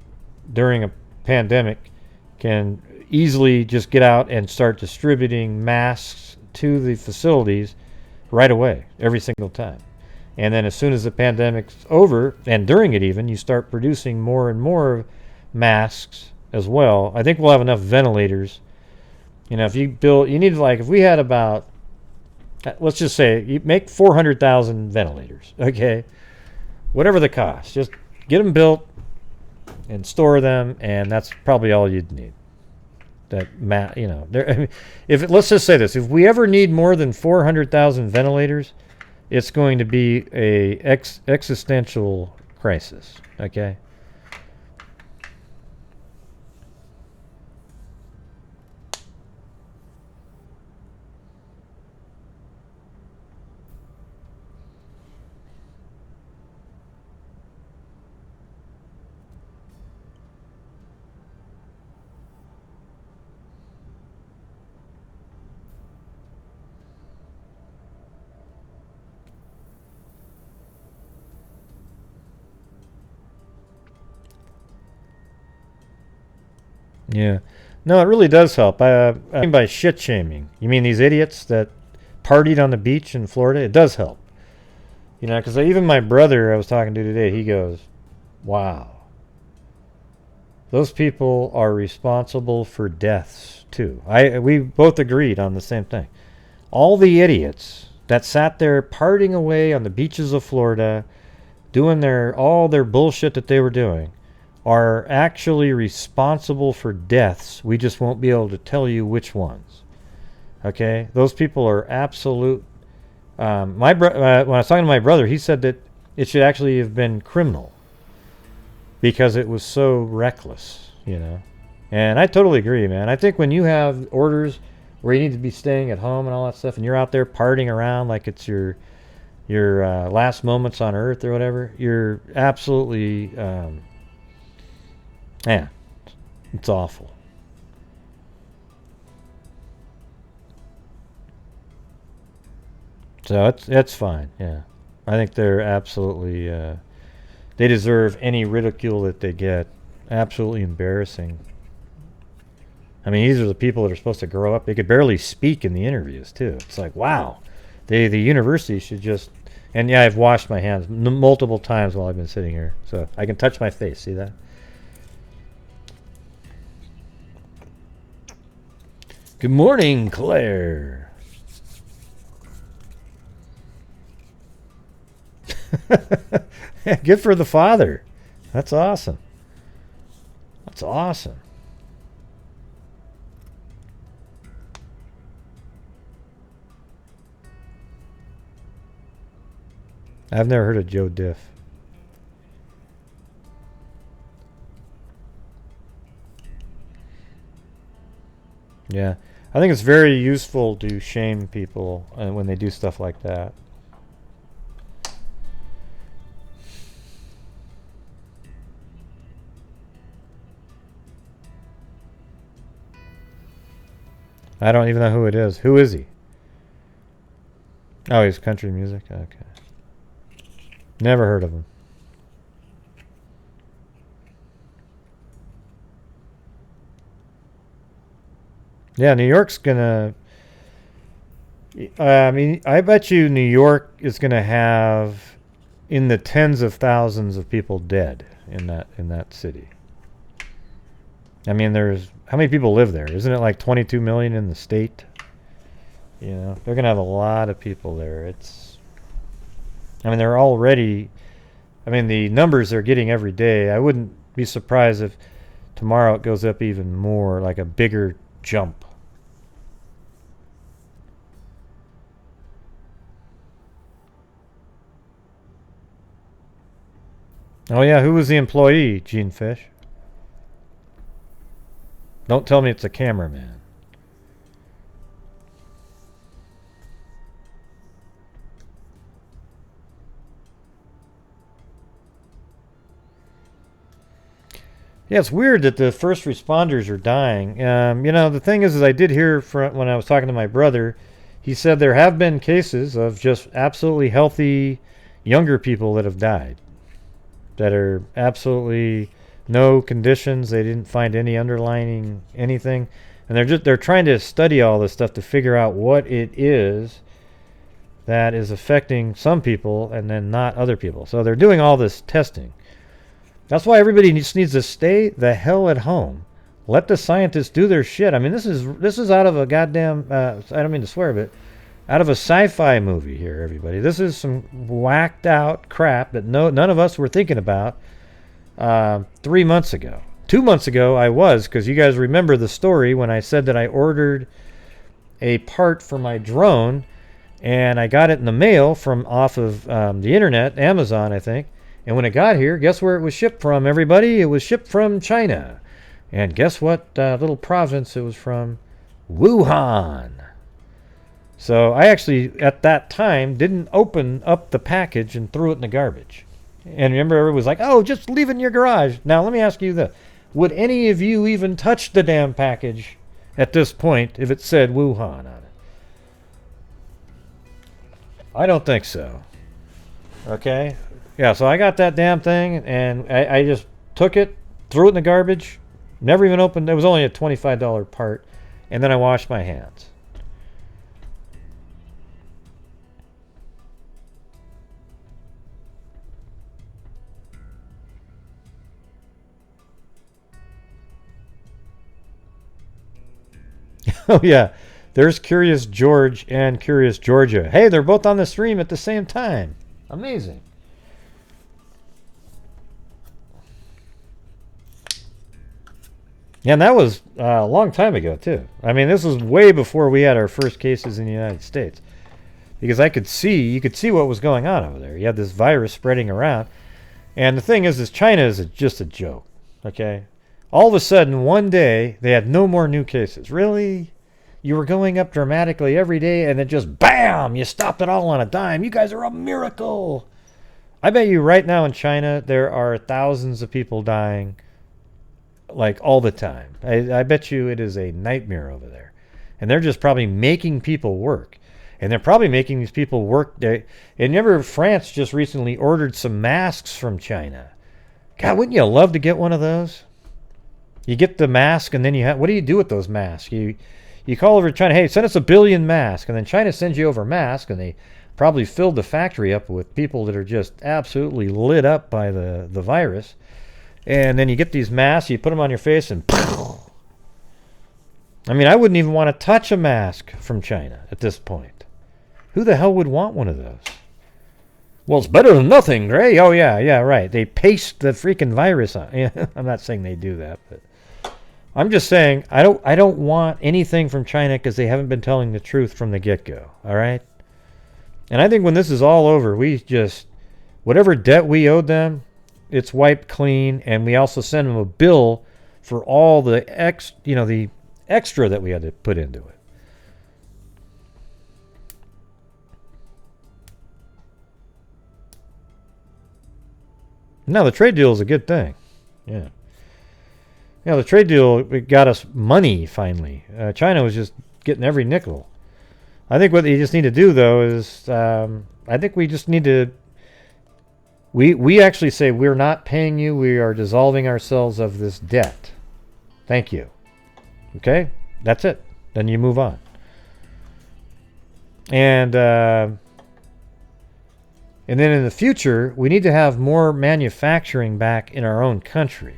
during a pandemic can easily just get out and start distributing masks to the facilities right away, every single time. And then as soon as the pandemic's over, and during it even, you start producing more and more masks as well. I think we'll have enough ventilators. If you build, you need, like, if we had about, let's just say, you make 400,000 ventilators, okay? Whatever the cost, just get them built and store them, and that's probably all you'd need. Let's just say this: if we ever need more than 400,000 ventilators, it's going to be a existential crisis. Okay. Yeah. No, it really does help. I mean by shit shaming. You mean these idiots that partied on the beach in Florida? It does help. Because even my brother I was talking to today, he goes, wow. Those people are responsible for deaths, too. We both agreed on the same thing. All the idiots that sat there partying away on the beaches of Florida, doing all their bullshit that they were doing, are actually responsible for deaths. We just won't be able to tell you which ones. Okay? Those people are absolute. When I was talking to my brother, he said that it should actually have been criminal because it was so reckless, And I totally agree, man. I think when you have orders where you need to be staying at home and all that stuff, and you're out there partying around like it's your last moments on Earth or whatever, you're absolutely... yeah, it's awful. So it's fine. Yeah, I think they're absolutely. They deserve any ridicule that they get. Absolutely embarrassing. I mean, these are the people that are supposed to grow up. They could barely speak in the interviews too. It's like, wow, the university should just. And yeah, I've washed my hands multiple times while I've been sitting here, so I can touch my face. See that? Good morning, Claire. Good for the father. That's awesome. That's awesome. I've never heard of Joe Diff. Yeah. I think it's very useful to shame people when they do stuff like that. I don't even know who it is. Who is he? Oh, he's country music? Okay. Never heard of him. Yeah, New York's gonna... I mean, I bet you New York is going to have in the tens of thousands of people dead in that city. I mean, there's how many people live there? Isn't it like 22 million in the state? You know, they're going to have a lot of people there. I mean, they're already. I mean, the numbers they're getting every day. I wouldn't be surprised if tomorrow it goes up even more, like a bigger jump. Oh yeah, who was the employee, Gene Fish? Don't tell me it's a cameraman. Yeah, it's weird that the first responders are dying. You know, the thing is I did hear from when I was talking to my brother, he said there have been cases of just absolutely healthy younger people that have died. That are absolutely no conditions. They didn't find any underlying anything, and they're trying to study all this stuff to figure out what it is that is affecting some people and then not other people. So they're doing all this testing. That's why everybody just needs to stay the hell at home. Let the scientists do their shit. I mean, this is out of a goddamn. I don't mean to swear, but out of a sci-fi movie here, everybody. This is some whacked out crap that none of us were thinking about 3 months ago. 2 months ago I was, because you guys remember the story when I said that I ordered a part for my drone and I got it in the mail from off of the internet, Amazon, I think. And when it got here, guess where it was shipped from, everybody? It was shipped from China. And guess what little province it was from? Wuhan. So I actually, at that time, didn't open up the package and threw it in the garbage. And remember, everyone was like, oh, just leave it in your garage. Now, let me ask you this. Would any of you even touch the damn package at this point if it said Wuhan on it? I don't think so. Okay? Yeah, so I got that damn thing, and I just took it, threw it in the garbage, never even opened. It was only a $25 part, and then I washed my hands. Oh, yeah. There's Curious George and Curious Georgia. Hey, they're both on the stream at the same time. Amazing. Yeah, and that was a long time ago, too. I mean, this was way before we had our first cases in the United States. Because you could see what was going on over there. You had this virus spreading around. And the thing is China is just a joke. Okay? All of a sudden, one day, they had no more new cases. Really? You were going up dramatically every day, and then just BAM! You stopped it all on a dime. You guys are a miracle. I bet you right now in China, there are thousands of people dying, like all the time. I bet you it is a nightmare over there. And they're just probably making people work. And they're probably making these people work. And remember, France just recently ordered some masks from China. God, wouldn't you love to get one of those? You get the mask, and then what do you do with those masks? You call over to China, hey, send us 1 billion masks, and then China sends you over masks, and they probably filled the factory up with people that are just absolutely lit up by the virus. And then you get these masks, you put them on your face, and I mean, I wouldn't even want to touch a mask from China at this point. Who the hell would want one of those? Well, it's better than nothing, Gray. Oh, yeah, right. They paste the freaking virus on. I'm not saying they do that, but I'm just saying I don't want anything from China because they haven't been telling the truth from the get-go, all right? And I think when this is all over, whatever debt we owed them, it's wiped clean, and we also send them a bill for all the extra that we had to put into it. Now, the trade deal is a good thing. Yeah. Yeah, the trade deal got us money, finally. China was just getting every nickel. I think what you just need to do, though, is I think we just need to... We actually say, we're not paying you. We are dissolving ourselves of this debt. Thank you. Okay? That's it. Then you move on. And then in the future, we need to have more manufacturing back in our own country,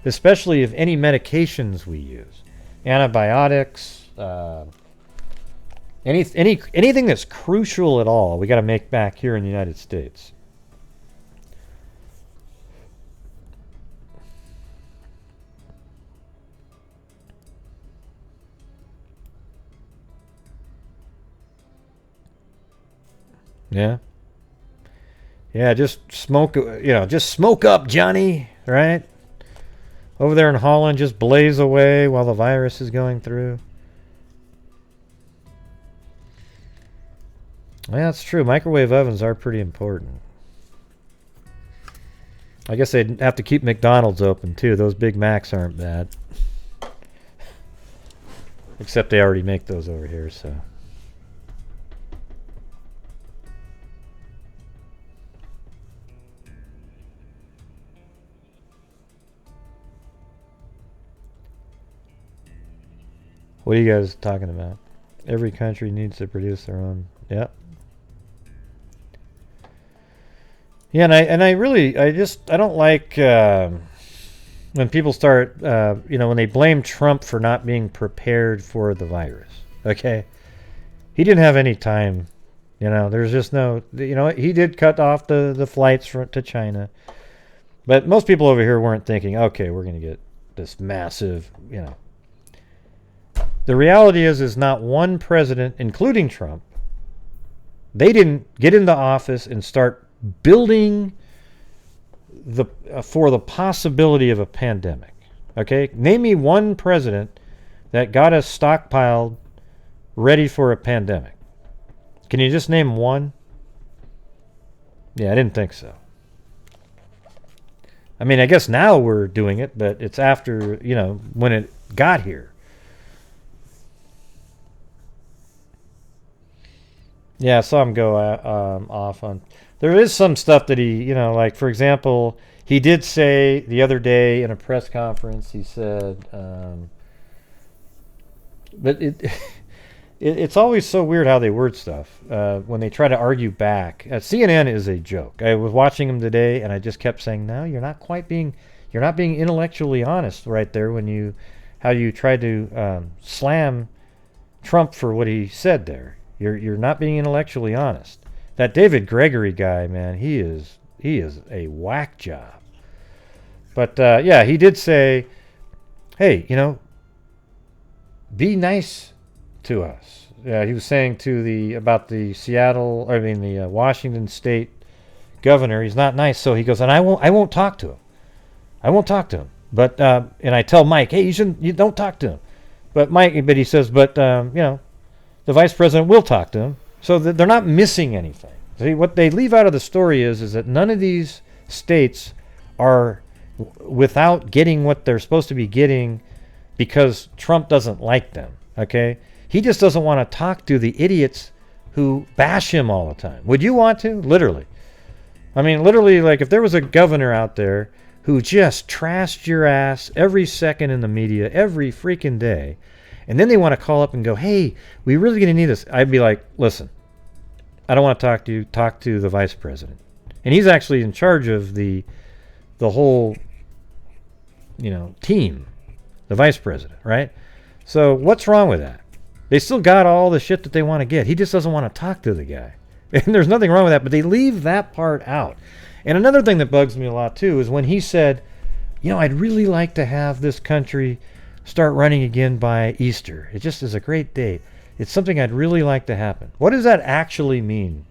especially of any medications we use, antibiotics, anything that's crucial at all. We got to make back here in the United States. Yeah. Yeah, just smoke, just smoke up, Johnny, right? Over there in Holland, just blaze away while the virus is going through. Yeah, that's true. Microwave ovens are pretty important. I guess they'd have to keep McDonald's open, too. Those Big Macs aren't bad. Except they already make those over here, so... What are you guys talking about? Every country needs to produce their own. Yep. Yeah, and I don't like when people start, when they blame Trump for not being prepared for the virus. Okay, he didn't have any time. There's just no. He did cut off the flights to China, but most people over here weren't thinking, okay, we're going to get this massive, The reality is not one president, including Trump, they didn't get into office and start building for the possibility of a pandemic. Okay? Name me one president that got us stockpiled ready for a pandemic. Can you just name one? Yeah, I didn't think so. I mean, I guess now we're doing it, but it's after, when it got here. Yeah, I saw him go off on... There is some stuff that he, like, for example, he did say the other day in a press conference, he said... but it's always so weird how they word stuff when they try to argue back. CNN is a joke. I was watching him today, and I just kept saying, no, you're not being intellectually honest right there when how you tried to slam Trump for what he said there. You're not being intellectually honest. That David Gregory guy, man, he is a whack job. But yeah, he did say, hey, be nice to us. He was saying about the Washington State governor, he's not nice. So he goes, and I won't talk to him. I won't talk to him. But and I tell Mike, hey, you don't talk to him. But he says, the vice president will talk to him, so that they're not missing anything. See, what they leave out of the story is that none of these states are without getting what they're supposed to be getting because Trump doesn't like them, okay? He just doesn't want to talk to the idiots who bash him all the time. Would you want to? Literally. I mean, literally, like, if there was a governor out there who just trashed your ass every second in the media, every freaking day, and then they want to call up and go, hey, we really going to need this. I'd be like, listen, I don't want to talk to you. Talk to the vice president. And he's actually in charge of the whole, team, the vice president, right? So what's wrong with that? They still got all the shit that they want to get. He just doesn't want to talk to the guy. And there's nothing wrong with that, but they leave that part out. And another thing that bugs me a lot, too, is when he said, I'd really like to have this country start running again by Easter. It just is a great date. It's something I'd really like to happen. What does that actually mean?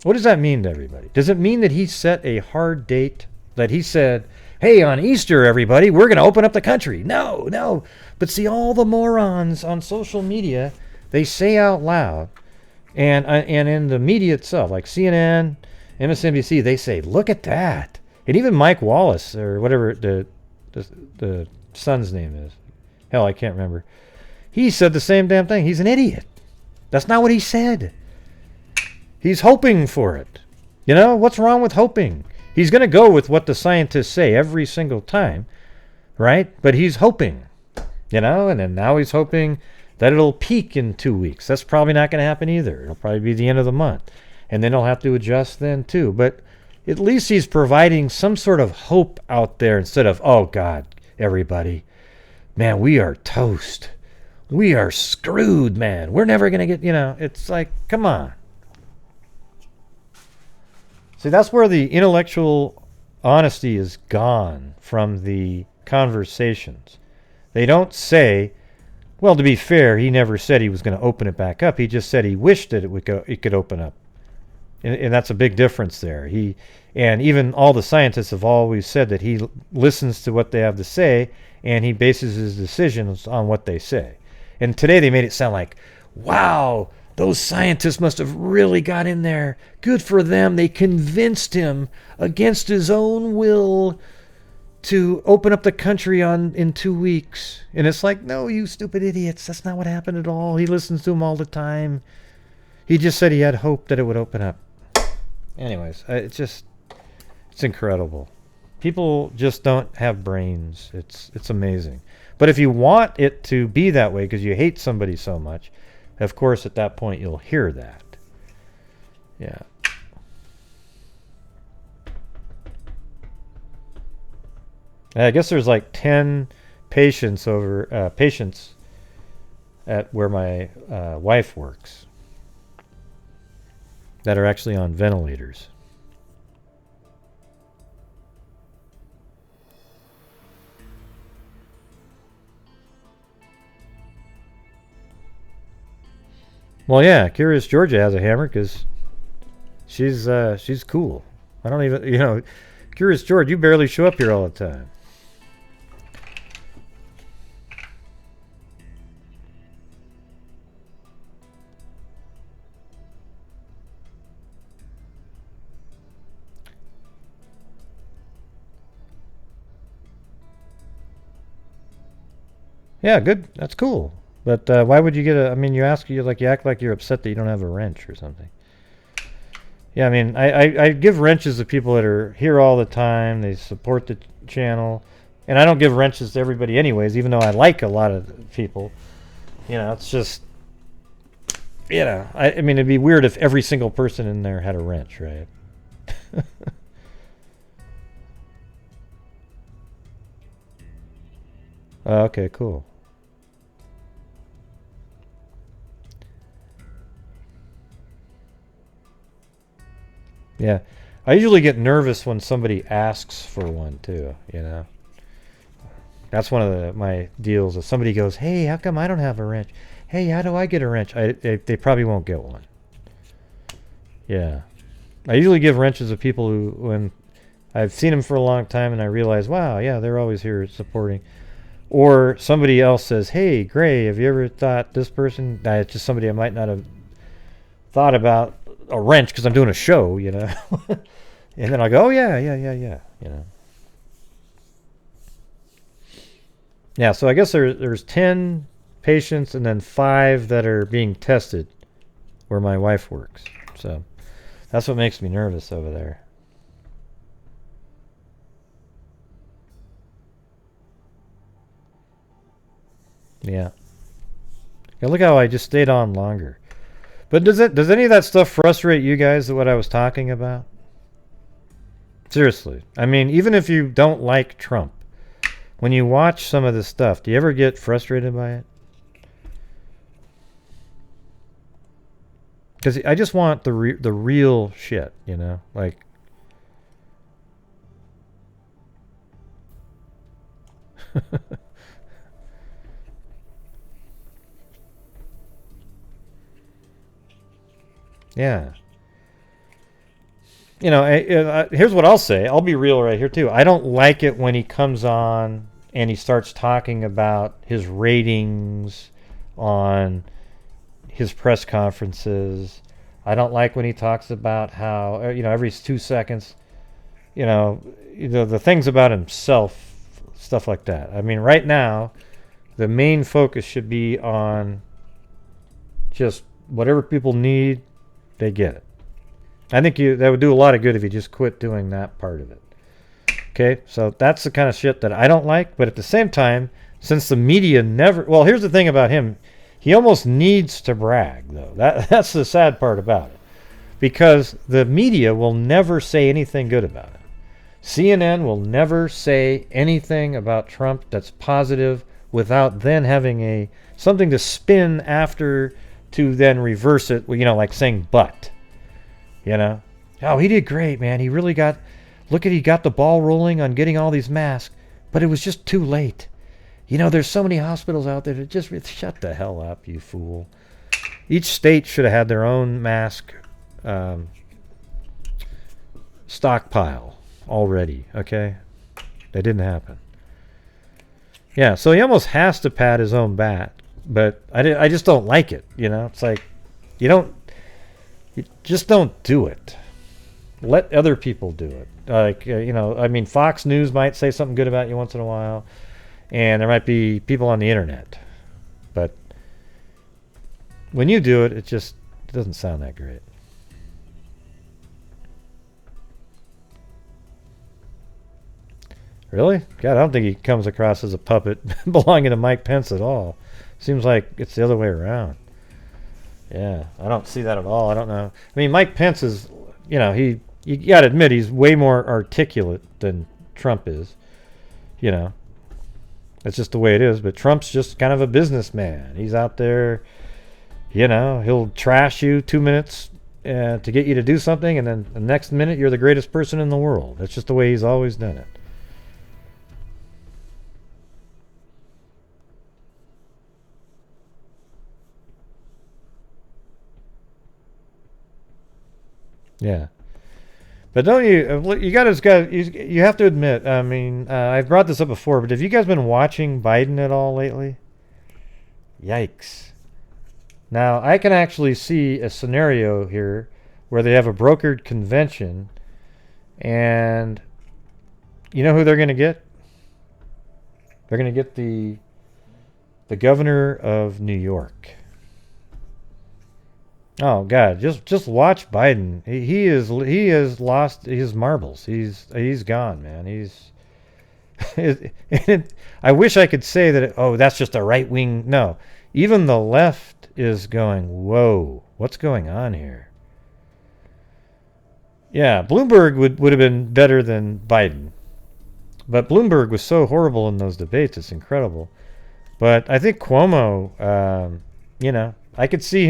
What does that mean to everybody? Does it mean that he set a hard date? That he said, hey, on Easter, everybody, we're going to open up the country? No. But see, all the morons on social media, they say out loud, and in the media itself, like CNN, MSNBC, they say, look at that. And even Mike Wallace, or whatever the son's name is. Hell, I can't remember. He said the same damn thing. He's an idiot. That's not what he said. He's hoping for it. What's wrong with hoping? He's going to go with what the scientists say every single time, right? But he's hoping, and then now he's hoping that it'll peak in 2 weeks. That's probably not going to happen either. It'll probably be the end of the month. And then he'll have to adjust then too. But at least he's providing some sort of hope out there instead of, oh God, everybody, man, we are toast. We are screwed, man. We're never going to get, it's like, come on. See, that's where the intellectual honesty is gone from the conversations. They don't say, well, to be fair, he never said he was going to open it back up. He just said he wished that it could open up. And that's a big difference there. And even all the scientists have always said that he listens to what they have to say, and he bases his decisions on what they say. And today they made it sound like, wow, those scientists must have really got in there. Good for them. They convinced him against his own will to open up the country in 2 weeks. And it's like, no, you stupid idiots. That's not what happened at all. He listens to him all the time. He just said he had hope that it would open up. Anyways, it's incredible. People just don't have brains. It's amazing. But if you want it to be that way because you hate somebody so much, of course, at that point, you'll hear that. Yeah. I guess there's like 10 patients at where my wife works that are actually on ventilators. Well, yeah, Curious Georgia has a hammer because she's cool. I don't even, Curious George, you barely show up here all the time. Yeah, good. That's cool. But why would you get you act like you're upset that you don't have a wrench or something. Yeah, I mean, I give wrenches to people that are here all the time. They support the channel. And I don't give wrenches to everybody anyways, even though I like a lot of people. It's just, I mean, it'd be weird if every single person in there had a wrench, right? Okay, cool. Yeah, I usually get nervous when somebody asks for one too, That's one of my deals. If somebody goes, hey, how come I don't have a wrench? Hey, how do I get a wrench? They probably won't get one. Yeah. I usually give wrenches to people who, when I've seen them for a long time and I realize, wow, yeah, they're always here supporting. Or somebody else says, hey, Gray, have you ever thought this person, it's just somebody I might not have thought about a wrench because I'm doing a show, And then I go, oh, yeah. Yeah, so I guess there's 10 patients and then 5 that are being tested where my wife works. So that's what makes me nervous over there. Yeah. Look how I just stayed on longer. But does any of that stuff frustrate you guys, what I was talking about? Seriously. I mean, even if you don't like Trump, when you watch some of this stuff, do you ever get frustrated by it? Because I just want the real shit, Like, yeah. Here's what I'll say. I'll be real right here, too. I don't like it when he comes on and he starts talking about his ratings on his press conferences. I don't like when he talks about how, every 2 seconds, the things about himself, stuff like that. I mean, right now, the main focus should be on just whatever people need, they get it. I think that would do a lot of good if you just quit doing that part of it. Okay, so that's the kind of shit that I don't like. But at the same time, since the media never... Well, here's the thing about him. He almost needs to brag, though. That's the sad part about it. Because the media will never say anything good about it. CNN will never say anything about Trump that's positive without then having something to spin after to then reverse it, like saying but. Oh, he did great, man. He really got the ball rolling on getting all these masks, but it was just too late. There's so many hospitals out there that just shut the hell up, you fool. Each state should have had their own mask stockpile already, okay? That didn't happen. Yeah, so he almost has to pat his own back, but I just don't like it, It's like, you just don't do it. Let other people do it. Like, Fox News might say something good about you once in a while, and there might be people on the internet. But when you do it, it doesn't sound that great. Really? God, I don't think he comes across as a puppet belonging to Mike Pence at all. Seems like it's the other way around. Yeah, I don't see that at all. I don't know. Mike Pence is, you got to admit he's way more articulate than Trump is. That's just the way it is. But Trump's just kind of a businessman. He's out there, he'll trash you 2 minutes to get you to do something, and then the next minute you're the greatest person in the world. That's just the way he's always done it. Yeah. But don't you you have to admit, I've brought this up before, but have you guys been watching Biden at all lately? Yikes. Now, I can actually see a scenario here where they have a brokered convention, and you know who they're going to get? They're going to get the governor of New York. Oh God! Just watch Biden. He has lost his marbles. He's gone, man. I wish I could say that. That's just a right wing. No, even the left is going. Whoa, what's going on here? Yeah, Bloomberg would have been better than Biden, but Bloomberg was so horrible in those debates. It's incredible. But I think Cuomo, I could see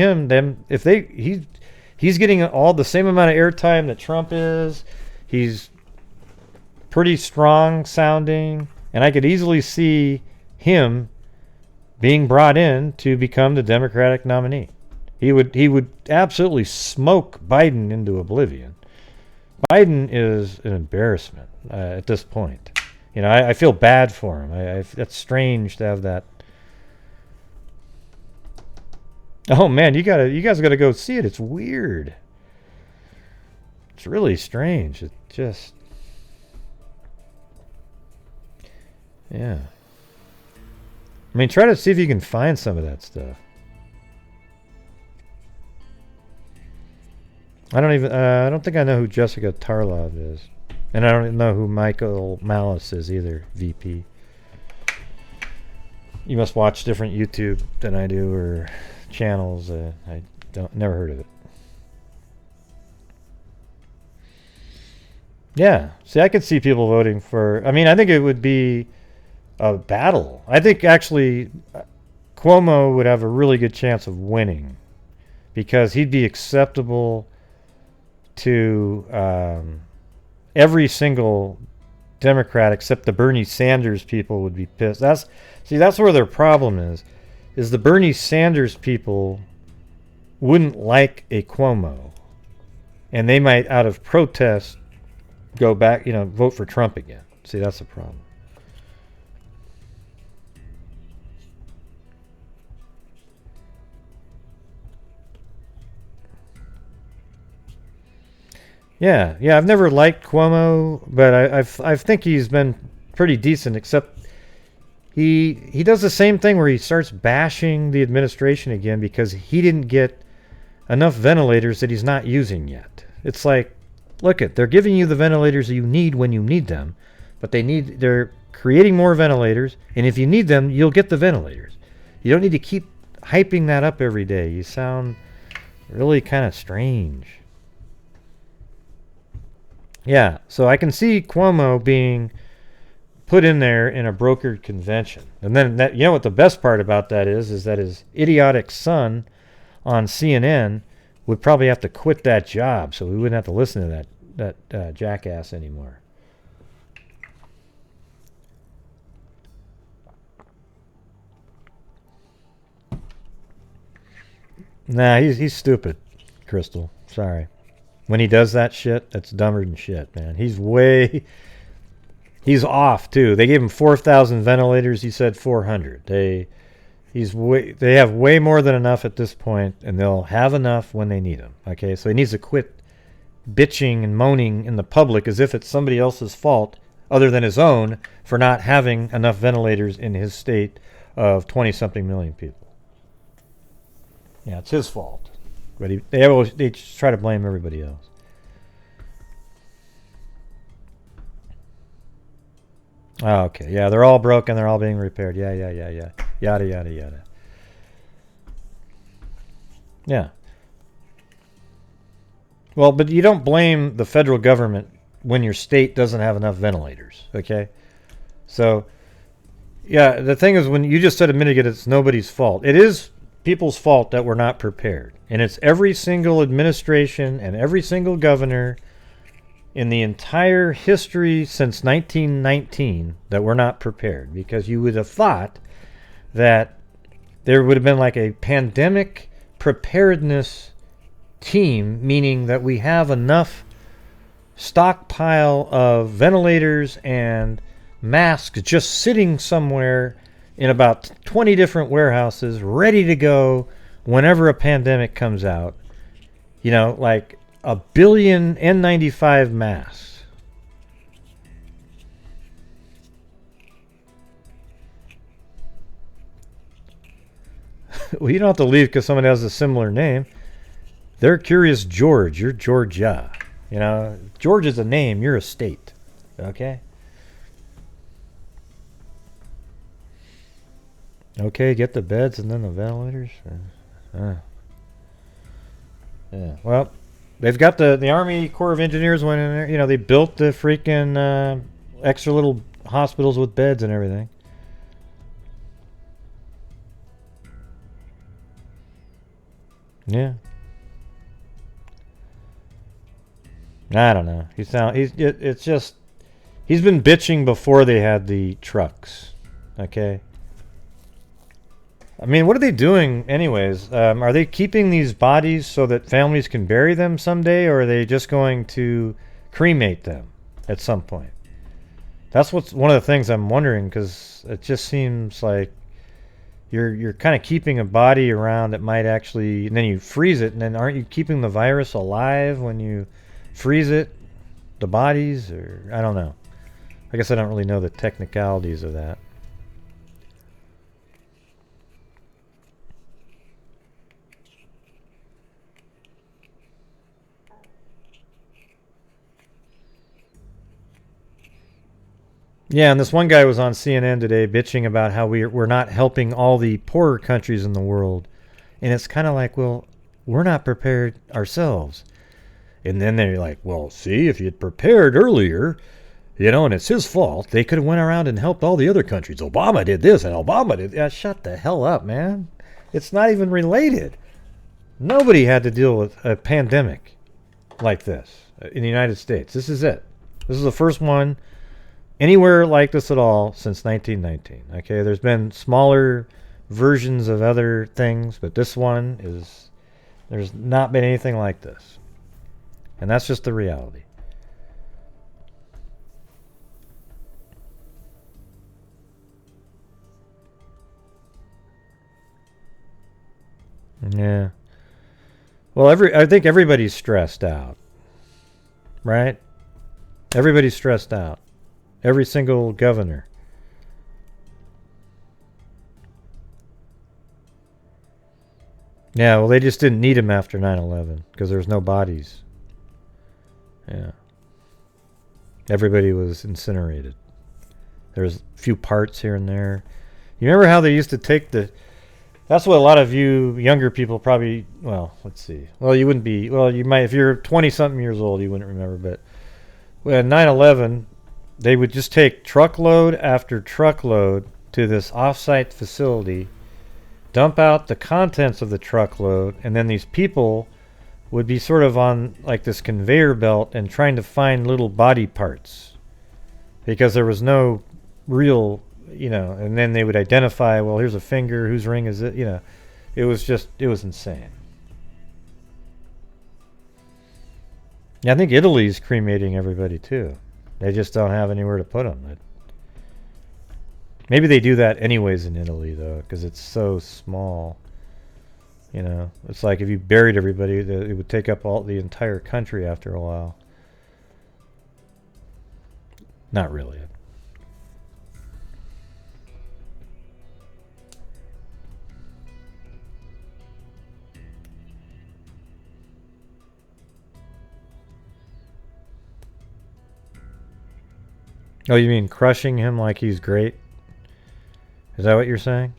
he's getting all the same amount of airtime that Trump is. He's pretty strong sounding, and I could easily see him being brought in to become the Democratic nominee. He would absolutely smoke Biden into oblivion. Biden is an embarrassment at this point. I feel bad for him. That's strange to have that. Oh man, you guys gotta go see it. It's weird. It's really strange. It just, yeah. Try to see if you can find some of that stuff. I don't think I know who Jessica Tarlov is, and I don't even know who Michael Malice is either. VP. You must watch different YouTube than I do, or channels. I never heard of it. Yeah, see, I could see people voting for. I think it would be a battle. I think actually Cuomo would have a really good chance of winning because he'd be acceptable to every single Democrat except the Bernie Sanders people would be pissed. That's where their problem is the Bernie Sanders people wouldn't like a Cuomo, and they might, out of protest, go back, vote for Trump again. See, that's the problem. Yeah, I've never liked Cuomo, but I think he's been pretty decent, except he does the same thing where he starts bashing the administration again because he didn't get enough ventilators that he's not using yet. It's like, they're giving you the ventilators that you need when you need them, but they're creating more ventilators, and if you need them, you'll get the ventilators. You don't need to keep hyping that up every day. You sound really kind of strange. Yeah, so I can see Cuomo being put in there in a brokered convention. And then that, you know what the best part about that is that his idiotic son on CNN would probably have to quit that job, so we wouldn't have to listen to that jackass anymore. Nah, he's stupid, Crystal. Sorry. When he does that shit, that's dumber than shit, man. He's off too. They gave him 4,000 ventilators. He said 400. They have way more than enough at this point, and they'll have enough when they need them. Okay, so he needs to quit bitching and moaning in the public as if it's somebody else's fault other than his own for not having enough ventilators in his state of 20-something million people. Yeah, it's his fault. But they just try to blame everybody else. Oh, okay. Yeah, they're all broken. They're all being repaired. Yeah. Yada, yada, yada. Yeah. Well, but you don't blame the federal government when your state doesn't have enough ventilators, okay? So, yeah, the thing is, when you just said a minute ago, it's nobody's fault. It is people's fault that we're not prepared. And it's every single administration and every single governor in the entire history since 1919 that we're not prepared, because you would have thought that there would have been like a pandemic preparedness team, meaning that we have enough stockpile of ventilators and masks just sitting somewhere in about 20 different warehouses ready to go whenever a pandemic comes out. You know, like 1 billion N95 masks. Well, you don't have to leave because someone has a similar name. They're Curious George. You're Georgia. You know, George is a name. You're a state. Okay? Okay, get the beds and then the ventilators. Yeah, well, they've got the Army Corps of Engineers went in there. You know, they built the freaking extra little hospitals with beds and everything. Yeah. I don't know. It's just, he's been bitching before they had the trucks. Okay. I mean, what are they doing anyways? Are they keeping these bodies so that families can bury them someday, or are they just going to cremate them at some point? That's one of the things I'm wondering, because it just seems like you're kind of keeping a body around that might actually, and then you freeze it, and then aren't you keeping the virus alive when you freeze it, the bodies? Or I don't know. I guess I don't really know the technicalities of that. Yeah, and this one guy was on CNN today bitching about how we're not helping all the poorer countries in the world. And it's kind of like, well, we're not prepared ourselves. And then they're like, well, see, if you'd prepared earlier, you know, and it's his fault, they could have went around and helped all the other countries. Obama did this and Obama did that. Shut the hell up, man. It's not even related. Nobody had to deal with a pandemic like this in the United States. This is it. This is the first one anywhere like this at all since 1919. Okay, there's been smaller versions of other things, but this one there's not been anything like this. And that's just the reality. Yeah. Well, I think everybody's stressed out. Right? Everybody's stressed out. Every single governor. Yeah, well, they just didn't need him after 9/11 because there was no bodies. Yeah. Everybody was incinerated. There was a few parts here and there. You remember how they used to take the That's what a lot of you younger people probably, well, let's see. Well, you wouldn't be, well, you might, if you're 20-something years old, you wouldn't remember, but when 9/11, they would just take truckload after truckload to this off-site facility, dump out the contents of the truckload, and then these people would be sort of on like this conveyor belt and trying to find little body parts because there was no real, and then they would identify, well, here's a finger, whose ring is it, it was insane. Yeah, I think Italy's cremating everybody too. They just don't have anywhere to put them. Maybe they do that anyways in Italy though, because it's so small. It's like if you buried everybody, it would take up the entire country after a while. Not really. Oh, you mean crushing him like he's great? Is that what you're saying?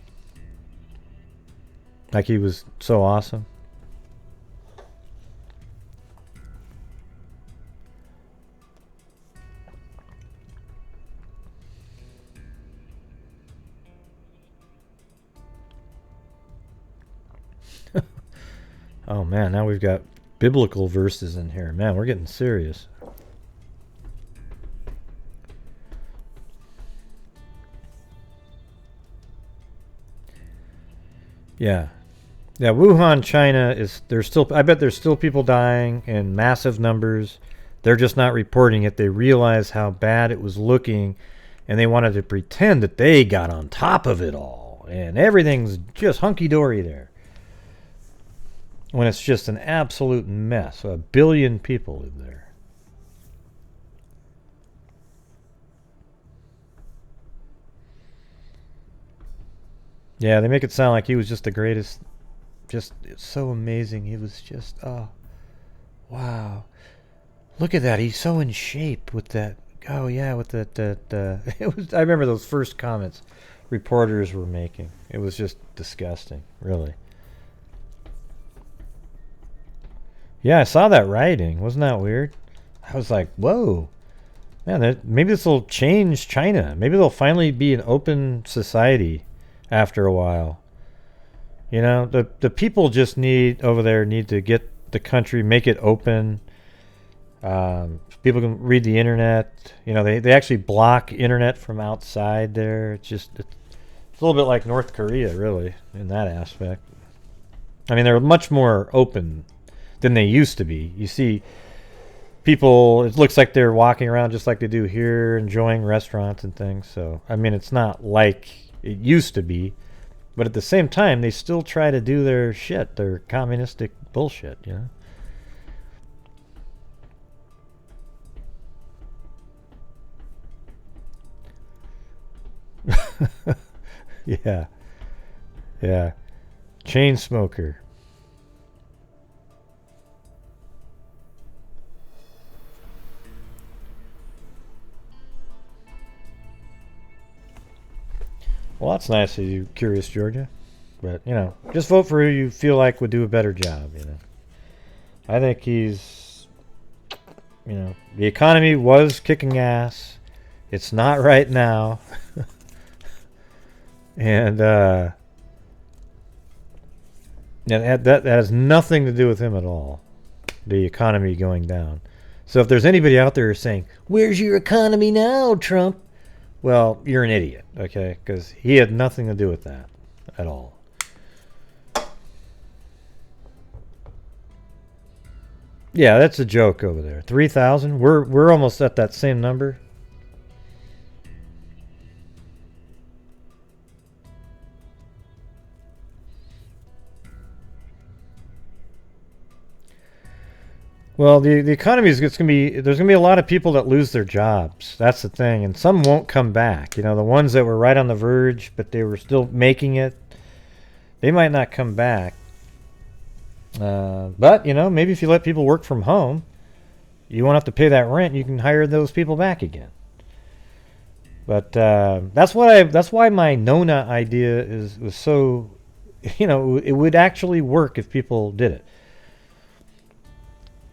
Like he was so awesome? Oh man, now we've got biblical verses in here. Man, we're getting serious. Yeah. Yeah, Wuhan, China I bet there's still people dying in massive numbers. They're just not reporting it. They realize how bad it was looking, and they wanted to pretend that they got on top of it all, and everything's just hunky-dory there. When it's just an absolute mess. 1 billion people live there. Yeah, they make it sound like he was just the greatest. Just so amazing. He was just, oh, wow. Look at that. He's so in shape with that. Oh, yeah, with that. It was. I remember those first comments reporters were making. It was just disgusting, really. Yeah, I saw that writing. Wasn't that weird? I was like, whoa. Man, maybe this will change China. Maybe they'll finally be an open society after a while. The people just need to get the country, make it open. People can read the internet. They actually block internet from outside there. It's a little bit like North Korea, really, in that aspect. I mean, they're much more open than they used to be. You see people, it looks like they're walking around just like they do here, enjoying restaurants and things. So, I mean, it's not like it used to be. But at the same time, they still try to do their shit, their communistic bullshit, Yeah. Yeah. Chain smoker. Well, that's nice of you, Curious Georgia. But, just vote for who you feel like would do a better job, I think he's, the economy was kicking ass. It's not right now. And that has nothing to do with him at all. The economy going down. So if there's anybody out there saying, "Where's your economy now, Trump?" Well, you're an idiot, okay? Because he had nothing to do with that at all. Yeah, that's a joke over there. 3,000? We're almost at that same number. Well, the economy is there's going to be a lot of people that lose their jobs. That's the thing, and some won't come back. The ones that were right on the verge, but they were still making it, they might not come back. But maybe if you let people work from home, you won't have to pay that rent. You can hire those people back again. But that's why my Nona idea was so you know, it would actually work if people did it.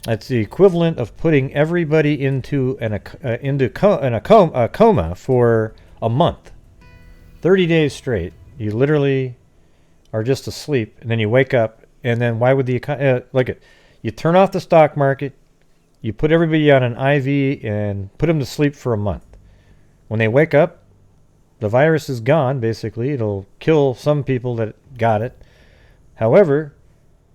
It's the equivalent of putting everybody into a coma for a month, 30 days straight. You literally are just asleep, and then you wake up, and then why would look at, you turn off the stock market, you put everybody on an IV and put them to sleep for a month. When they wake up, the virus is gone, basically. It'll kill some people that got it. However,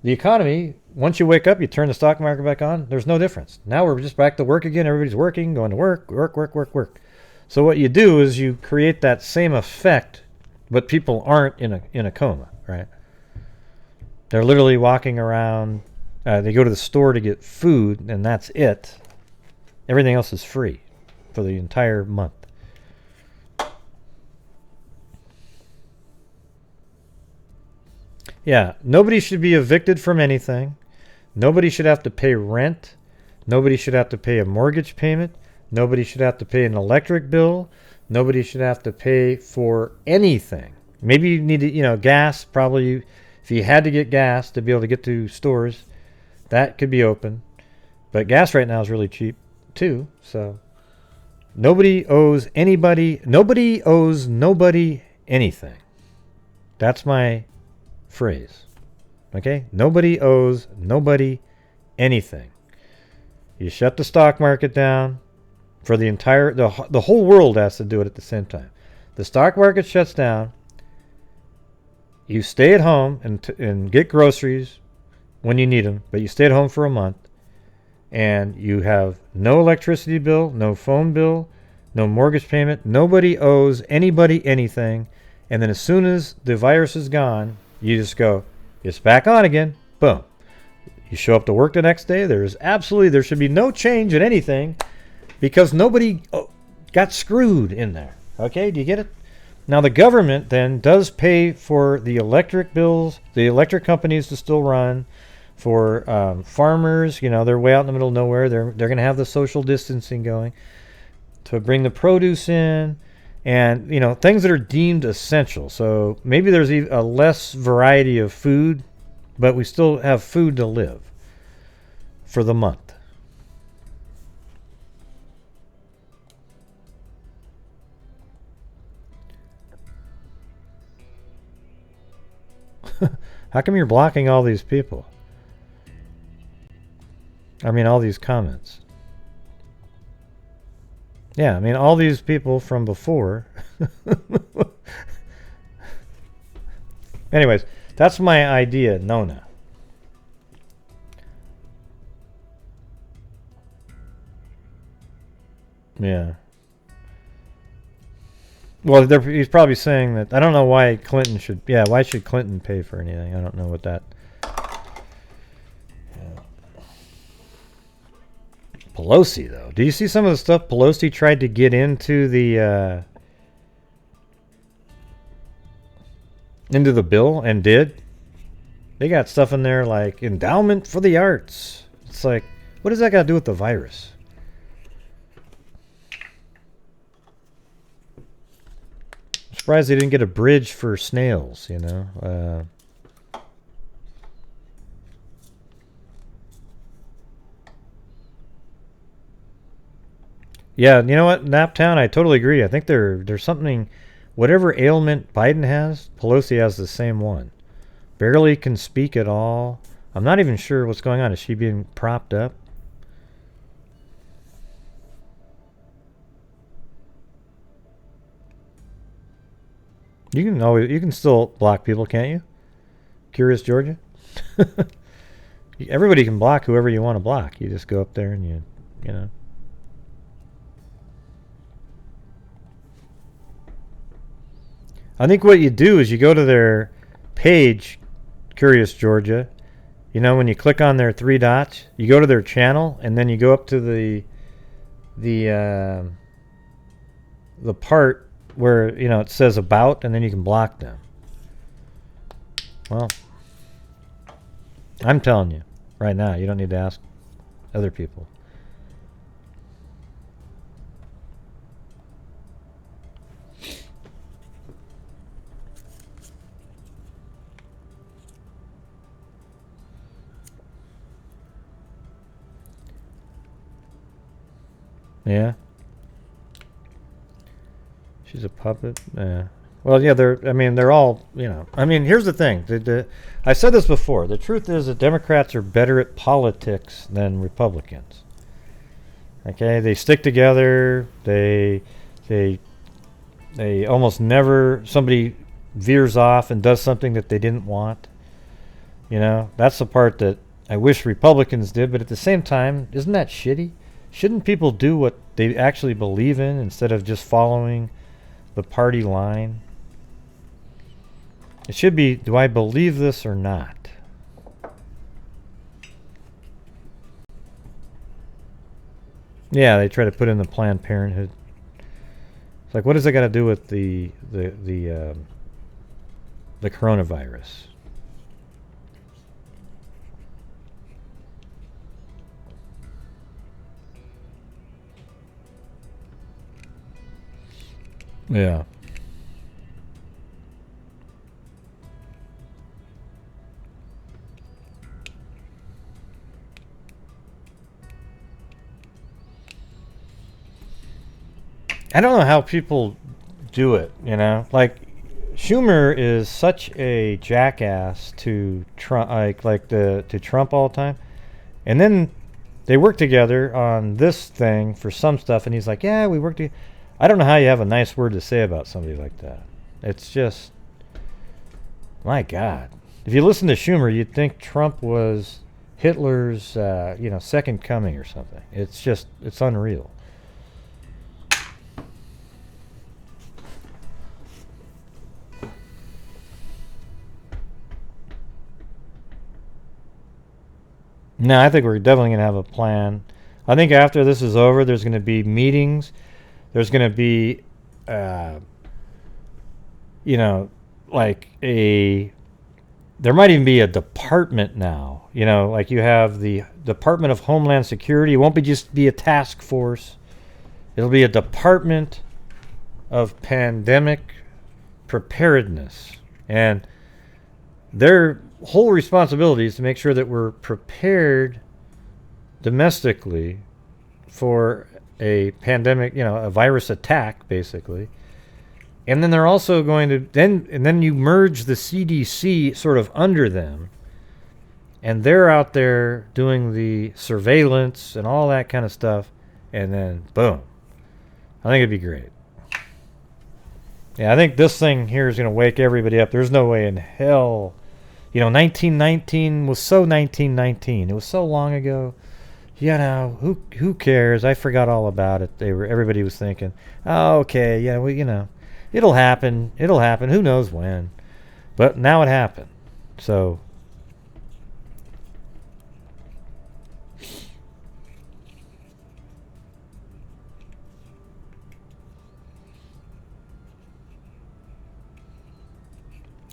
the economy, once you wake up, you turn the stock market back on, there's no difference. Now we're just back to work again. Everybody's working, going to work. So what you do is you create that same effect, but people aren't in a coma, right? They're literally walking around. They go to the store to get food, and that's it. Everything else is free for the entire month. Yeah, nobody should be evicted from anything. Nobody should have to pay rent. Nobody should have to pay a mortgage payment. Nobody should have to pay an electric bill. Nobody should have to pay for anything. Maybe you need to, gas, probably. If you had to get gas to be able to get to stores, that could be open. But gas right now is really cheap, too. So nobody owes anybody anything. That's my phrase. Okay? Nobody owes nobody anything. You shut the stock market down for the whole world has to do it at the same time. The stock market shuts down. You stay at home and get groceries when you need them, but you stay at home for a month, and you have no electricity bill, no phone bill, no mortgage payment. Nobody owes anybody anything. And then as soon as the virus is gone, you just go, it's back on again. Boom. You show up to work the next day. There should be no change in anything because nobody got screwed in there. Okay, do you get it? Now the government then does pay for the electric bills, the electric companies to still run, for farmers, they're way out in the middle of nowhere. They're going to have the social distancing going to bring the produce in. And, things that are deemed essential. So maybe there's a less variety of food, but we still have food to live for the month. How come you're blocking all these people? I mean, all these comments. Yeah, I mean, all these people from before. Anyways, that's my idea, Nona. Yeah. Well, he's probably saying that. I don't know why Clinton should. Yeah, why should Clinton pay for anything? I don't know what that. Pelosi, though. Do you see some of the stuff Pelosi tried to get into the bill and did? They got stuff in there like endowment for the arts. It's like, what does that got to do with the virus? I'm surprised they didn't get a bridge for snails, Yeah, you know what, Naptown, I totally agree. I think there's something, whatever ailment Biden has, Pelosi has the same one. Barely can speak at all. I'm not even sure what's going on. Is she being propped up? You can still block people, can't you? Curious Georgia? Everybody can block whoever you want to block. You just go up there and you know. I think what you do is you go to their page, Curious Georgia. When you click on their three dots, you go to their channel, and then you go up to the part where it says about, and then you can block them. Well, I'm telling you right now, you don't need to ask other people. Yeah. She's a puppet. Yeah. Well, yeah, they're all, I mean, here's the thing. I said this before. The truth is that Democrats are better at politics than Republicans. Okay? They stick together. They almost never, somebody veers off and does something that they didn't want. That's the part that I wish Republicans did, but at the same time, isn't that shitty? Shouldn't people do what they actually believe in instead of just following the party line? It should be, do I believe this or not? Yeah, they try to put in the Planned Parenthood. It's like, what does that got to do with the coronavirus? Yeah. I don't know how people do it, Like, Schumer is such a jackass to Trump, to Trump all the time. And then they work together on this thing for some stuff, and he's like, yeah, we work together. I don't know how you have a nice word to say about somebody like that. It's just, my God. If you listen to Schumer, you'd think Trump was Hitler's, second coming or something. It's unreal. No, I think we're definitely going to have a plan. I think after this is over, there's going to be meetings. There's going to be, there might even be a department now. Like you have the Department of Homeland Security. It won't just be a task force. It'll be a Department of Pandemic Preparedness. And their whole responsibility is to make sure that we're prepared domestically for a pandemic, a virus attack, basically. And then they're also going to then you merge the CDC sort of under them, and they're out there doing the surveillance and all that kind of stuff, and then boom. I think it'd be great. Yeah, I think this thing here is going to wake everybody up. There's no way in hell. 1919 was so 1919. It was so long ago. Who cares? I forgot all about it. Everybody was thinking, oh, okay, yeah, well, it'll happen. It'll happen. Who knows when? But now it happened. So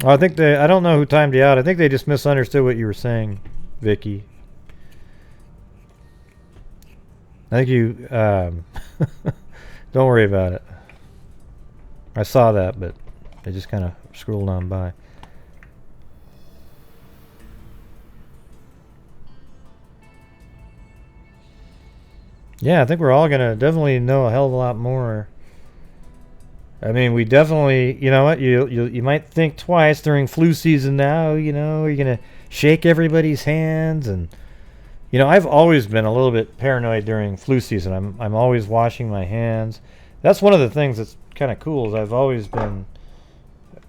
I think I don't know who timed you out. I think they just misunderstood what you were saying, Vicky. I think you, don't worry about it. I saw that, but they just kind of scrolled on by. Yeah, I think we're all going to definitely know a hell of a lot more. I mean, we definitely, you know what, you might think twice during flu season now, you're going to shake everybody's hands. And, I've always been a little bit paranoid during flu season. I'm always washing my hands. That's one of the things that's kind of cool is I've always been,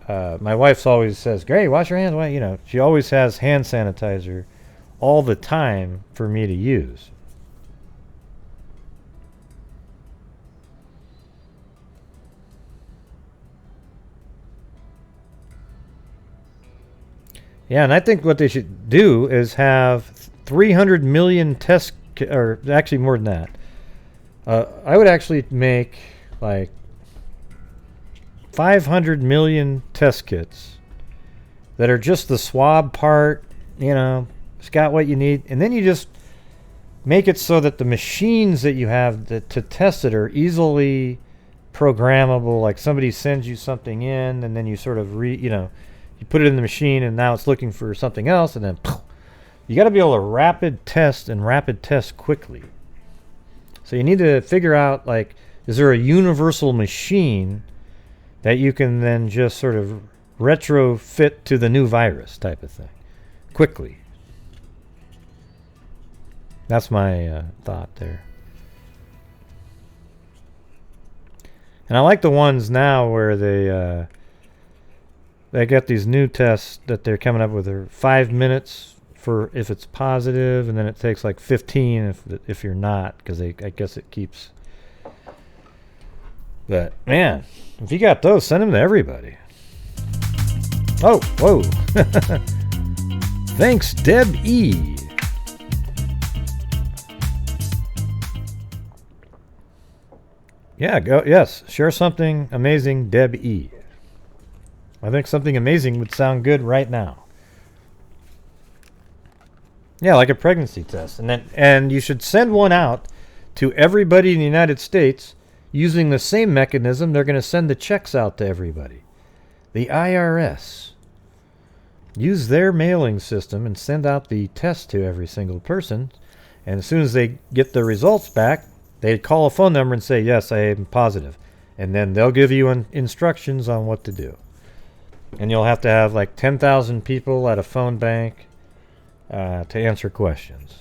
my wife always says, Gray, wash your hands. Well, she always has hand sanitizer all the time for me to use. Yeah, and I think what they should do is have 300 million test or actually more than that. I would actually make like 500 million test kits that are just the swab part, it's got what you need. And then you just make it so that the machines that you have to test it are easily programmable. Like somebody sends you something in and then you sort of you put it in the machine and now it's looking for something else, and then you got to be able to rapid test quickly. So you need to figure out, like, is there a universal machine that you can then just sort of retrofit to the new virus type of thing quickly? That's my thought there. And I like the ones now where they got these new tests that they're coming up with. Are 5 minutes for if it's positive, and then it takes like 15 if you're not, because I guess it keeps. But man, if you got those, send them to everybody. Oh, whoa! Thanks, Deb E. Yeah, go. Yes, share something amazing, Deb E. I think something amazing would sound good right now. Yeah, like a pregnancy test, and you should send one out to everybody in the United States using the same mechanism. They're going to send the checks out to everybody. The IRS. Use their mailing system and send out the test to every single person, and as soon as they get the results back, they call a phone number and say, yes, I am positive. And then they'll give you instructions on what to do. And you'll have to have like 10,000 people at a phone bank to answer questions.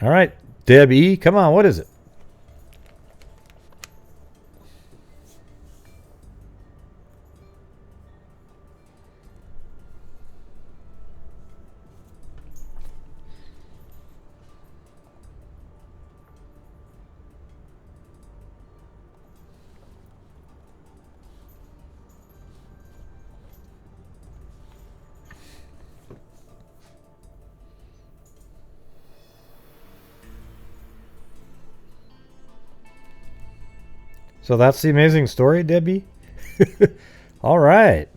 All right, Deb E, come on, what is it? So that's the amazing story, Debbie? All right.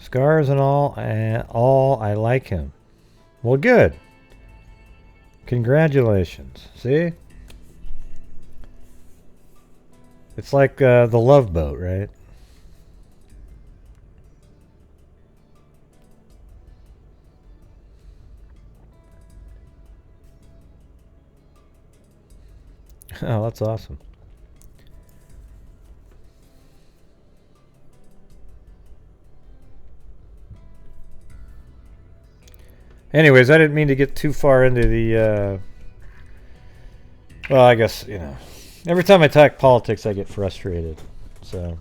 Scars and all, I like him. Well, good. Congratulations. See? It's like the Love Boat, right? Oh, that's awesome. Anyways, I didn't mean to get too far into the, well, I guess, you know, every time I talk politics, I get frustrated. So,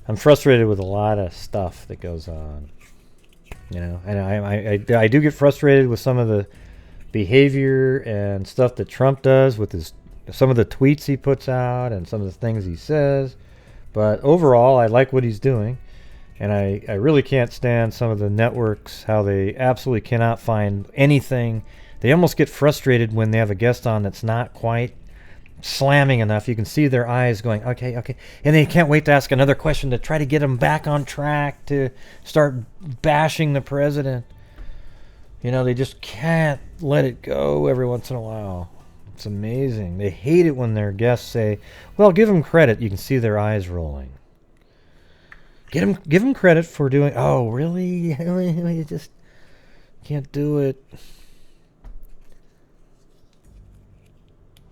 I'm frustrated with a lot of stuff that goes on. You know, and I do get frustrated with some of the behavior and stuff that Trump does with some of the tweets he puts out and some of the things he says. But overall, I like what he's doing. And I really can't stand some of the networks, how they absolutely cannot find anything. They almost get frustrated when they have a guest on that's not quite slamming enough. You can see their eyes going, okay. And they can't wait to ask another question to try to get them back on track to start bashing the president. You know, they just can't let it go every once in a while. It's amazing. They hate it when their guests say, well, give them credit. You can see their eyes rolling. Give them credit for doing, oh, really? You just can't do it.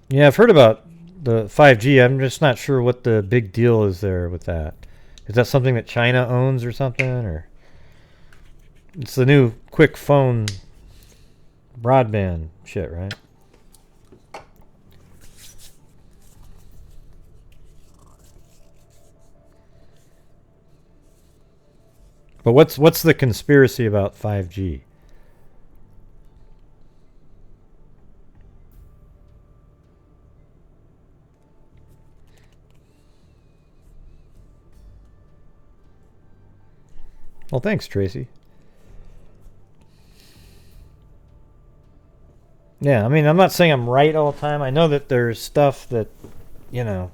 Yeah, I've heard about the 5G. I'm just not sure what the big deal is there with that. Is that something that China owns or something? Or it's the new quick phone broadband shit, right? But what's the conspiracy about 5G? Well, thanks, Tracy. Yeah, I mean, I'm not saying I'm right all the time. I know that there's stuff that, you know,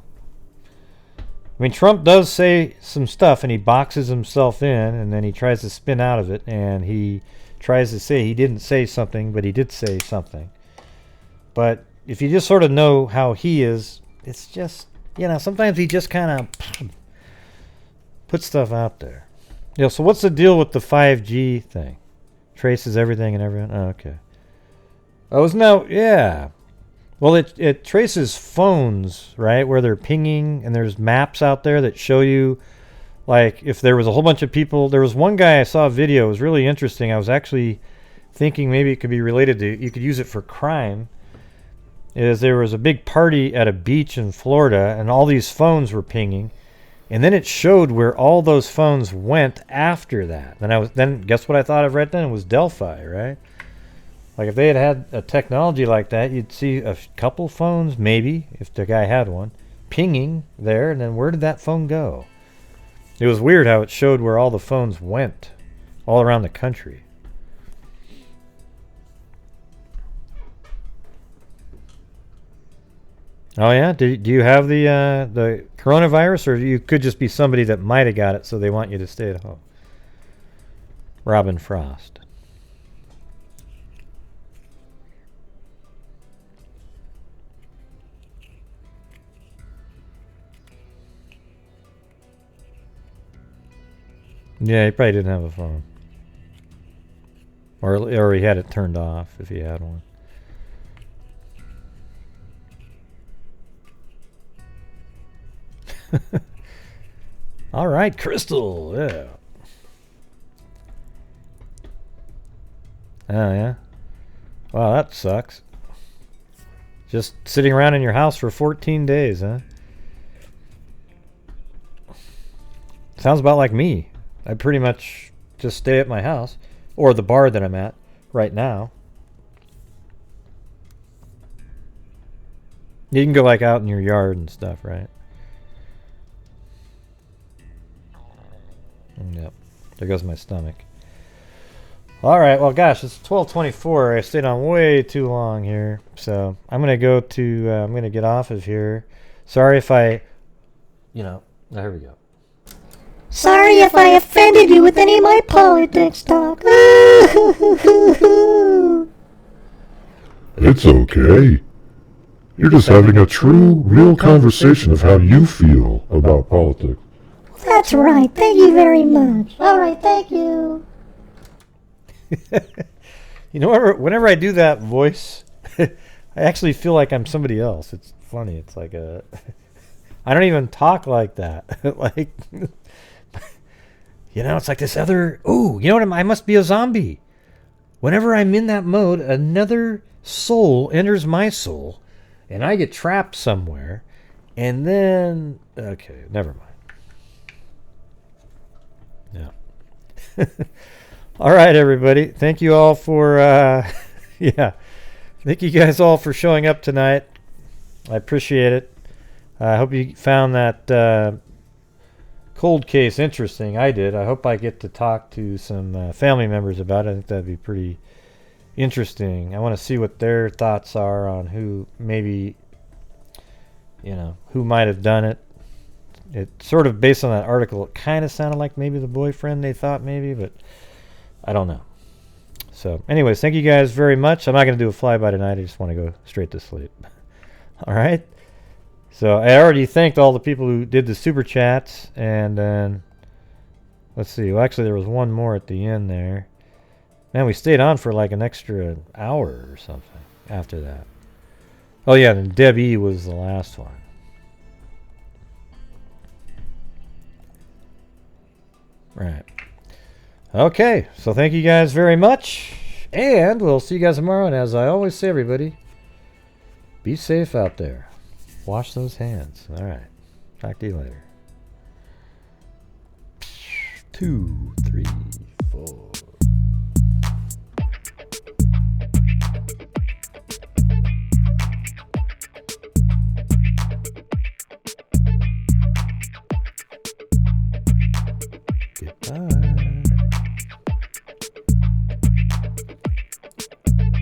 I mean, Trump does say some stuff, and he boxes himself in, and then he tries to spin out of it, and he tries to say he didn't say something, but he did say something. But if you just sort of know how he is, it's just, you know, sometimes he just kind of puts stuff out there. You know, so what's the deal with the 5G thing? traces everything and everyone. Oh, okay. Oh, isn't that, yeah. Well, it traces phones, right, where they're pinging, and there's maps out there that show you, like, if there was a whole bunch of people. There was one guy I saw a video. It was really interesting. I was actually thinking maybe it could be related to, you could use it for crime. Is there was a big party at a beach in Florida, and all these phones were pinging, and then it showed where all those phones went after that. Then guess what I thought of right then? It was Delphi, right? Like if they had a technology like that, you'd see a couple phones, maybe, if the guy had one, pinging there, and then where did that phone go? It was weird how it showed where all the phones went all around the country. Oh yeah? Do you have the coronavirus, or you could just be somebody that might have got it, so they want you to stay at home? Robin Frost. Yeah, he probably didn't have a phone. Or he had it turned off if he had one. All right, Crystal. Yeah. Oh, yeah? Wow, that sucks. Just sitting around in your house for 14 days, huh? Sounds about like me. I pretty much just stay at my house or the bar that I'm at right now. You can go like out in your yard and stuff, right? Yep. There goes my stomach. All right. Well, gosh, it's 12:24. I stayed on way too long here, so I'm gonna go to. I'm gonna get off of here. Sorry if I, there we go.
Sorry if I offended you with any of my politics talk.
It's okay. You're just having a true, real conversation of how you feel about politics.
That's right. Thank you very much. All right, thank you.
Whenever I do that voice, I actually feel like I'm somebody else. It's funny. It's like I don't even talk like that. Like, it's like this other. Ooh, you know what? I must be a zombie. Whenever I'm in that mode, another soul enters my soul, and I get trapped somewhere, and then okay, never mind. Yeah. All right, everybody. Thank you all for Thank you guys all for showing up tonight. I appreciate it. I hope you found that cold case interesting. I did. I hope I get to talk to some family members about it. I think that'd be pretty interesting. I want to see what their thoughts are on who maybe, who might have done it. It sort of, based on that article, it kind of sounded like maybe the boyfriend, they thought maybe, but I don't know. So anyways, thank you guys very much. I'm not going to do a flyby tonight. I just want to go straight to sleep. All right. So I already thanked all the people who did the super chats, and then let's see. Well, actually, there was one more at the end there. Man, we stayed on for like an extra hour or something after that. Oh yeah, and Debbie was the last one. Right. Okay, so thank you guys very much, and we'll see you guys tomorrow. And as I always say, everybody, be safe out there. Wash those hands. All right. Talk to you later. 2, 3, 4. Goodbye.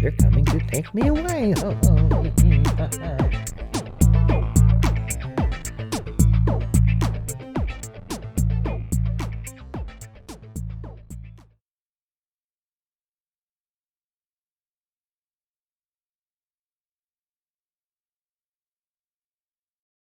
They're coming to take me away.